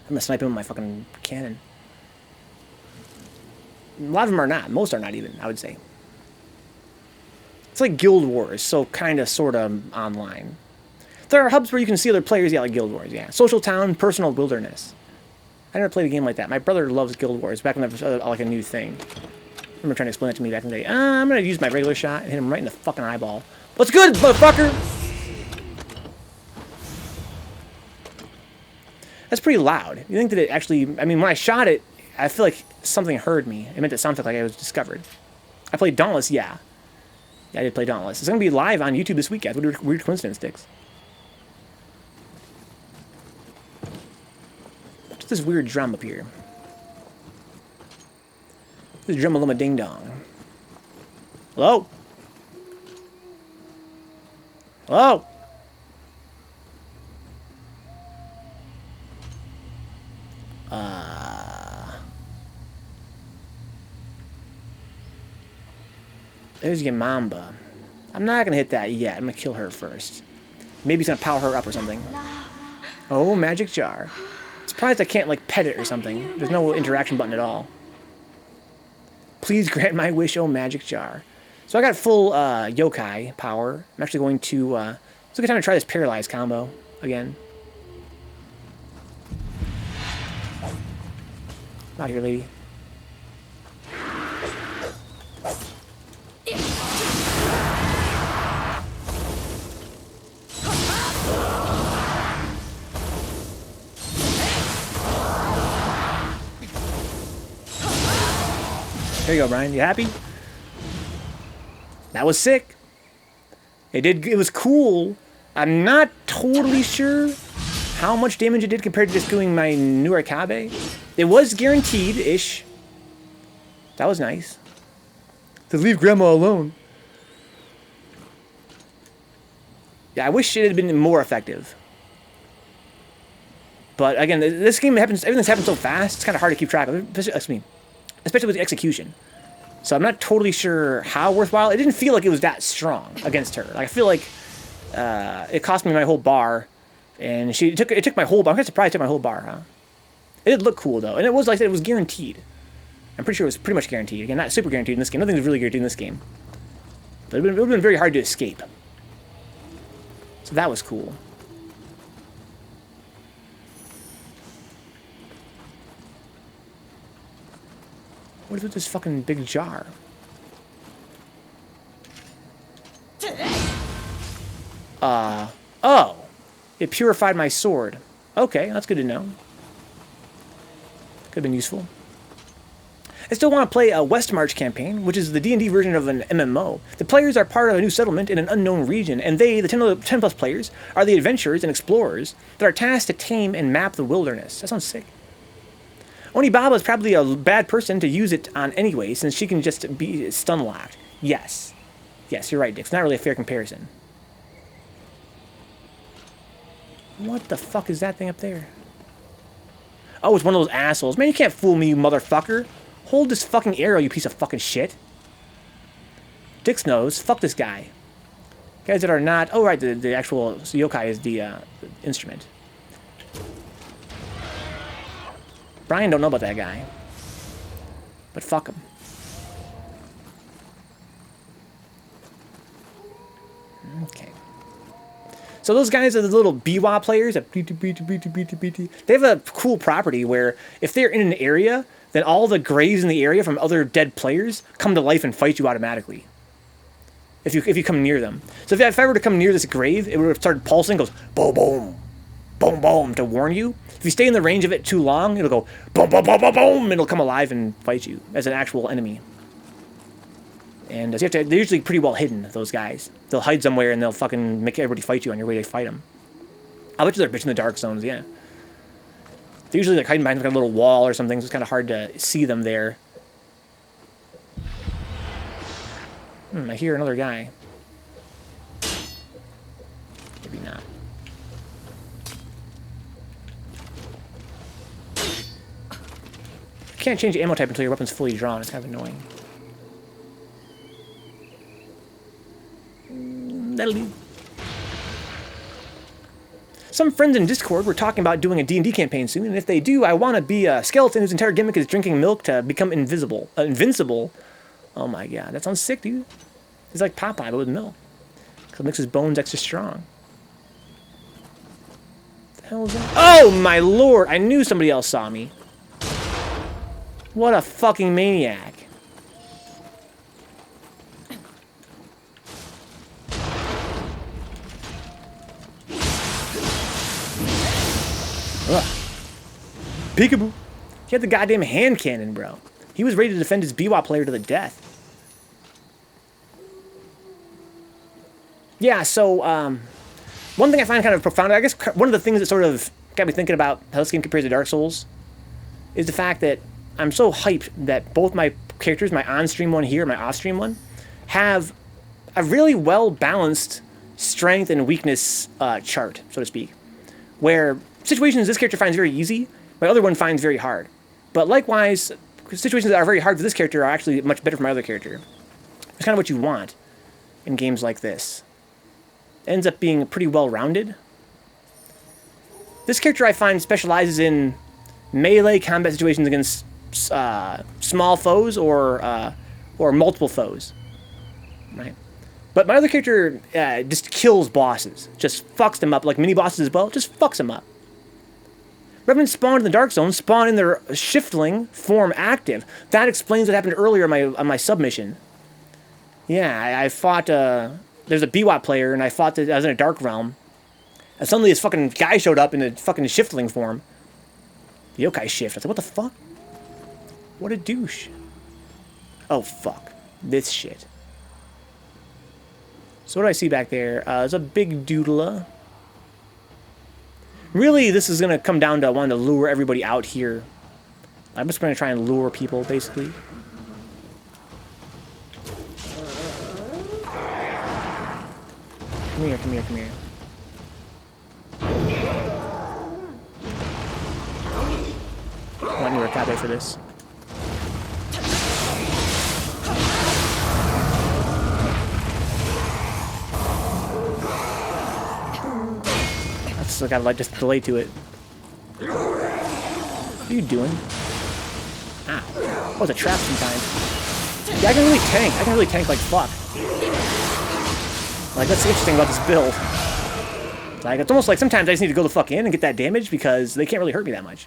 I'm gonna snipe him with my fucking cannon. A lot of them are not. Most are not even, I would say. It's like Guild Wars, so kind of, sort of online. There are hubs where you can see other players, yeah, like Guild Wars, yeah. Social Town, Personal Wilderness. I never played a game like that. My brother loves Guild Wars, back when that was like a new thing. I remember trying to explain it to me back in the day. I'm gonna use my regular shot and hit him right in the fucking eyeball. What's good, motherfucker? That's pretty loud. You think that it actually... I mean, when I shot it, I feel like something heard me. It meant it sounded like I was discovered. I played Dauntless, yeah. Yeah, I did play Dauntless. It's going to be live on YouTube this week, guys. What a weird coincidence, Dix. What's this weird drum up here? This is Drum-a-luma ding-dong. Hello? Hello? There's your Mamba. I'm not gonna hit that yet. I'm gonna kill her first. Maybe he's gonna power her up or something. Oh, magic jar. Surprised I can't, like, pet it or something. There's no interaction button at all. Please grant my wish, oh magic jar. So I got full yokai power. I'm actually going to... it's a good time to try this paralyzed combo again. Out here, lady. There you go, Brian. You happy? That was sick. It was cool. I'm not totally sure how much damage it did compared to just doing my new Arcabe. It was guaranteed-ish. That was nice. To leave Grandma alone. Yeah, I wish it had been more effective. But again, this game happens. Everything's happened so fast. It's kind of hard to keep track of. Especially with the execution. So I'm not totally sure how worthwhile. It didn't feel like it was that strong against her. Like, I feel like it cost me my whole bar, and it took my whole bar. I'm kind of surprised it took my whole bar, huh? It did look cool though, and it was like I said, it was guaranteed. I'm pretty sure it was pretty much guaranteed. Again, not super guaranteed in this game. Nothing's really guaranteed in this game. But it would have been very hard to escape. So that was cool. What is with this fucking big jar? Oh. It purified my sword. Okay, that's good to know. Could have been useful. I still want to play a West March campaign, which is the D&D version of an MMO. The players are part of a new settlement in an unknown region, and they, the 10 plus players, are the adventurers and explorers that are tasked to tame and map the wilderness. That sounds sick. Onibaba is probably a bad person to use it on anyway, since she can just be stun-locked. Yes. Yes, you're right, Dick. It's not really a fair comparison. What the fuck is that thing up there? Oh, it's one of those assholes. Man, you can't fool me, you motherfucker. Hold this fucking arrow, you piece of fucking shit. Dick's nose. Fuck this guy. Guys that are not... Oh, right, the actual yokai is the instrument. Brian don't know about that guy. But fuck him. Okay. So those guys are the little Biwa players. They have a cool property where if they're in an area, then all the graves in the area from other dead players come to life and fight you automatically. If you come near them. So if I were to come near this grave, it would have started pulsing, goes boom, boom, boom, boom, to warn you. If you stay in the range of it too long, it'll go boom, boom, boom, boom, boom, and it'll come alive and fight you as an actual enemy. And so they're usually pretty well hidden, those guys. They'll hide somewhere and they'll fucking make everybody fight you on your way to fight them. I bet you they're bitching in the dark zones, yeah. They're usually like hiding behind like a little wall or something, so it's kind of hard to see them there. I hear another guy. Maybe not. You can't change the ammo type until your weapon's fully drawn. It's kind of annoying. That'll do. Some friends in Discord were talking about doing a D&D campaign soon, and if they do, I want to be a skeleton whose entire gimmick is drinking milk to become invincible. Oh my god, that sounds sick, dude. He's like Popeye, but with milk. Because it makes his bones extra strong. What the hell is that? Oh my lord! I knew somebody else saw me. What a fucking maniac. Ugh. Peekaboo. He had the goddamn hand cannon, bro. He was ready to defend his Biwa player to the death. Yeah, so, one thing I find kind of profound, I guess one of the things that sort of got me thinking about how this game compares to Dark Souls is the fact that I'm so hyped that both my characters, my on-stream one here and my off-stream one, have a really well-balanced strength and weakness chart, so to speak, where situations this character finds very easy, my other one finds very hard. But likewise, situations that are very hard for this character are actually much better for my other character. It's kind of what you want. in games like this. It ends up being pretty well-rounded. This character I find specializes in melee combat situations against small foes or multiple foes, right? But my other character just kills bosses, just fucks them up, like mini bosses as well, just fucks them up. Revenants spawned in the Dark Zone, spawn in their shiftling form active. That explains what happened earlier on my submission. Yeah, I fought, there's a BWAT player, and I was in a Dark Realm, and suddenly this fucking guy showed up in a fucking shiftling form. Yokai shift. I was like, what the fuck? What a douche. Oh, fuck. This shit. So what do I see back there? There's a big doodler. Really, this is going to come down to wanting to lure everybody out here. I'm just going to try and lure people, basically. Come here, come here, come here. I need Vencabot for this. I got like just delay to it. What are you doing? Ah, that was a trap sometimes. Yeah, I can really tank. I can really tank like fuck. Like that's the interesting about this build. Like it's almost like sometimes I just need to go the fuck in and get that damage because they can't really hurt me that much.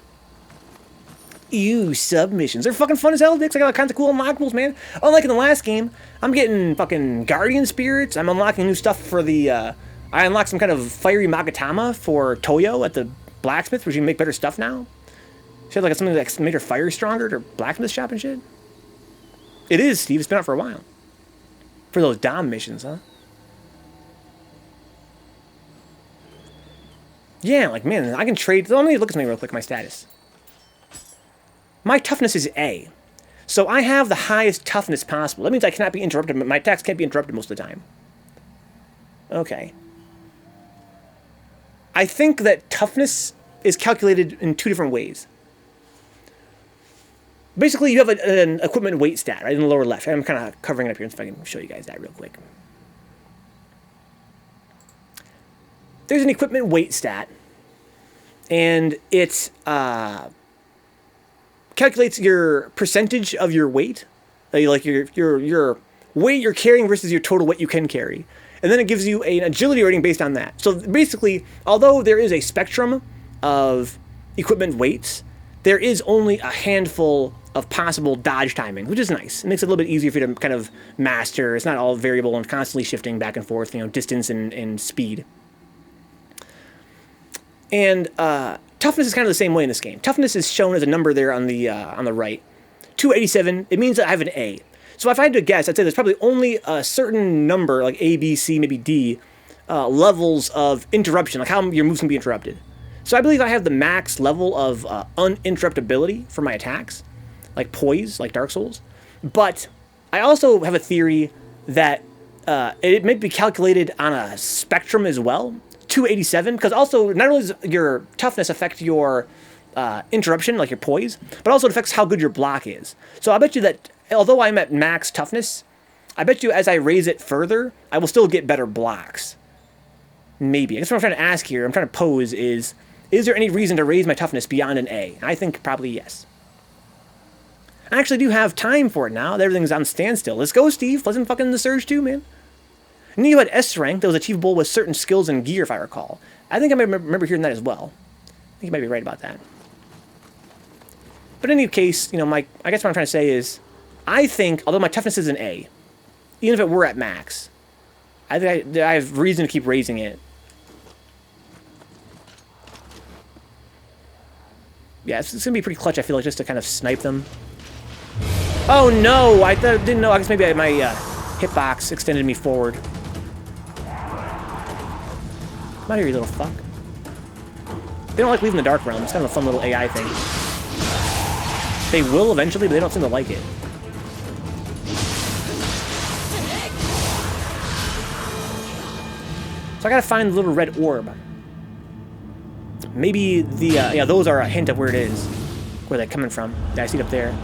Ew, submissions. They're fucking fun as hell, dicks. I got all kinds of cool unlockables, man. Unlike in the last game, I'm getting fucking Guardian Spirits. I'm unlocking new stuff for the, I unlocked some kind of fiery Magatama for Toyo at the blacksmith, where you can make better stuff now. She had like something that made her fire stronger at her blacksmith shop and shit. It is, Steve. It's been out for a while. For those Dom missions, huh? Yeah, like, man, I can trade. Let me look at something real quick, my status. My toughness is A. So I have the highest toughness possible. That means I cannot be interrupted. My attacks can't be interrupted most of the time. Okay. I think that toughness is calculated in two different ways. Basically, you have an equipment weight stat, right, in the lower left. I'm kind of covering it up here, so if I can show you guys that real quick. There's an equipment weight stat, and it calculates your percentage of your weight, like your weight you're carrying versus your total weight you can carry. And then it gives you an agility rating based on that. So basically, although there is a spectrum of equipment weights, there is only a handful of possible dodge timing, which is nice. It makes it a little bit easier for you to kind of master. It's not all variable and constantly shifting back and forth, distance and speed. And toughness is kind of the same way in this game. Toughness is shown as a number there on the right. 287, it means that I have an A. So if I had to guess, I'd say there's probably only a certain number, like A, B, C, maybe D, levels of interruption, like how your moves can be interrupted. So I believe I have the max level of uninterruptibility for my attacks, like Poise, like Dark Souls. But I also have a theory that it may be calculated on a spectrum as well. 287, because also not only does your toughness affect your interruption, like your Poise, but also it affects how good your block is. So I bet you that although I'm at max toughness, I bet you as I raise it further, I will still get better blocks. Maybe. I guess what I'm trying to ask here, I'm trying to pose is there any reason to raise my toughness beyond an A? I think probably yes. I actually do have time for it now. Everything's on standstill. Let's go, Steve. Wasn't fucking the Surge too, man. Nioh had S rank that was achievable with certain skills and gear, if I recall. I think I remember hearing that as well. I think you might be right about that. But in any case, I guess what I'm trying to say is, I think, although my toughness is an A, even if it were at max, I think I have reason to keep raising it. Yeah, it's going to be pretty clutch, I feel like, just to kind of snipe them. Oh no! I didn't know. I guess maybe my hitbox extended me forward. Come out here, you little fuck. They don't like leaving the Dark Realm. It's kind of a fun little AI thing. They will eventually, but they don't seem to like it. So I gotta find the little red orb. Maybe the, yeah, those are a hint of where it is. Where they're coming from. Yeah, I see it up there.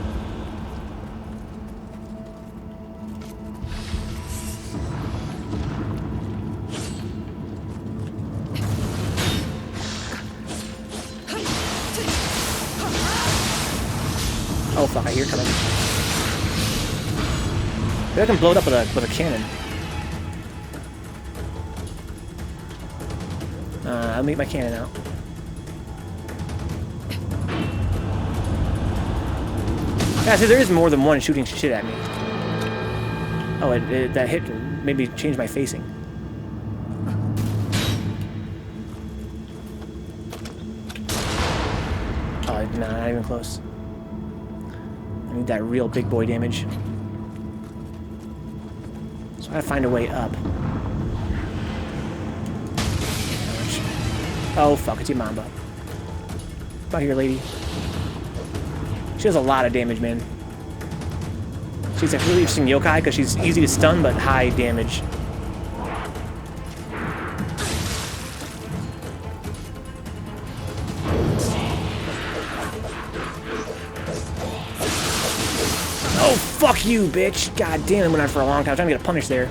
Oh fuck, I hear it coming. Maybe I can blow it up with a cannon. I'll make my cannon out. Yeah, see, there is more than one shooting shit at me. Oh, that hit made me change my facing. Oh, no, not even close. I need that real big boy damage. So I gotta find a way up. Oh, fuck, it's your mamba. Get out here, lady. She does a lot of damage, man. She's a really interesting yokai because she's easy to stun, but high damage. Oh, fuck you, bitch. God damn, it went on for a long time. I'm trying to get a punish there.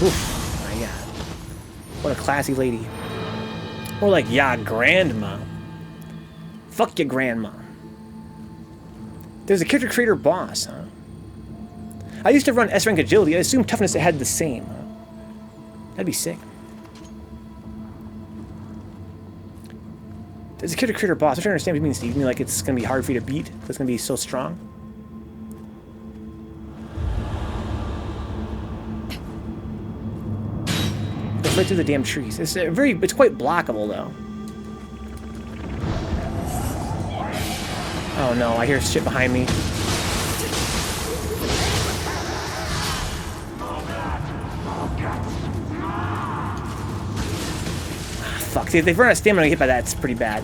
Oof, my God. What a classy lady. More like, yeah, grandma. Fuck your grandma. There's a character creator boss, huh? I used to run S-rank agility. I assumed toughness had the same. That'd be sick. There's a character creator boss. I'm trying to understand what you mean, Steve. You mean like it's going to be hard for you to beat? It's going to be so strong? Goes right through the damn trees. It's quite blockable, though. Oh no, I hear shit behind me. Fuck, see, if they run out of stamina and get hit by that, it's pretty bad.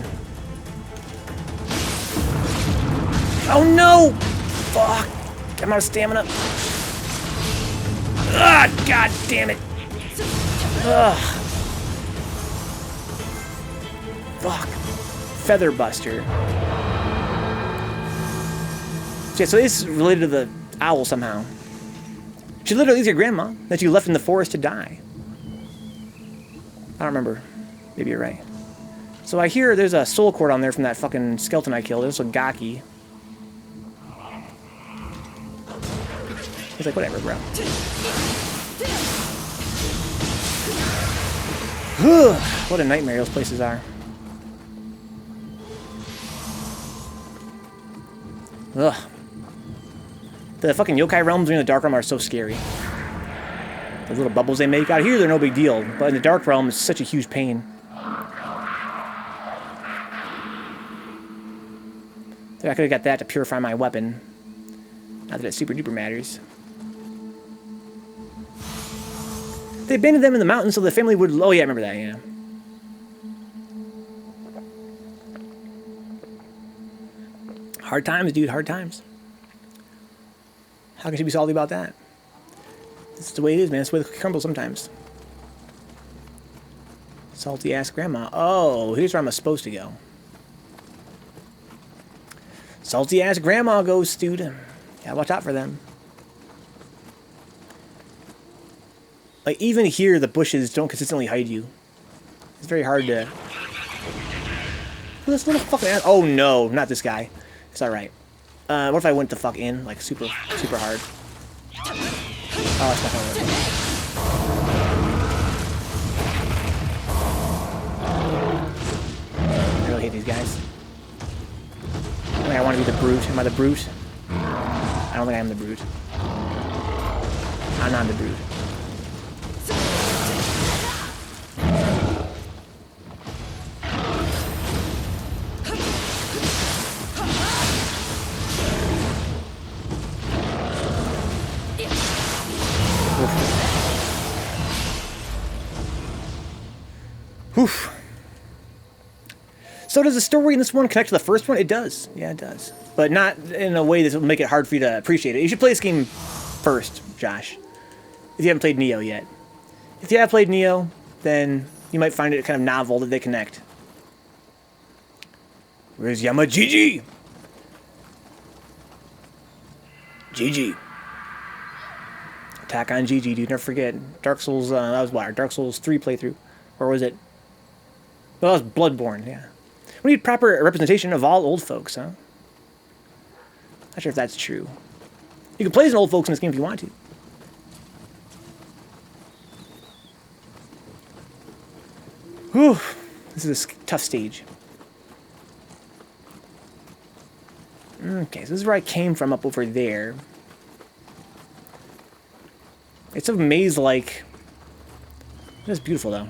Oh no! Fuck! I'm out of stamina. Ah, god damn it! Ugh. Fuck. Feather Buster. Yeah, so it's related to the owl somehow. She literally is your grandma that you left in the forest to die. I don't remember. Maybe you're right. So I hear there's a soul cord on there from that fucking skeleton I killed. There's a Gaki. He's like, whatever, bro. What a nightmare those places are. Ugh. The fucking yokai realms in the Dark Realm are so scary. The little bubbles they make. Out here, they're no big deal. But in the Dark Realm, it's such a huge pain. I could have got that to purify my weapon. Not that it super duper matters. They abandoned them in the mountains so the family would... Oh yeah, I remember that, yeah. Hard times, dude, hard times. How can she be salty about that? This is the way it is, man. It's the way it crumbles sometimes. Salty ass grandma. Oh, here's where I'm supposed to go. Salty ass grandma goes, dude. Yeah, watch out for them. Like, even here, the bushes don't consistently hide you. It's very hard to... This little fucking ass... Oh no, not this guy. It's alright. What if I went the fuck in? Like, super hard. Oh, it's not gonna work. I really hate these guys. I think I want to be the brute. Am I the brute? I don't think I am the brute. I'm not the brute. Oof. So does the story in this one connect to the first one? It does. Yeah, it does. But not in a way that will make it hard for you to appreciate it. You should play this game first, Josh. If you haven't played Nioh yet. If you have played Nioh, then you might find it kind of novel that they connect. Where's Yama Gigi? Gigi. Attack on GG, dude. Never forget. Dark Souls, that was what? Dark Souls 3 playthrough. Or was it? Well, that was Bloodborne, yeah. We need proper representation of all old folks, huh? Not sure if that's true. You can play as an old folks in this game if you want to. Whew. This is a tough stage. Okay, so this is where I came from, up over there. It's so maze-like. It's beautiful, though.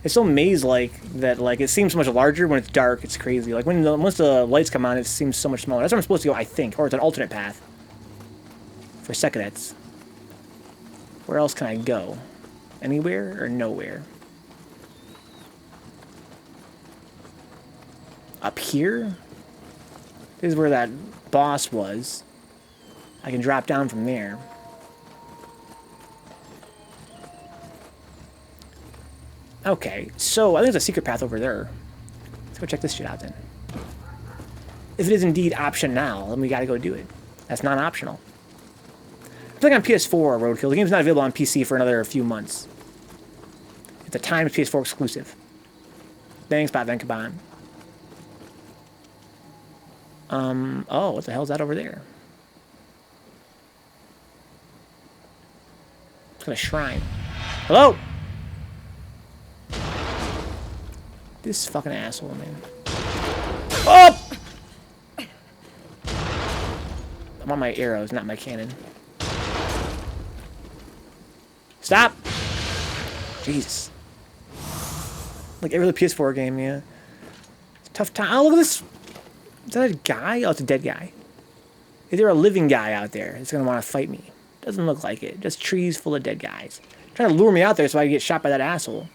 It's so maze-like that, like, it seems so much larger when it's dark. It's crazy. Like, once the lights come on, it seems so much smaller. That's where I'm supposed to go, I think. Or it's an alternate path. For Secadets. Where else can I go? Anywhere or nowhere? Up here? This is where that boss was. I can drop down from there. Okay, so I think there's a secret path over there. Let's go check this shit out then. If it is indeed optional, then we gotta go do it. That's not optional. I'm playing on PS4, Roadkill. The game's not available on PC for another few months. It's a timed PS4 exclusive. Thanks, Vencabot. Oh, what the hell is that over there? It's got a shrine. Hello? This fucking asshole, man. Oh! I want my arrows, not my cannon. Stop! Jesus. Like every other PS4 game, yeah. It's a tough time. Oh, look at this. Is that a guy? Oh, it's a dead guy. Is there a living guy out there that's gonna want to fight me? Doesn't look like it. Just trees full of dead guys. Trying to lure me out there so I can get shot by that asshole.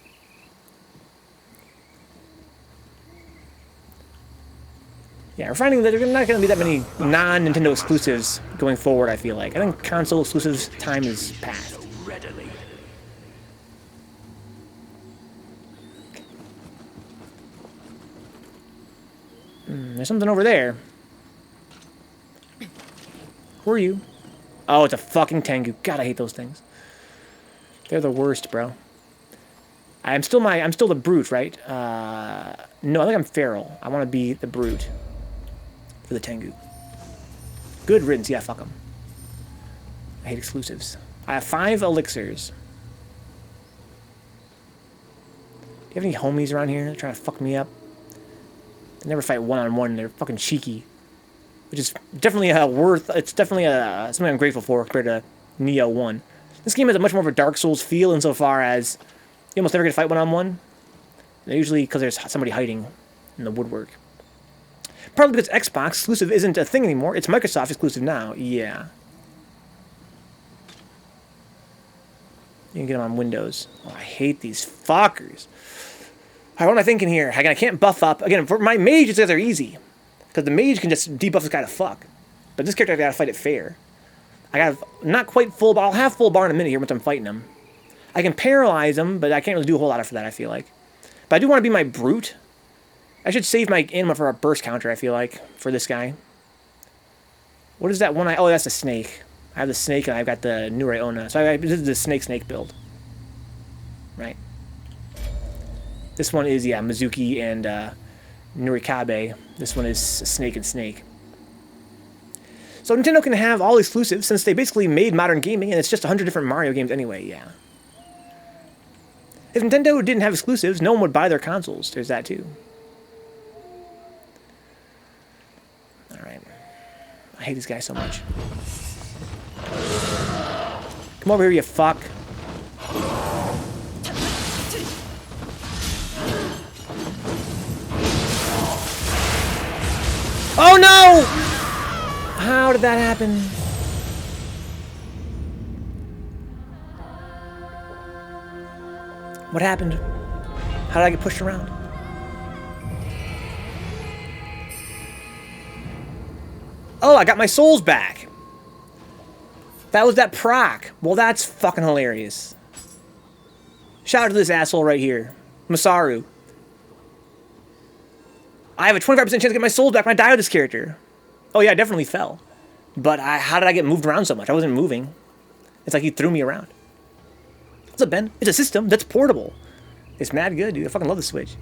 Yeah, we're finding that there's not going to be that many non-Nintendo exclusives going forward, I feel like. I think console exclusives time is past. There's something over there. Who are you? Oh, it's a fucking Tengu. God, I hate those things. They're the worst, bro. I'm still the brute, right? No, I think I'm feral. I want to be the brute. For the Tengu. Good riddance, yeah, fuck them. I hate exclusives. I have 5 elixirs. Do you have any homies around here that are trying to fuck me up? They never fight one-on-one, they're fucking cheeky. Which is definitely it's definitely something I'm grateful for compared to Nioh 1. This game has a much more of a Dark Souls feel insofar as you almost never get to fight one-on-one. Usually because there's somebody hiding in the woodwork. Probably because Xbox exclusive isn't a thing anymore. It's Microsoft exclusive now. Yeah. You can get them on Windows. Oh, I hate these fuckers. Alright, what am I thinking here? Again, I can't buff up. Again, for my mage, it's either easy. Because the mage can just debuff this guy to fuck. But this character, I gotta fight it fair. I have not quite full bar. I'll have full bar in a minute here once I'm fighting him. I can paralyze him, but I can't really do a whole lot after that, I feel like. But I do want to be my brute. I should save my anima for a burst counter, I feel like, for this guy. What is that one? Oh, that's the snake. I have the snake and I've got the Nuraona. So this is the snake build. Right. This one is, yeah, Mizuki and Nurikabe. This one is snake and snake. So Nintendo can have all exclusives since they basically made modern gaming and it's just 100 different Mario games anyway, yeah. If Nintendo didn't have exclusives, no one would buy their consoles. There's that too. Alright. I hate this guy so much. Come over here, you fuck. Oh no! How did that happen? What happened? How did I get pushed around? Oh, I got my souls back. That was that proc. Well, that's fucking hilarious. Shout out to this asshole right here. Masaru. I have a 25% chance to get my souls back when I die with this character. Oh yeah, I definitely fell. But how did I get moved around so much? I wasn't moving. It's like he threw me around. What's up, Ben? It's a system that's portable. It's mad good, dude. I fucking love the Switch.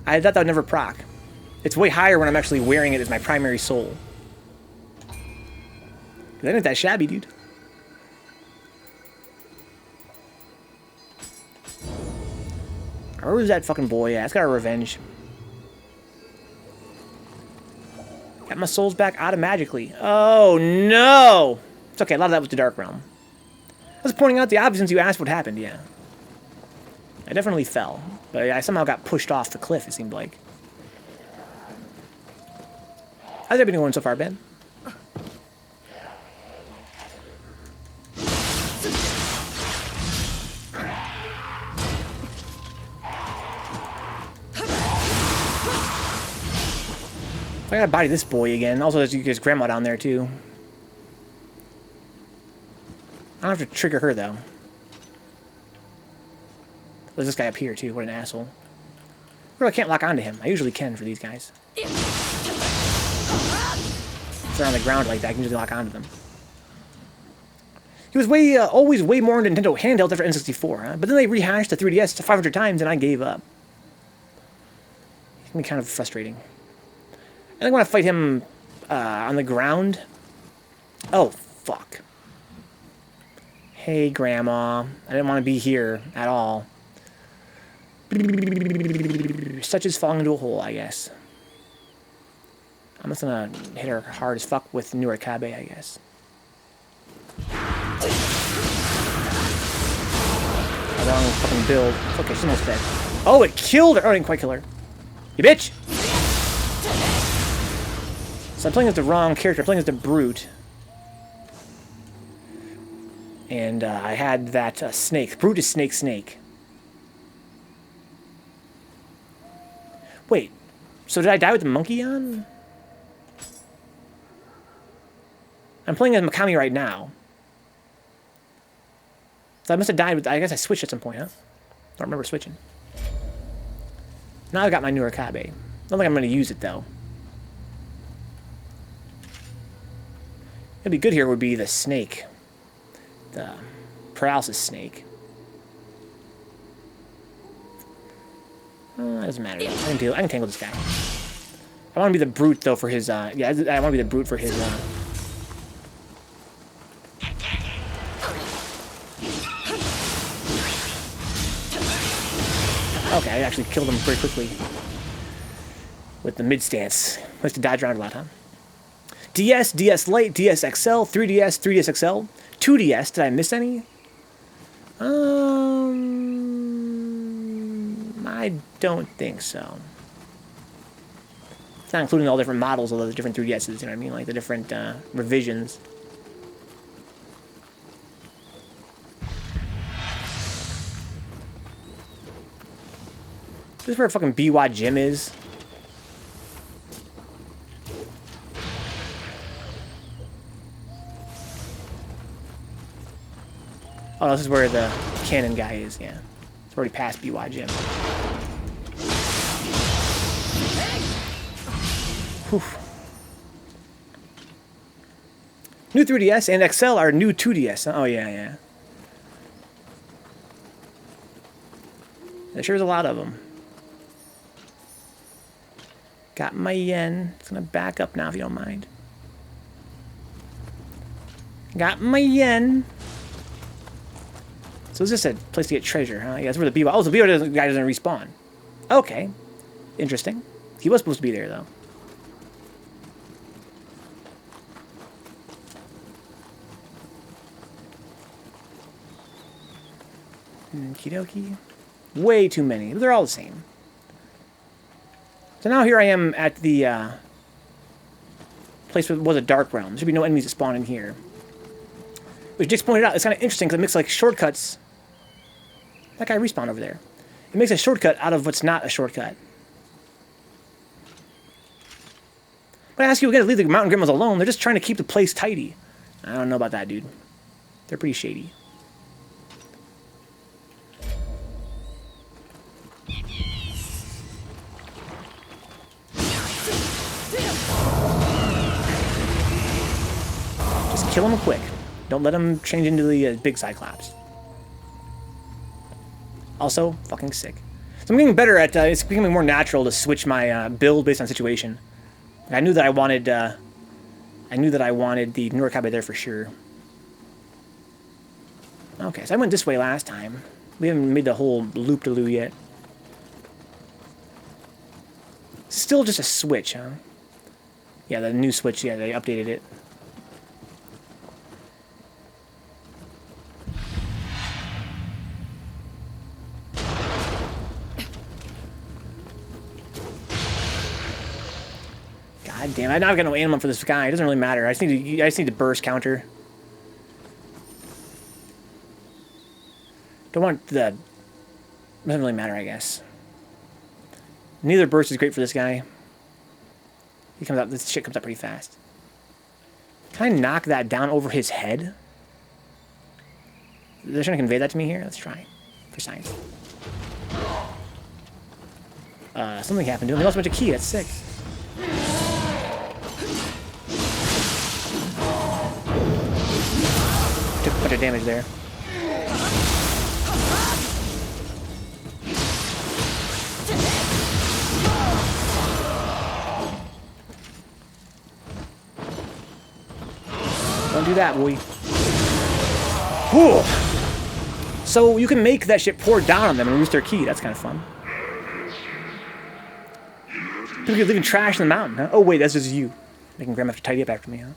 I thought that would never proc. It's way higher when I'm actually wearing it as my primary soul. That ain't that shabby, dude. Where was that fucking boy at? It's got a revenge. Got my souls back automagically. Oh, no! It's okay, a lot of that was the Dark Realm. I was pointing out the obvious since you asked what happened, yeah. I definitely fell. But I somehow got pushed off the cliff, it seemed like. How's everything going so far, Ben? I gotta body this boy again. Also, there's his grandma down there, too. I don't have to trigger her, though. There's this guy up here, too. What an asshole. Well, I can't lock onto him. I usually can for these guys. If they're on the ground like that, I can usually lock onto them. He was always way more into Nintendo handheld after N64, huh? But then they rehashed the 3DS 500 times, and I gave up. It can be kind of frustrating. I think when I fight him on the ground... Oh, fuck. Hey, Grandma. I didn't want to be here at all. Such as falling into a hole, I guess. I'm just gonna hit her hard as fuck with Nurikabe, I guess. Wrong fucking build. It's okay, she's almost dead. Oh, it killed her! Oh, I didn't quite kill her. You bitch! So I'm playing as the wrong character. I'm playing as the Brute. And I had that snake. Brute is Snake. Wait. So did I die with the monkey on? I'm playing as Mikami right now. So I must have died with... I guess I switched at some point, huh? Don't remember switching. Now I've got my Nurikabe. I don't think I'm going to use it, though. It'd be good here would be the snake. The paralysis snake. It doesn't matter. I can tangle this guy. I want to be the Brute, though, for his... yeah, I want to be the Brute for his... Okay, I actually killed him pretty quickly. With the mid-stance. I have to dodge around a lot, huh? DS, DS Lite, DS XL, 3DS, 3DS XL, 2DS. Did I miss any? I don't think so. It's not including all the different models of the different 3DSs, you know what I mean? Like the different revisions. This is where fucking BY Gym is. Oh, this is where the cannon guy is, yeah. It's already past BY Gym. Whew. New 3DS and XL are new 2DS. Oh, yeah. There sure is a lot of them. Got my yen. It's gonna back up now if you don't mind. Got my yen. So is this a place to get treasure, huh? Yeah, that's where the BY... Oh, the BY guy doesn't respawn. Okay. Interesting. He was supposed to be there, though. Okie dokie. Way too many. They're all the same. So now here I am at the place where was a Dark Realm. There should be no enemies that spawn in here. Which Dick's pointed out, it's kind of interesting because it makes like shortcuts. That guy respawned over there. It makes a shortcut out of what's not a shortcut. But I ask you again to leave the mountain grandmas alone. They're just trying to keep the place tidy. I don't know about that, dude. They're pretty shady. Just kill him quick. Don't let him change into the big Cyclops. Also, fucking sick. So I'm getting better at, it's becoming more natural to switch my build based on situation. I knew that I wanted the Nurikabe there for sure. Okay, so I went this way last time. We haven't made the whole loop-de-loo yet. Still just a switch, huh? Yeah, the new switch, yeah, they updated it. God damn, I've got no animal for this guy. It doesn't really matter. I just need to burst counter. Don't want the... Doesn't really matter, I guess. Neither burst is great for this guy. He comes out. This shit comes up pretty fast. Can I knock that down over his head? They're trying to convey that to me here. Let's try for science. Something happened to him. He lost a bunch of ki. That's sick. Took a bunch of damage there. Don't do that, boy. Whew. So you can make that shit pour down on them and lose their ki. That's kind of fun. People keep leaving trash in the mountain, huh? Oh, wait, that's just you. Making Grandma have to tidy up after me, huh?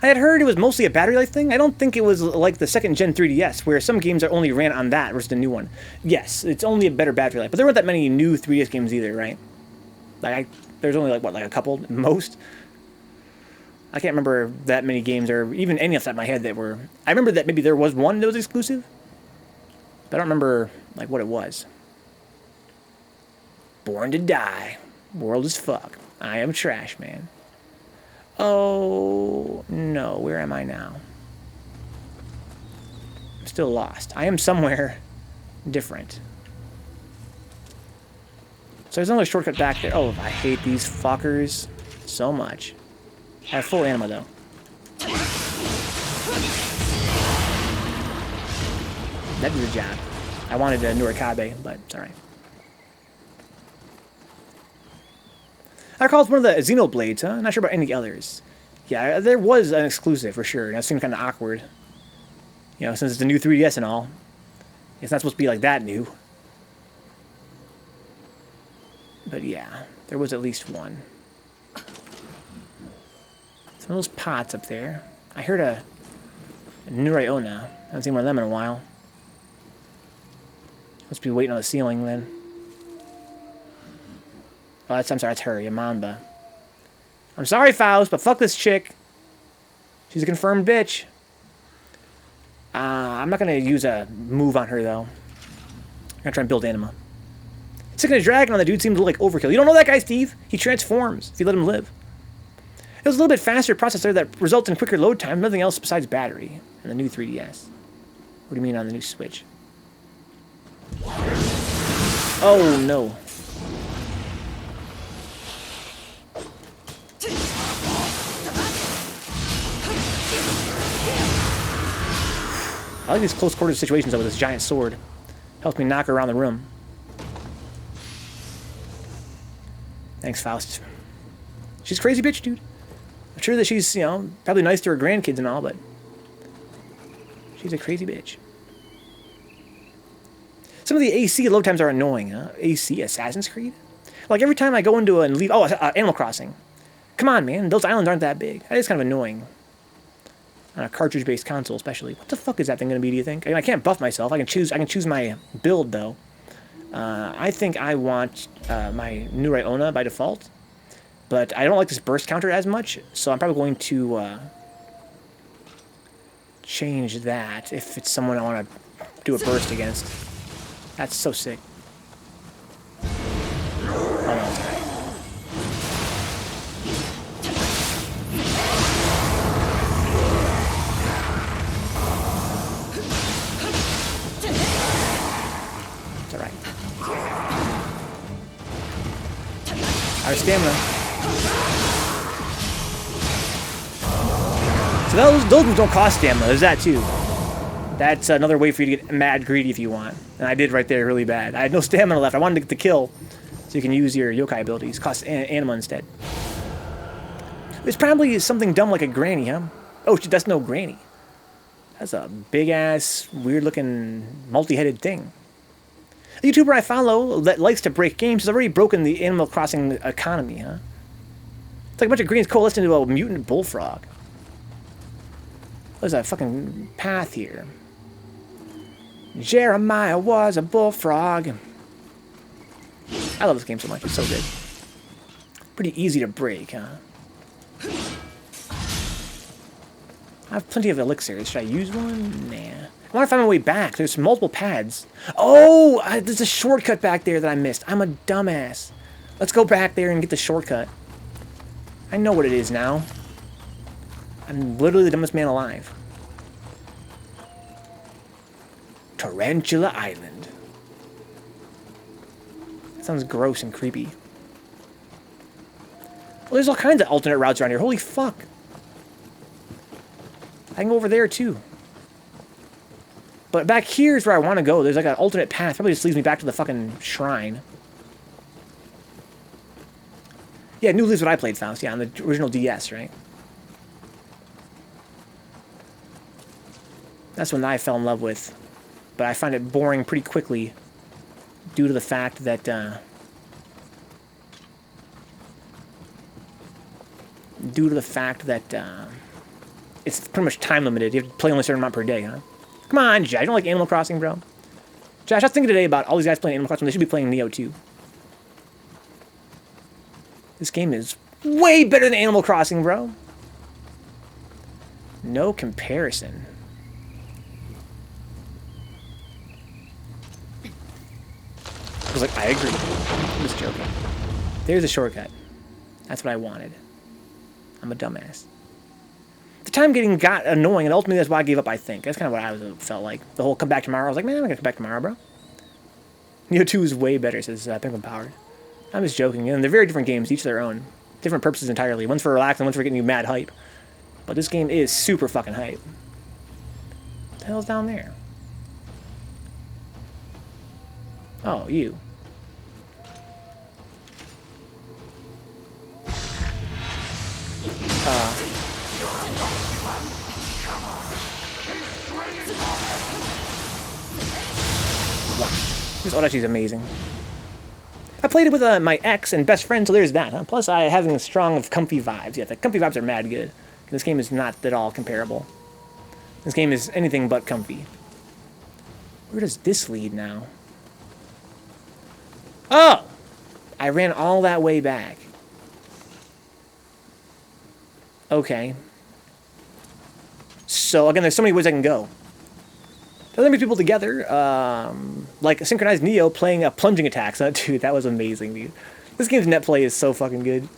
I had heard it was mostly a battery life thing. I don't think it was like the second gen 3DS, where some games are only ran on that versus the new one. Yes, it's only a better battery life, but there weren't that many new 3DS games either, right? Like, there's only like, what, like a couple at most? I can't remember that many games, or even any off the top of my head that were... I remember that maybe there was one that was exclusive, but I don't remember, like, what it was. Born to Die. World is fuck. I am trash, man. Oh, no. Where am I now? I'm still lost. I am somewhere different. So there's another shortcut back there. Oh, I hate these fuckers so much. I have full anima, though. That did the job. I wanted a Nurikabe, but it's alright. I recall it's one of the Xenoblades, huh? I'm not sure about any others. Yeah, there was an exclusive, for sure. And that seemed kind of awkward. You know, since it's the new 3DS and all. It's not supposed to be like that new. But yeah, there was at least one. Some of those pots up there. I heard a Nioh. I haven't seen one of them in a while. Must be waiting on the ceiling then. Oh, I'm sorry, that's her, Yamamba. I'm sorry, Faust, but fuck this chick. She's a confirmed bitch. I'm not gonna use a move on her, though. I'm gonna try and build anima. Sticking a dragon on the dude seems like overkill. You don't know that guy, Steve? He transforms, if you let him live. It was a little bit faster processor that results in quicker load time, nothing else besides battery. And the new 3DS. What do you mean on the new Switch? Oh, no. I like these close quarters situations though with this giant sword. Helps me knock her around the room. Thanks, Faust. She's a crazy bitch, dude. I'm sure that she's, you know, probably nice to her grandkids and all, but she's a crazy bitch. Some of the AC load times are annoying, huh? AC, Assassin's Creed? Like every time I go into and leave... Oh, Animal Crossing. Come on, man. Those islands aren't that big. That is kind of annoying. On a cartridge-based console, especially. What the fuck is that thing going to be, do you think? I mean, I can't buff myself. I can choose my build, though. I think I want my Nioh by default. But I don't like this burst counter as much, so I'm probably going to change that if it's someone I want to do a burst against. That's so sick. Oh, no, it's alright. It's alright. Our stamina. So those moves don't cost stamina. There's that too. That's another way for you to get mad greedy if you want. And I did right there really bad. I had no stamina left. I wanted to get the kill so you can use your yokai abilities. Cost anima instead. It's probably something dumb like a granny, huh? Oh shit, that's no granny. That's a big-ass, weird-looking, multi-headed thing. A YouTuber I follow that likes to break games has already broken the Animal Crossing economy, huh? It's like a bunch of greens coalesced into a mutant bullfrog. There's a fucking path here. Jeremiah was a bullfrog. I love this game so much. It's so good. Pretty easy to break, huh? I have plenty of elixirs. Should I use one? Nah. I want to find my way back. There's multiple pads. Oh! There's a shortcut back there that I missed. I'm a dumbass. Let's go back there and get the shortcut. I know what it is now. I'm literally the dumbest man alive. Tarantula Island. That sounds gross and creepy. Well, there's all kinds of alternate routes around here. Holy fuck. I can go over there too. But back here is where I want to go. There's like an alternate path. Probably just leads me back to the fucking shrine. Yeah, New Leaf's what I played, Faust. Yeah, on the original DS, right? That's one that I fell in love with. But I find it boring pretty quickly due to the fact that it's pretty much time limited. You have to play only a certain amount per day, huh? Come on, Josh. You don't like Animal Crossing, bro? Josh, I was thinking today about all these guys playing Animal Crossing. They should be playing Nioh too. This game is way better than Animal Crossing, bro. No comparison. I was like, I agree. I'm just joking. There's a shortcut. That's what I wanted. I'm a dumbass. The time getting got annoying, and ultimately that's why I gave up, I think. That's kind of what I felt like. The whole come back tomorrow, I was like, man, I'm gonna come back tomorrow, bro. Nioh 2 is way better, says Penguin Powered. I'm just joking. And they're very different games, each their own. Different purposes entirely. One's for relaxing, one's for getting you mad hype. But this game is super fucking hype. What the hell's down there? Oh, you. This Odachi is amazing. I played it with my ex and best friend, so there's that, huh? Plus, I having strong of comfy vibes. Yeah, the comfy vibes are mad good. This game is not at all comparable. This game is anything but comfy. Where does this lead now? Oh! I ran all that way back. Okay. So, again, there's so many ways I can go. Doesn't bring people together, like a synchronized Nioh playing a plunging attack. So, dude, that was amazing, dude. This game's net play is so fucking good.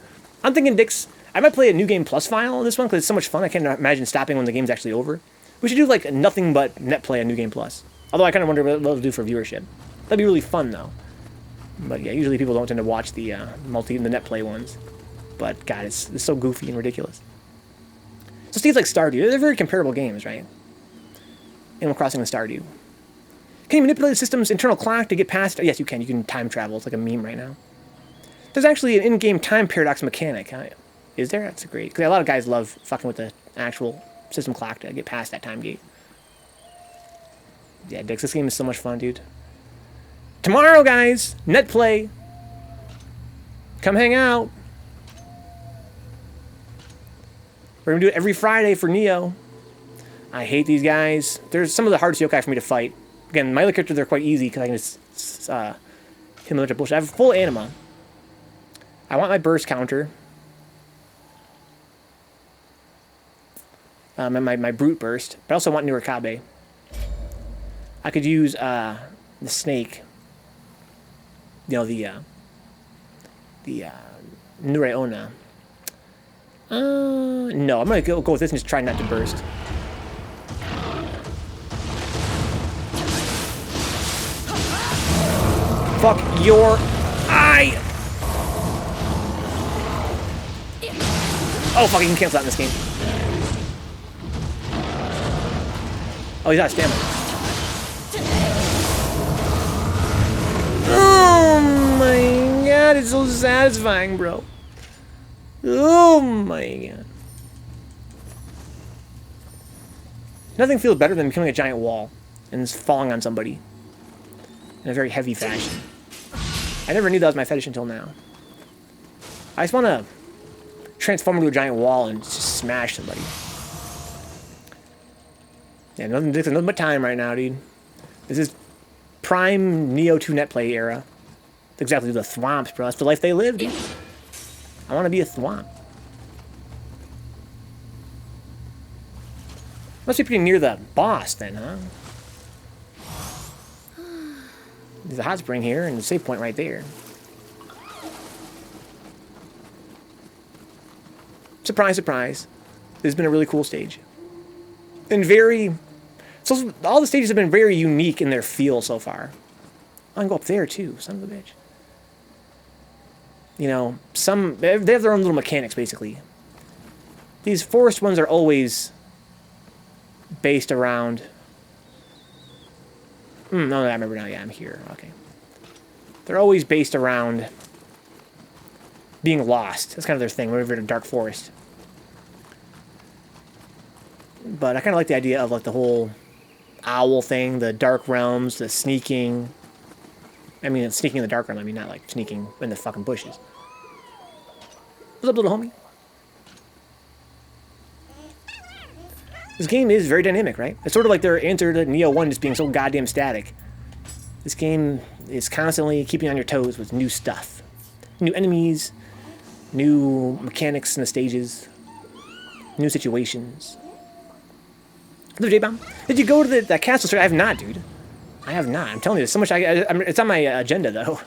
I'm thinking, Dix, I might play a New Game Plus file on this one because it's so much fun. I can't imagine stopping when the game's actually over. We should do, like, nothing but net play on New Game Plus. Although I kind of wonder what it'll do for viewership. That'd be really fun, though. But, yeah, usually people don't tend to watch the the net play ones. But, God, it's so goofy and ridiculous. So, Steve's like Stardew. They're very comparable games, right? Animal Crossing and Stardew. Can you manipulate the system's internal clock to get past... Yes, you can. You can time travel. It's like a meme right now. There's actually an in-game time paradox mechanic. Is there? That's great. Because a lot of guys love fucking with the actual system clock to get past that time gate. Yeah, Dix, this game is so much fun, dude. Tomorrow, guys, net play. Come hang out. We're going to do it every Friday for Nioh. I hate these guys. There's some of the hardest yokai for me to fight. Again, my other characters are quite easy because I can just hit them with a bullshit. I have full anima. I want my burst counter. My brute burst. But I also want Nurikabe. I could use the snake. You know, the Nureona. No, I'm gonna go with this and just try not to burst. Fuck your eye! Oh fuck, you can cancel that in this game. Oh, he's out of stamina. Oh my god, it's so satisfying, bro. Oh my god. Nothing feels better than becoming a giant wall and falling on somebody in a very heavy fashion. I never knew that was my fetish until now. I just want to transform into a giant wall and just smash somebody. Yeah, nothing but time right now, dude. This is prime Nioh 2 netplay era. It's exactly the thwomps, bro. That's the life they live, dude. I want to be a thwomp. Must be pretty near the boss then, huh? There's a hot spring here and a save point right there. Surprise, surprise. This has been a really cool stage. And very... So all the stages have been very unique in their feel so far. I can go up there too, son of a bitch. You know, they have their own little mechanics, basically. These forest ones are always based around... no, I remember now. Yeah, I'm here. Okay. They're always based around being lost. That's kind of their thing, whenever in a dark forest. But I kind of like the idea of like the whole owl thing, the dark realms, the sneaking. I mean, it's sneaking in the dark realm. I mean, not like sneaking in the fucking bushes. What's up, little homie? This game is very dynamic, right? It's sort of like their answer to Nioh 1 just being so goddamn static. This game is constantly keeping you on your toes with new stuff. New enemies, new mechanics in the stages, new situations. Hello, J-Bomb. Did you go to that castle, sir? I have not, dude. I have not. I'm telling you, there's so much. It's on my agenda, though.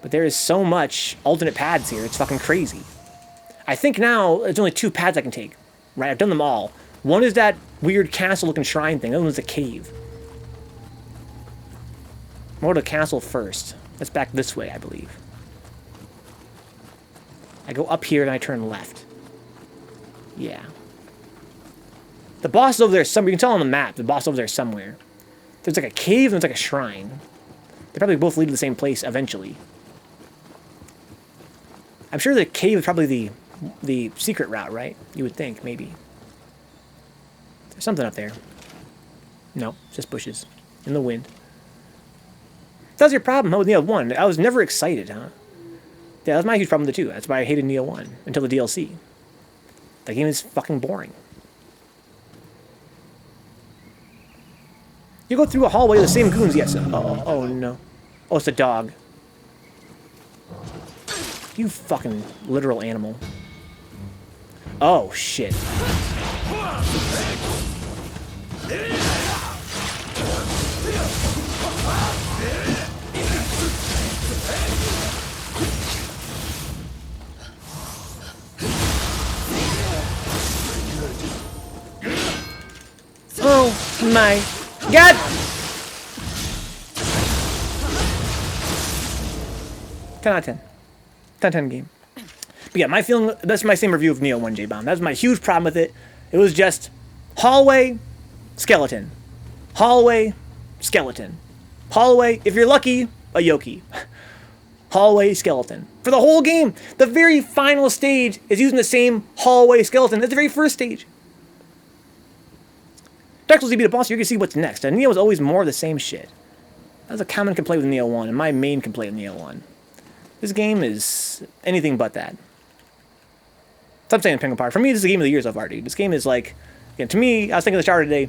But there is so much alternate paths here. It's fucking crazy. I think now there's only 2 paths I can take. Right? I've done them all. One is that weird castle-looking shrine thing. The other one's a cave. I'll go to the castle first. That's back this way, I believe. I go up here and I turn left. Yeah. The boss is over there somewhere. You can tell on the map. The boss is over there somewhere. There's like a cave and there's like a shrine. They probably both lead to the same place eventually. I'm sure the cave is probably the secret route, right? You would think, maybe. There's something up there. No, just bushes. In the wind. That was your problem, huh, with Nioh 1. I was never excited, huh? Yeah, that was my huge problem with the 2. That's why I hated Nioh 1 until the DLC. That game is fucking boring. You go through a hallway with the same goons, yes. Oh no. Oh, it's a dog. You fucking literal animal. Oh, shit. Oh my God! 10 out of 10. 10 out of 10 game. But yeah, my feeling, that's my same review of Nioh 1, J-Bomb. That was my huge problem with it. It was just hallway, skeleton. Hallway, skeleton. Hallway, if you're lucky, a Yoki. Hallway, skeleton. For the whole game, the very final stage is using the same hallway skeleton as the very first stage. Dark Souls, you beat a boss, you're gonna see what's next. And Nioh was always more of the same shit. That's a common complaint with Nioh 1, and my main complaint with Nioh 1. This game is anything but that. Stop saying Ping apart. For me, this is the game of the year so far, dude. This game is like, again, to me, I was thinking in the shower today,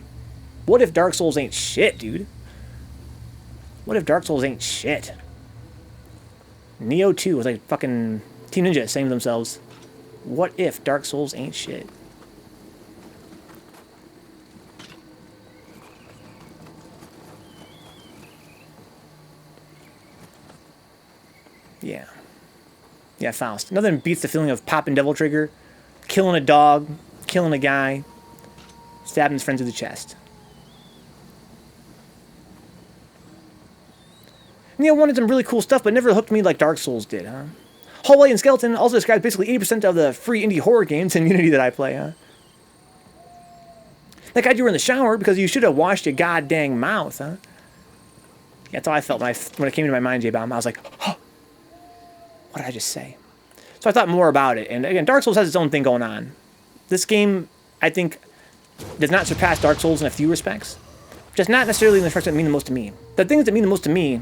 what if Dark Souls ain't shit, dude? What if Dark Souls ain't shit? Nioh 2 was like fucking Team Ninja saying to themselves, what if Dark Souls ain't shit? Yeah. Yeah, Faust. Nothing beats the feeling of popping Devil Trigger, killing a dog, killing a guy, stabbing his friend through the chest. Nioh wanted some really cool stuff, but never hooked me like Dark Souls did, huh? Hallway and Skeleton also describes basically 80% of the free indie horror games in Unity that I play, huh? That guy you were in the shower because you should have washed your goddamn mouth, huh? Yeah, that's how I felt when it came into my mind, J-Bomb. I was like, oh, what did I just say? So I thought more about it. And again, Dark Souls has its own thing going on. This game, I think, does not surpass Dark Souls in a few respects. Just not necessarily in the respects that mean the most to me. The things that mean the most to me,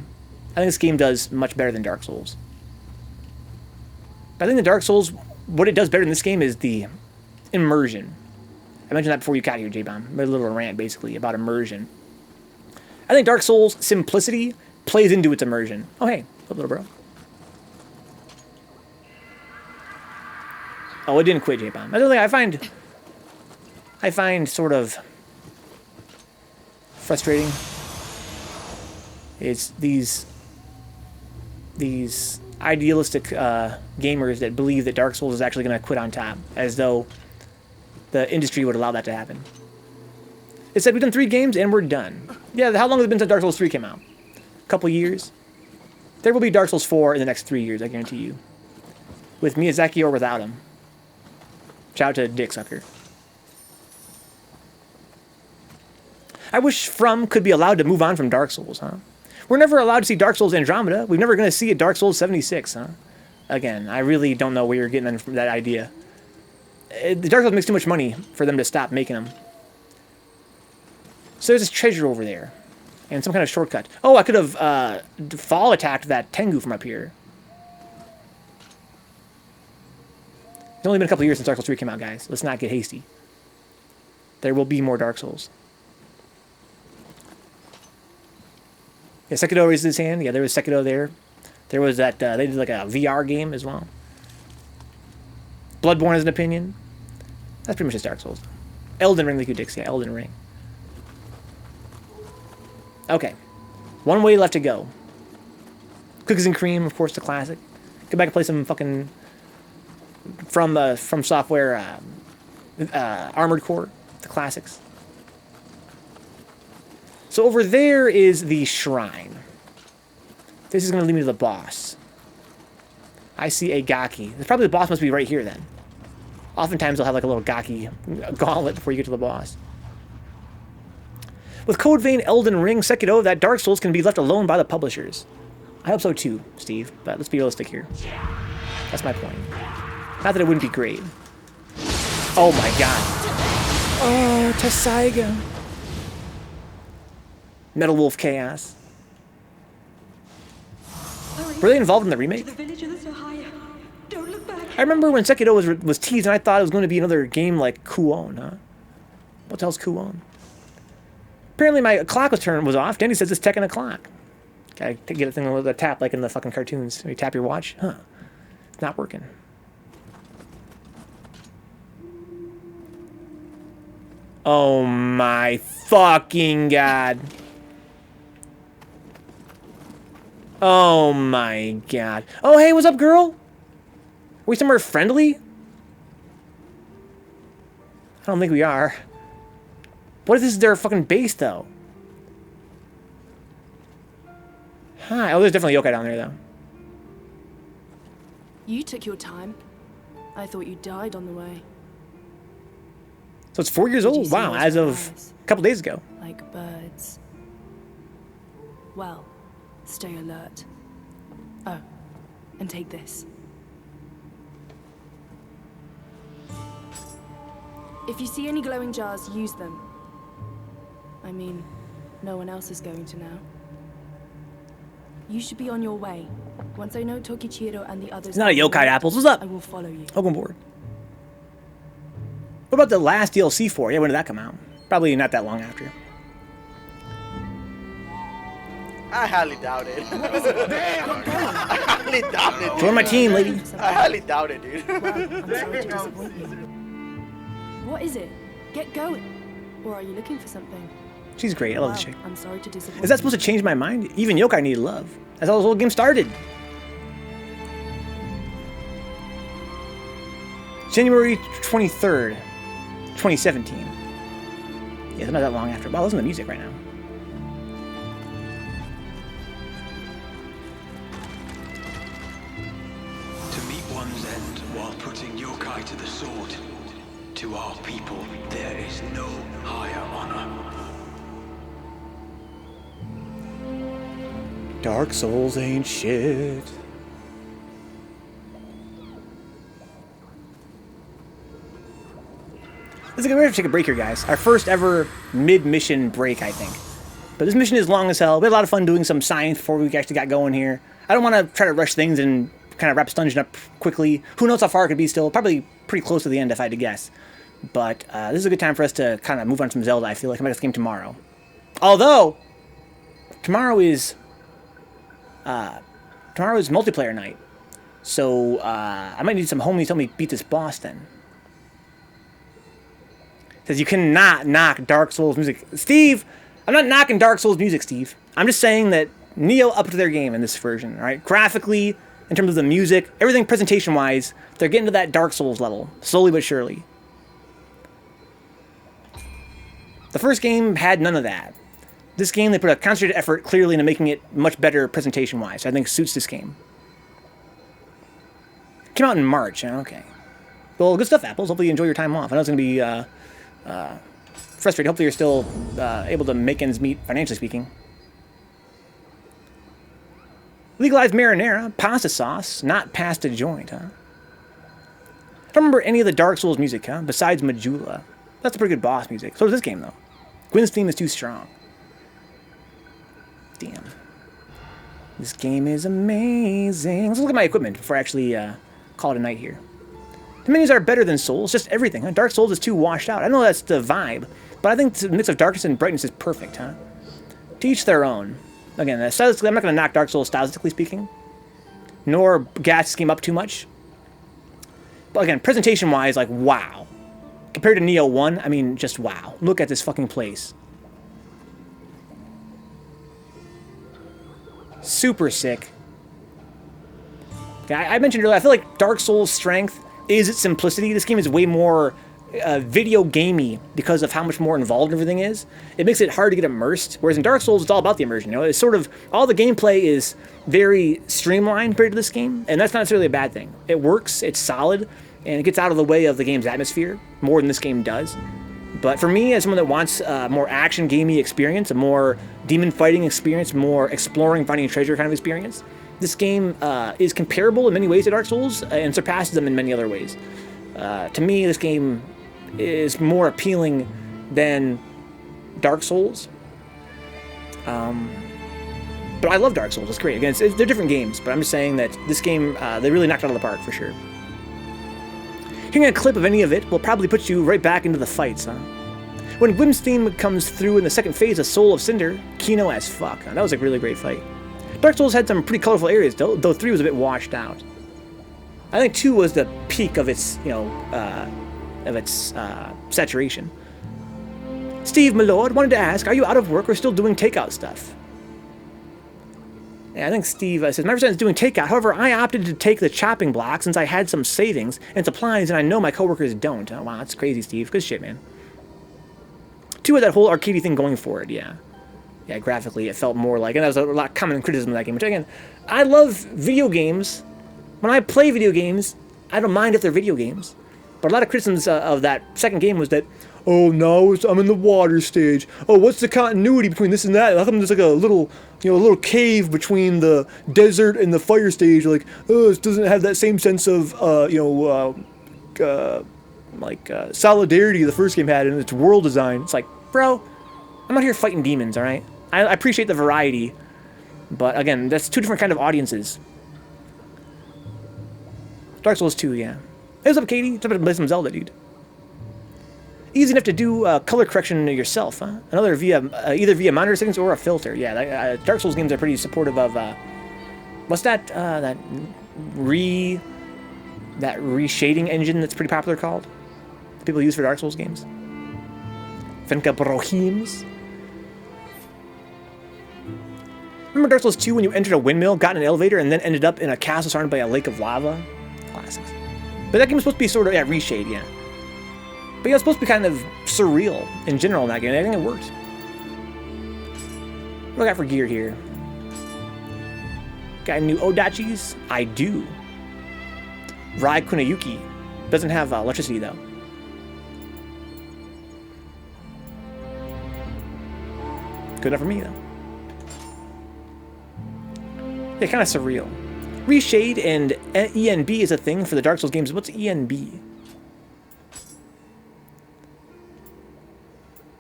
I think this game does much better than Dark Souls. I think the Dark Souls, what it does better in this game is the immersion. I mentioned that before you got here, J-Bomb. I made a little rant, basically, about immersion. I think Dark Souls' simplicity plays into its immersion. Oh, hey. What's up, little bro? Oh, it didn't quit, J-Bomb. That's the thing I find sort of frustrating. It's these idealistic gamers that believe that Dark Souls is actually going to quit on top, as though the industry would allow that to happen. It said, we've done 3 games and we're done. Yeah, how long has it been since Dark Souls 3 came out? A couple years? There will be Dark Souls 4 in the next 3 years, I guarantee you. With Miyazaki or without him. Shout out to Dick Sucker. I wish From could be allowed to move on from Dark Souls, huh? We're never allowed to see Dark Souls Andromeda. We're never going to see a Dark Souls 76, huh? Again, I really don't know where you're getting that idea. The Dark Souls makes too much money for them to stop making them. So there's this treasure over there. And some kind of shortcut. Oh, I could have fall attacked that Tengu from up here. It's only been a couple years since Dark Souls 3 came out, guys. Let's not get hasty. There will be more Dark Souls. Yeah, Sekiro raised his hand. Yeah, there was Sekiro there. There was that, they did like a VR game as well. Bloodborne has an opinion. That's pretty much just Dark Souls. Elden Ring, like you dicks. Yeah, Elden Ring. Okay. One way left to go. Cookies and Cream, of course, the classic. Go back and play some fucking from Software Armored Core, the classics. So over there is the shrine. This is going to lead me to the boss. I see a Gaki. Probably the boss must be right here then. Oftentimes they'll have like a little Gaki gauntlet before you get to the boss. With Code Vein, Elden Ring, Sekiro, that Dark Souls can be left alone by the publishers. I hope so too, Steve, but let's be realistic here. That's my point. Not that it wouldn't be great. Oh my god. Oh, Tessaiga. Metal Wolf Chaos. Were they involved in the remake? I remember when Sekiro was teased and I thought it was going to be another game like Kuon, huh? What the hell's Kuon? Apparently my clock was off. Danny says it's ticking a clock. Gotta get a thing with a tap like in the fucking cartoons. You tap your watch. Huh. It's not working. Oh my fucking god. Oh my god. Oh hey, what's up, girl? Are we somewhere friendly? I don't think we are. What if this is their fucking base, though? Hi. Oh, there's definitely yokai down there, though. You took your time. I thought you died on the way. So it's 4 years old? Wow, as of a couple days ago. Like birds. Well, stay alert. Oh, and take this. If you see any glowing jars, use them. I mean, no one else is going to now. You should be on your way. Once I know Tokichiro and the others... It's not a yokai apples. What's up? I will follow you. Welcome aboard. What about the last DLC for? Yeah, when did that come out? Probably not that long after. I highly doubt it. I highly doubt it. Join my team, lady. I highly doubt it, dude. Well, I'm sorry to disappoint you. What is it? Get going. Or are you looking for something? She's great. I love this chick. I'm sorry to disappoint Is that supposed to change my mind? Even yokai need love. That's how this whole game started. January 23rd, 2017. Yeah, it's not that long after. Wow, listen to the music right now. To meet one's end while putting yokai to the sword. To our people, there is no higher honor. Dark Souls ain't shit. We're gonna take a break here, guys. Our first ever mid-mission break, I think. But this mission is long as hell. We had a lot of fun doing some science before we actually got going here. I don't want to try to rush things and kind of wrap this dungeon up quickly. Who knows how far it could be still? Probably pretty close to the end if I had to guess. But this is a good time for us to kind of move on to some Zelda. I feel like I'm going to game tomorrow. Although, tomorrow is multiplayer night. So I might need some homies to help me beat this boss then. Says you cannot knock Dark Souls music. Steve, I'm not knocking Dark Souls music, Steve. I'm just saying that Nioh upped their game in this version, all right? Graphically, in terms of the music, everything presentation-wise, they're getting to that Dark Souls level, slowly but surely. The first game had none of that. This game, they put a concentrated effort clearly into making it much better presentation-wise. So I think suits this game. Came out in March, okay. Well, good stuff, Apples. Hopefully you enjoy your time off. I know it's going to be frustrating. Hopefully you're still able to make ends meet, financially speaking. Legalized marinara, pasta sauce, not pasta joint, huh? I don't remember any of the Dark Souls music, huh? Besides Majula. That's a pretty good boss music. So does this game, though. Gwyn's theme is too strong. Damn. This game is amazing. Let's look at my equipment before I actually call it a night here. The menus are better than Souls, just everything, huh? Dark Souls is too washed out. I know that's the vibe, but I think the mix of darkness and brightness is perfect, huh? To each their own. Again, stylistically, I'm not going to knock Dark Souls stylistically speaking, nor gas this game up too much. But again, presentation-wise, like, wow. Compared to Nioh 1, I mean, just wow. Look at this fucking place. Super sick. I mentioned earlier, I feel like Dark Souls' strength is its simplicity. This game is way more video gamey because of how much more involved everything is. It makes it hard to get immersed, whereas in Dark Souls, it's all about the immersion. You know, it's sort of, all the gameplay is very streamlined compared to this game, and that's not necessarily a bad thing. It works, it's solid, and it gets out of the way of the game's atmosphere more than this game does. But for me, as someone that wants a more action gamey experience, a more demon fighting experience, more exploring, finding treasure kind of experience, this game is comparable in many ways to Dark Souls and surpasses them in many other ways. To me, this game is more appealing than Dark Souls. But I love Dark Souls. It's great. Again, they're different games, but I'm just saying that this game, they really knocked it out of the park for sure. Hearing a clip of any of it will probably put you right back into the fights, huh? When Gwyn's theme comes through in the second phase of Soul of Cinder, Kino as fuck. That was a really great fight. Dark Souls had some pretty colorful areas, though 3 was a bit washed out. I think 2 was the peak of its, saturation. Steve, my lord, wanted to ask, are you out of work or still doing takeout stuff? Yeah, I think Steve says, my friend is doing takeout. However, I opted to take the chopping block since I had some savings and supplies, and I know my coworkers don't. Oh, wow, that's crazy, Steve. Good shit, man. 2 had that whole arcadey thing going for it, yeah. Yeah, graphically, it felt more like, and that was a lot of common criticism of that game, which, again, I love video games. When I play video games, I don't mind if they're video games. But a lot of criticisms of that second game was that, oh, no, I'm in the water stage. Oh, what's the continuity between this and that? How come there's like a little cave between the desert and the fire stage? Like, oh, it doesn't have that same sense of, solidarity the first game had in its world design. It's like, bro, I'm out here fighting demons, all right? I appreciate the variety, but again, that's 2 different kind of audiences. Dark Souls 2, yeah. Hey, what's up, Katie? What's up to play some Zelda, dude? Easy enough to do color correction yourself, huh? Either via monitor settings or a filter. Yeah, Dark Souls games are pretty supportive of what's that? That reshading engine that's pretty popular called. That people use for Dark Souls games. Vencabot. Remember Dark Souls 2 when you entered a windmill, got in an elevator, and then ended up in a castle surrounded by a lake of lava? Classics. But that game was supposed to be sort of, reshade, yeah. But yeah, it's supposed to be kind of surreal in general in that game, and I think it worked. What do I got for gear here? Got any new Odachis? I do. Rai Kunayuki. Doesn't have electricity, though. Good enough for me, though. Yeah, kind of surreal. Reshade and ENB is a thing for the Dark Souls games. What's ENB?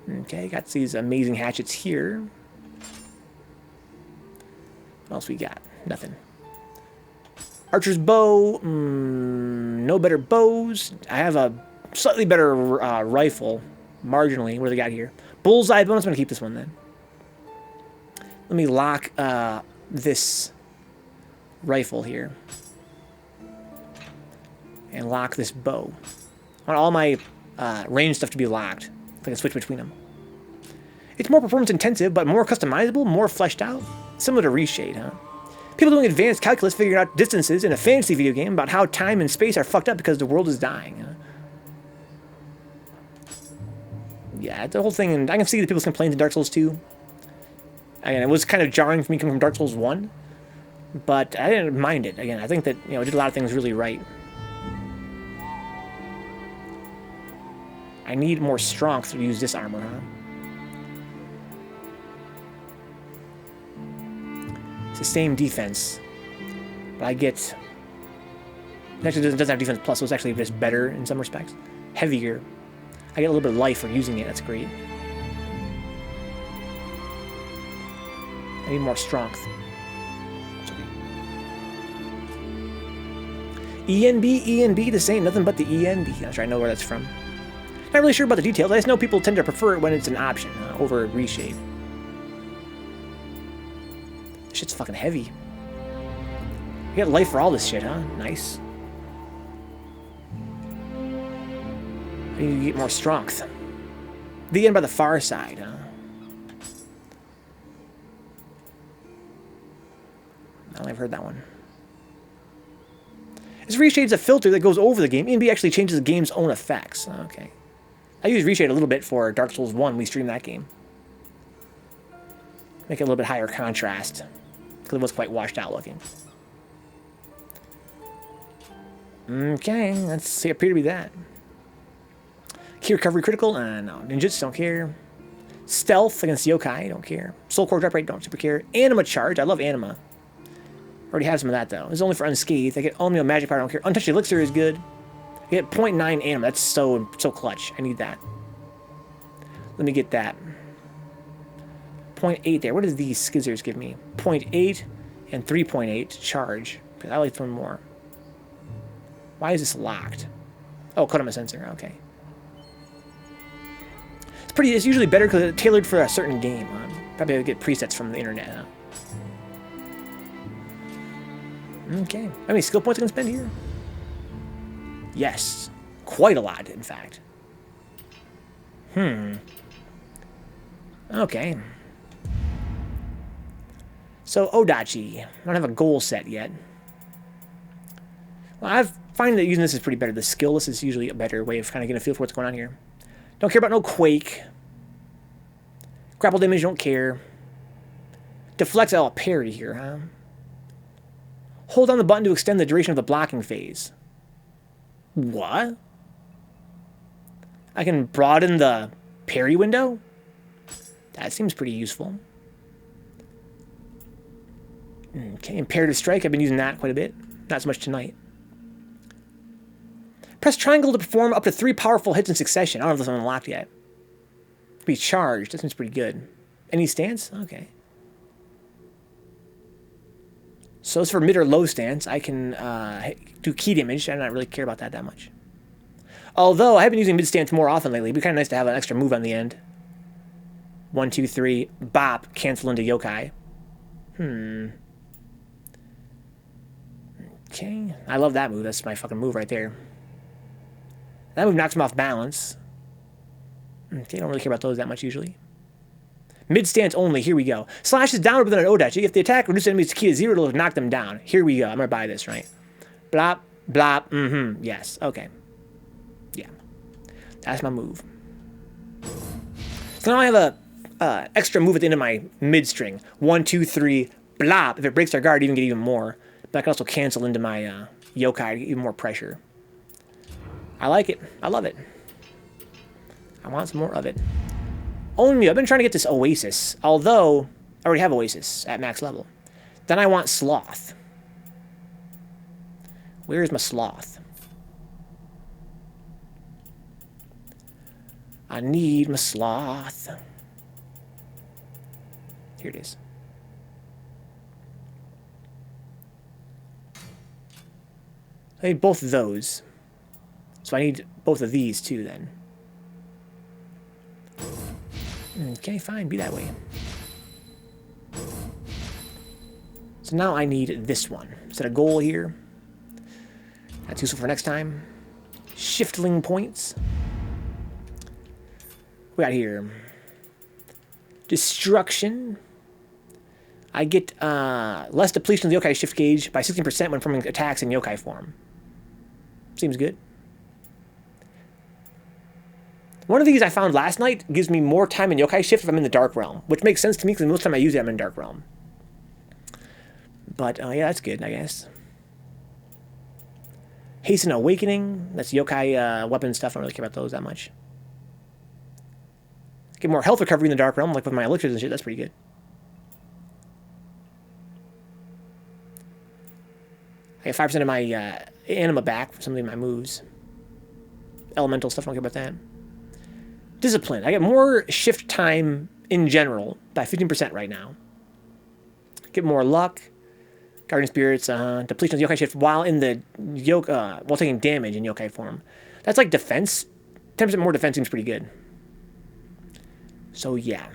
Okay, got these amazing hatchets here. What else we got? Nothing. Archer's bow. No better bows. I have a slightly better rifle. Marginally. What do they got here? Bullseye bonus. I'm going to keep this one then. Let me lock this rifle here. And lock this bow. I want all my range stuff to be locked. I can switch between them. It's more performance intensive, but more customizable, more fleshed out. Similar to Reshade, huh? People doing advanced calculus figuring out distances in a fantasy video game about how time and space are fucked up because the world is dying. Huh? Yeah, the whole thing, and I can see the people's complaints in Dark Souls 2. Again, it was kind of jarring for me coming from Dark Souls 1, but I didn't mind it. Again, I think that, it did a lot of things really right. I need more strength to use this armor, huh? It's the same defense, but I get... It actually doesn't have defense plus, so it's actually just better in some respects. Heavier. I get a little bit of life for using it, that's great. I need more strength. It's okay. ENB, the same, nothing but the ENB. That's right, I know where that's from. Not really sure about the details, I just know people tend to prefer it when it's an option over Reshade. This shit's fucking heavy. You got life for all this shit, huh? Nice. I need to get more strength. The end by the far side, huh? I don't think I've heard that one. This Reshade's a filter that goes over the game. ENB actually changes the game's own effects. Okay. I used Reshade a little bit for Dark Souls 1. We streamed that game. Make it a little bit higher contrast. Because it was quite washed out looking. Okay, let's appear to be that. Key recovery critical? No. Ninjutsu, don't care. Stealth against yokai, don't care. Soul core drop rate, don't super care. Anima charge, I love anima. Already have some of that though. It's only for unscathed. I get only magic power, I don't care. Untouched elixir is good. I get 0.9 anima, that's so clutch. I need that. Let me get that. 0.8 there. What does these skizzers give me? 0.8 and 3.8 charge. I like one more. Why is this locked? Oh, Kodama sensor. Okay. It's usually better because it's tailored for a certain game. Probably get presets from the internet. Huh? Okay. How many skill points I can spend here? Yes. Quite a lot, in fact. Okay. So, Odachi. I don't have a goal set yet. Well, I find that using this is pretty better. The skill list is usually a better way of kind of getting a feel for what's going on here. Don't care about no quake. Grapple damage, don't care. Deflects, oh, parry here, huh? Hold down the button to extend the duration of the blocking phase. What? I can broaden the parry window? That seems pretty useful. Okay, Imperative Strike, I've been using that quite a bit. Not so much tonight. Press triangle to perform up to 3 powerful hits in succession. I don't know if this one's unlocked yet. Be charged, that seems pretty good. Any stance? Okay. So it's for mid or low stance. I can do key damage. I don't really care about that much. Although I have been using mid stance more often lately. It'd be kind of nice to have an extra move on the end. 1, 2, 3, bop, cancel into yokai. Okay, I love that move. That's my fucking move right there. That move knocks him off balance. Okay, I don't really care about those that much usually. Mid stance only, here we go. Slashes downward with an Odachi. If the attack reduces enemies' ki to 0, it'll knock them down. Here we go. I'm gonna buy this, right? Blop, blop, yes, okay. Yeah. That's my move. So now I have a extra move at the end of my mid string. 1, 2, 3, blop. If it breaks their guard, I even get even more. But I can also cancel into my yokai to get even more pressure. I like it. I love it. I want some more of it. Only I've been trying to get this Oasis, although I already have Oasis at max level. Then I want Sloth. Where's my Sloth? I need my Sloth. Here it is. I need both of those. So I need both of these too then. Okay, fine, be that way. So now I need this one. Set a goal here. That's useful for next time. Shiftling points. We got here. Destruction. I get less depletion of the yokai shift gauge by 16% when performing attacks in yokai form. Seems good. One of these I found last night gives me more time in yokai shift if I'm in the Dark Realm, which makes sense to me because most of the time I use it, I'm in Dark Realm. But yeah, that's good, I guess. Hasten Awakening. That's yokai weapon stuff. I don't really care about those that much. Get more health recovery in the Dark Realm, like with my elixirs and shit. That's pretty good. I get 5% of my anima back from some of my moves. Elemental stuff, I don't care about that. Discipline. I get more shift time in general by 15% right now. Get more luck. Guardian Spirits, depletion of the yokai shift while in the while taking damage in yokai form. That's like defense. 10% more defense seems pretty good. So yeah.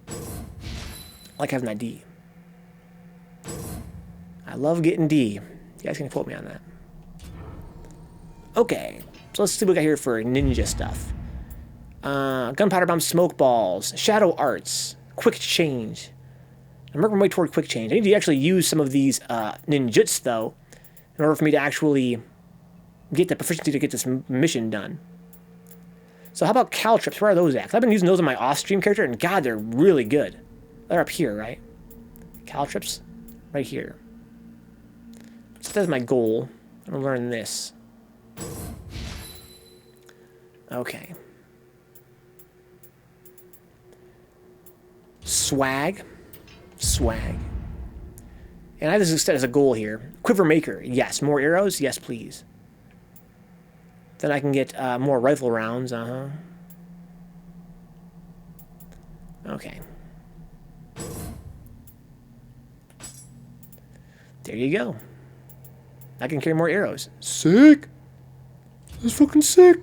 I like having that D. I love getting D. You guys can quote me on that. Okay. So let's see what we got here for ninja stuff. Gunpowder bomb, smoke balls, shadow arts, quick change. I'm working my way toward quick change. I need to actually use some of these ninjutsu, though, in order for me to actually get the proficiency to get this mission done. So how about caltrips? Where are those at? 'Cause I've been using those on my off-stream character, and God, they're really good. They're up here, right? Caltrips? Right here. So that's my goal. I'm going to learn this. Okay. Swag. Swag. And I have this set as a goal here. Quiver Maker. Yes. More arrows? Yes, please. Then I can get more rifle rounds. Okay. There you go. I can carry more arrows. Sick. That's fucking sick.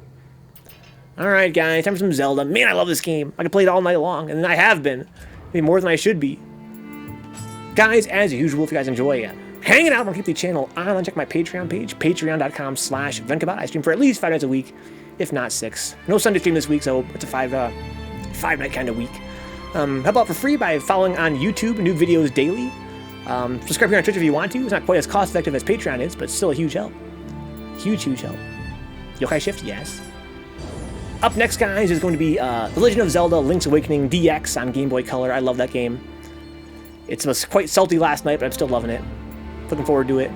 Alright, guys. Time for some Zelda. Man, I love this game. I can play it all night long. And I have been. Maybe more than I should be. Guys, as usual, if you guys enjoy hanging out, I'm going to keep the channel on. Check my Patreon page, patreon.com/Vencabot. I stream for at least 5 nights a week, if not 6. No Sunday stream this week, so it's a 5-night kind of week. Help out for free by following on YouTube, new videos daily. Subscribe here on Twitch if you want to. It's not quite as cost-effective as Patreon is, but still a huge help. Huge, huge help. Yokai Shift, yes. Up next, guys, is going to be The Legend of Zelda Link's Awakening DX on Game Boy Color. I love that game. It was quite salty last night, but I'm still loving it. Looking forward to it.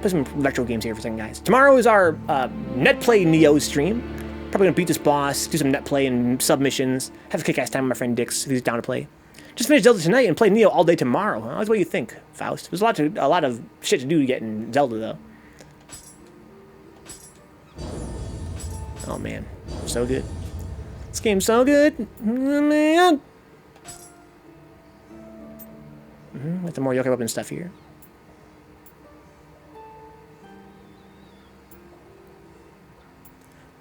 Play some retro games here for a second, guys. Tomorrow is our net play Nioh stream. Probably gonna beat this boss, do some net play and submissions, have a kick-ass time with my friend Dix, if he's down to play. Just finish Zelda tonight and play Nioh all day tomorrow. Huh? That's what you think, Faust. There's a lot of shit to do getting Zelda, though. Oh man, so good. This game's so good, man. With the more yokai weapon stuff here.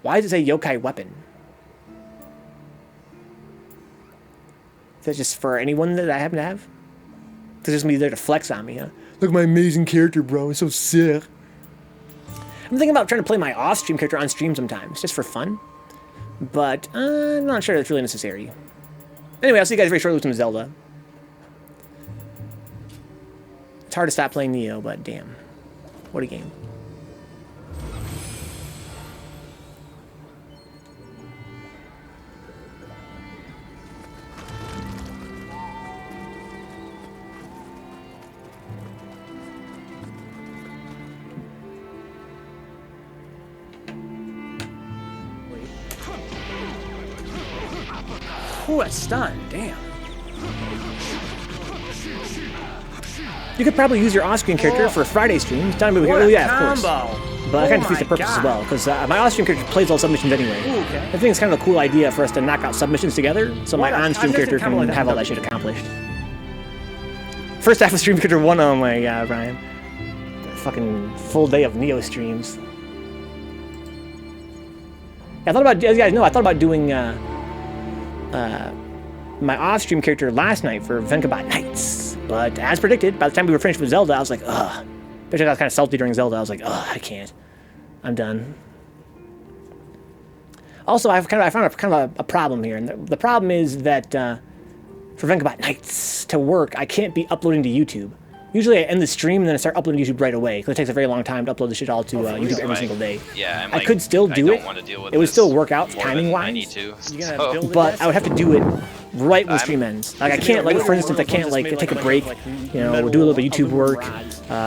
Why does it say yokai weapon? Is that just for anyone that I happen to have? Because it's just me there to flex on me, huh? Look at my amazing character, bro. It's so sick. I'm thinking about trying to play my off-stream character on stream sometimes, just for fun. But I'm not sure that's really necessary. Anyway, I'll see you guys very shortly with some Zelda. It's hard to stop playing Nioh, but damn. What a game. Oh, that's stun. Damn. You could probably use your off-screen character for a Friday stream. Tell me, oh yeah, of course. But I kind of defeats the purpose as well, because my off-stream character plays all submissions anyway. Ooh, okay. I think it's kind of a cool idea for us to knock out submissions together, so my on-stream character can have all that shit accomplished. First half of stream character 1, oh my god, Brian. A fucking full day of Nioh streams. I thought about, as you guys know, I thought about doing my off-stream character last night for Vencabot Nights. But as predicted, by the time we were finished with Zelda, I was like, ugh. Especially I was kind of salty during Zelda. I was like, ugh, I can't. I'm done. Also, I found a problem here, and the problem is that for Vencabot Nights to work, I can't be uploading to YouTube. Usually I end the stream and then I start uploading to YouTube right away, because it takes a very long time to upload the shit all to YouTube every single day. Yeah, I could still do it. It would still work out timing-wise. I need to. But I would have to do it right when the stream ends. Like I can't, like for instance, I can't like take a break, you know, do a little bit of YouTube work,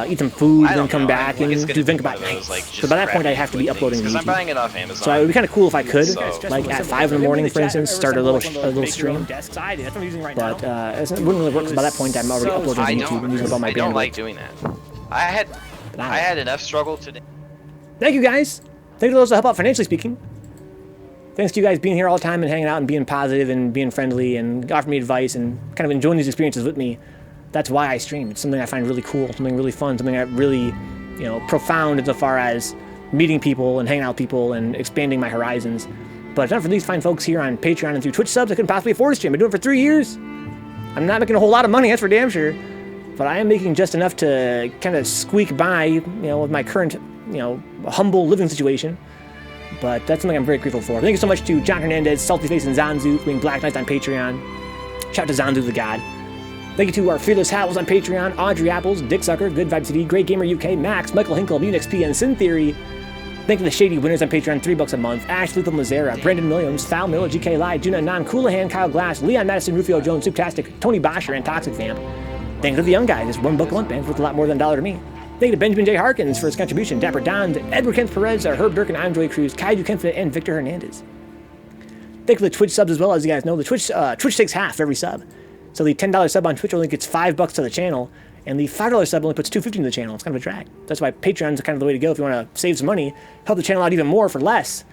eat some food, then come back and do Vencabot Nights. So by that point, I have to be uploading to YouTube. I'm buying it off Amazon. So it would be kind of cool if I could, like at 5 in the morning, for instance, start a little stream. But it wouldn't really work, because by that point I'm already uploading to YouTube and using up all my bandwidth. I don't like doing that. I had enough struggle today. Thank you guys. Thank you to those that help out financially speaking. Thanks to you guys being here all the time and hanging out and being positive and being friendly and offering me advice and kind of enjoying these experiences with me. That's why I stream. It's something I find really cool, something really fun, something that really, you know, profound insofar as meeting people and hanging out with people and expanding my horizons. But if not for these fine folks here on Patreon and through Twitch subs, I couldn't possibly afford to stream. I've been doing it for 3 years. I'm not making a whole lot of money, that's for damn sure. But I am making just enough to kind of squeak by, you know, with my current, you know, humble living situation. But that's something I'm very grateful for. Thank you so much to John Hernandez, Salty Face, and Zanzu for being Black Knights on Patreon. Shout out to Zanzu the God. Thank you to our Fearless Havels on Patreon, Audrey Apples, Dick Sucker, Good Vibe CD, Great Gamer UK, Max, Michael Hinkle, MuneXP, and Sin Theory. Thank you to the Shady Winners on Patreon, $3 a month. Ash, Lethal Mazera, Brandon Williams, Foul Miller, GK Live, Juna Nan, Coolahan, Kyle Glass, Leon Madison, Rufio Jones, Souptastic, Tony Bosher, and Toxic Vamp. Thank you to the young guy, this $1 a month man, worth a lot more than $1 to me. Thank you to Benjamin J. Harkins for his contribution, Dapper Don, Edward Kent Perez, Herb Durkin, Andre Cruz, Kaiju Kempfit, and Victor Hernandez. Thank you to the Twitch subs as well. As you guys know, the Twitch takes half every sub. So the $10 sub on Twitch only gets $5 to the channel, and the $5 sub only puts $2.50 to the channel. It's kind of a drag. That's why Patreon's kind of the way to go if you want to save some money, help the channel out even more for less.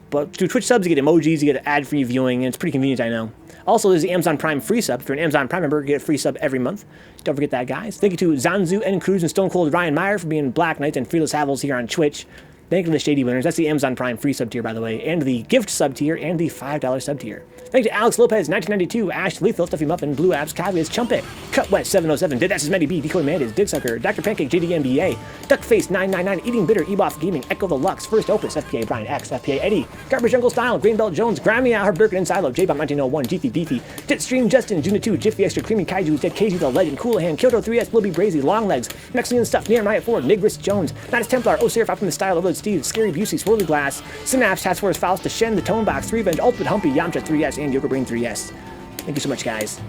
But through Twitch subs, you get emojis, you get ad-free viewing, and it's pretty convenient, I know. Also, there's the Amazon Prime free sub. If you're an Amazon Prime member, you get a free sub every month. Don't forget that, guys. Thank you to Zanzu, N. Cruz, and Stone Cold Ryan Meyer for being Black Knights and Fearless Havels here on Twitch. Thank you to the Shady Winners. That's the Amazon Prime free sub tier, by the way, and the gift sub tier, and the $5 sub tier. Thank you to Alex Lopez, 1992, Ash Lethal, Stuffy Muffin, Blue Apps, Kavia's Chumpet, Cut West 707, Deadass Matty B, Decoy Mantis, Dig Sucker, Dr. Pancake, JDMBA, Duckface 999, Eating Bitter, Eboff Gaming, Echo the Lux, First Opus, FPA Brian X, FPA Eddie, Garbage Jungle Style, Greenbelt Jones, Grammy Herb Durkin and Silo, J-Bomb 1901, Beefy Beefy, Ditstream Justin, Juna 2, Jiffy Extra, Creamy Kaiju, Dead KZ the Legend, Coolahan, Kyoto 3S, Blibby Brazy, Longlegs, Mexican Stuff, Nehemiah Ford, Nigris Jones, Nidus Templar, Osirif out from the Style, Overload Steve, Scary Busey, Swirly Glass, Synapse, Task Force Faust, Shen, The Tone Box, 3 Venge, Ultimate Humpy, Yamcha 3S, and Yoga Brain 3S. Thank you so much, guys.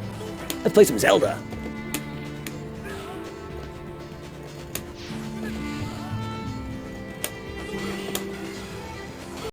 Let's play some Zelda.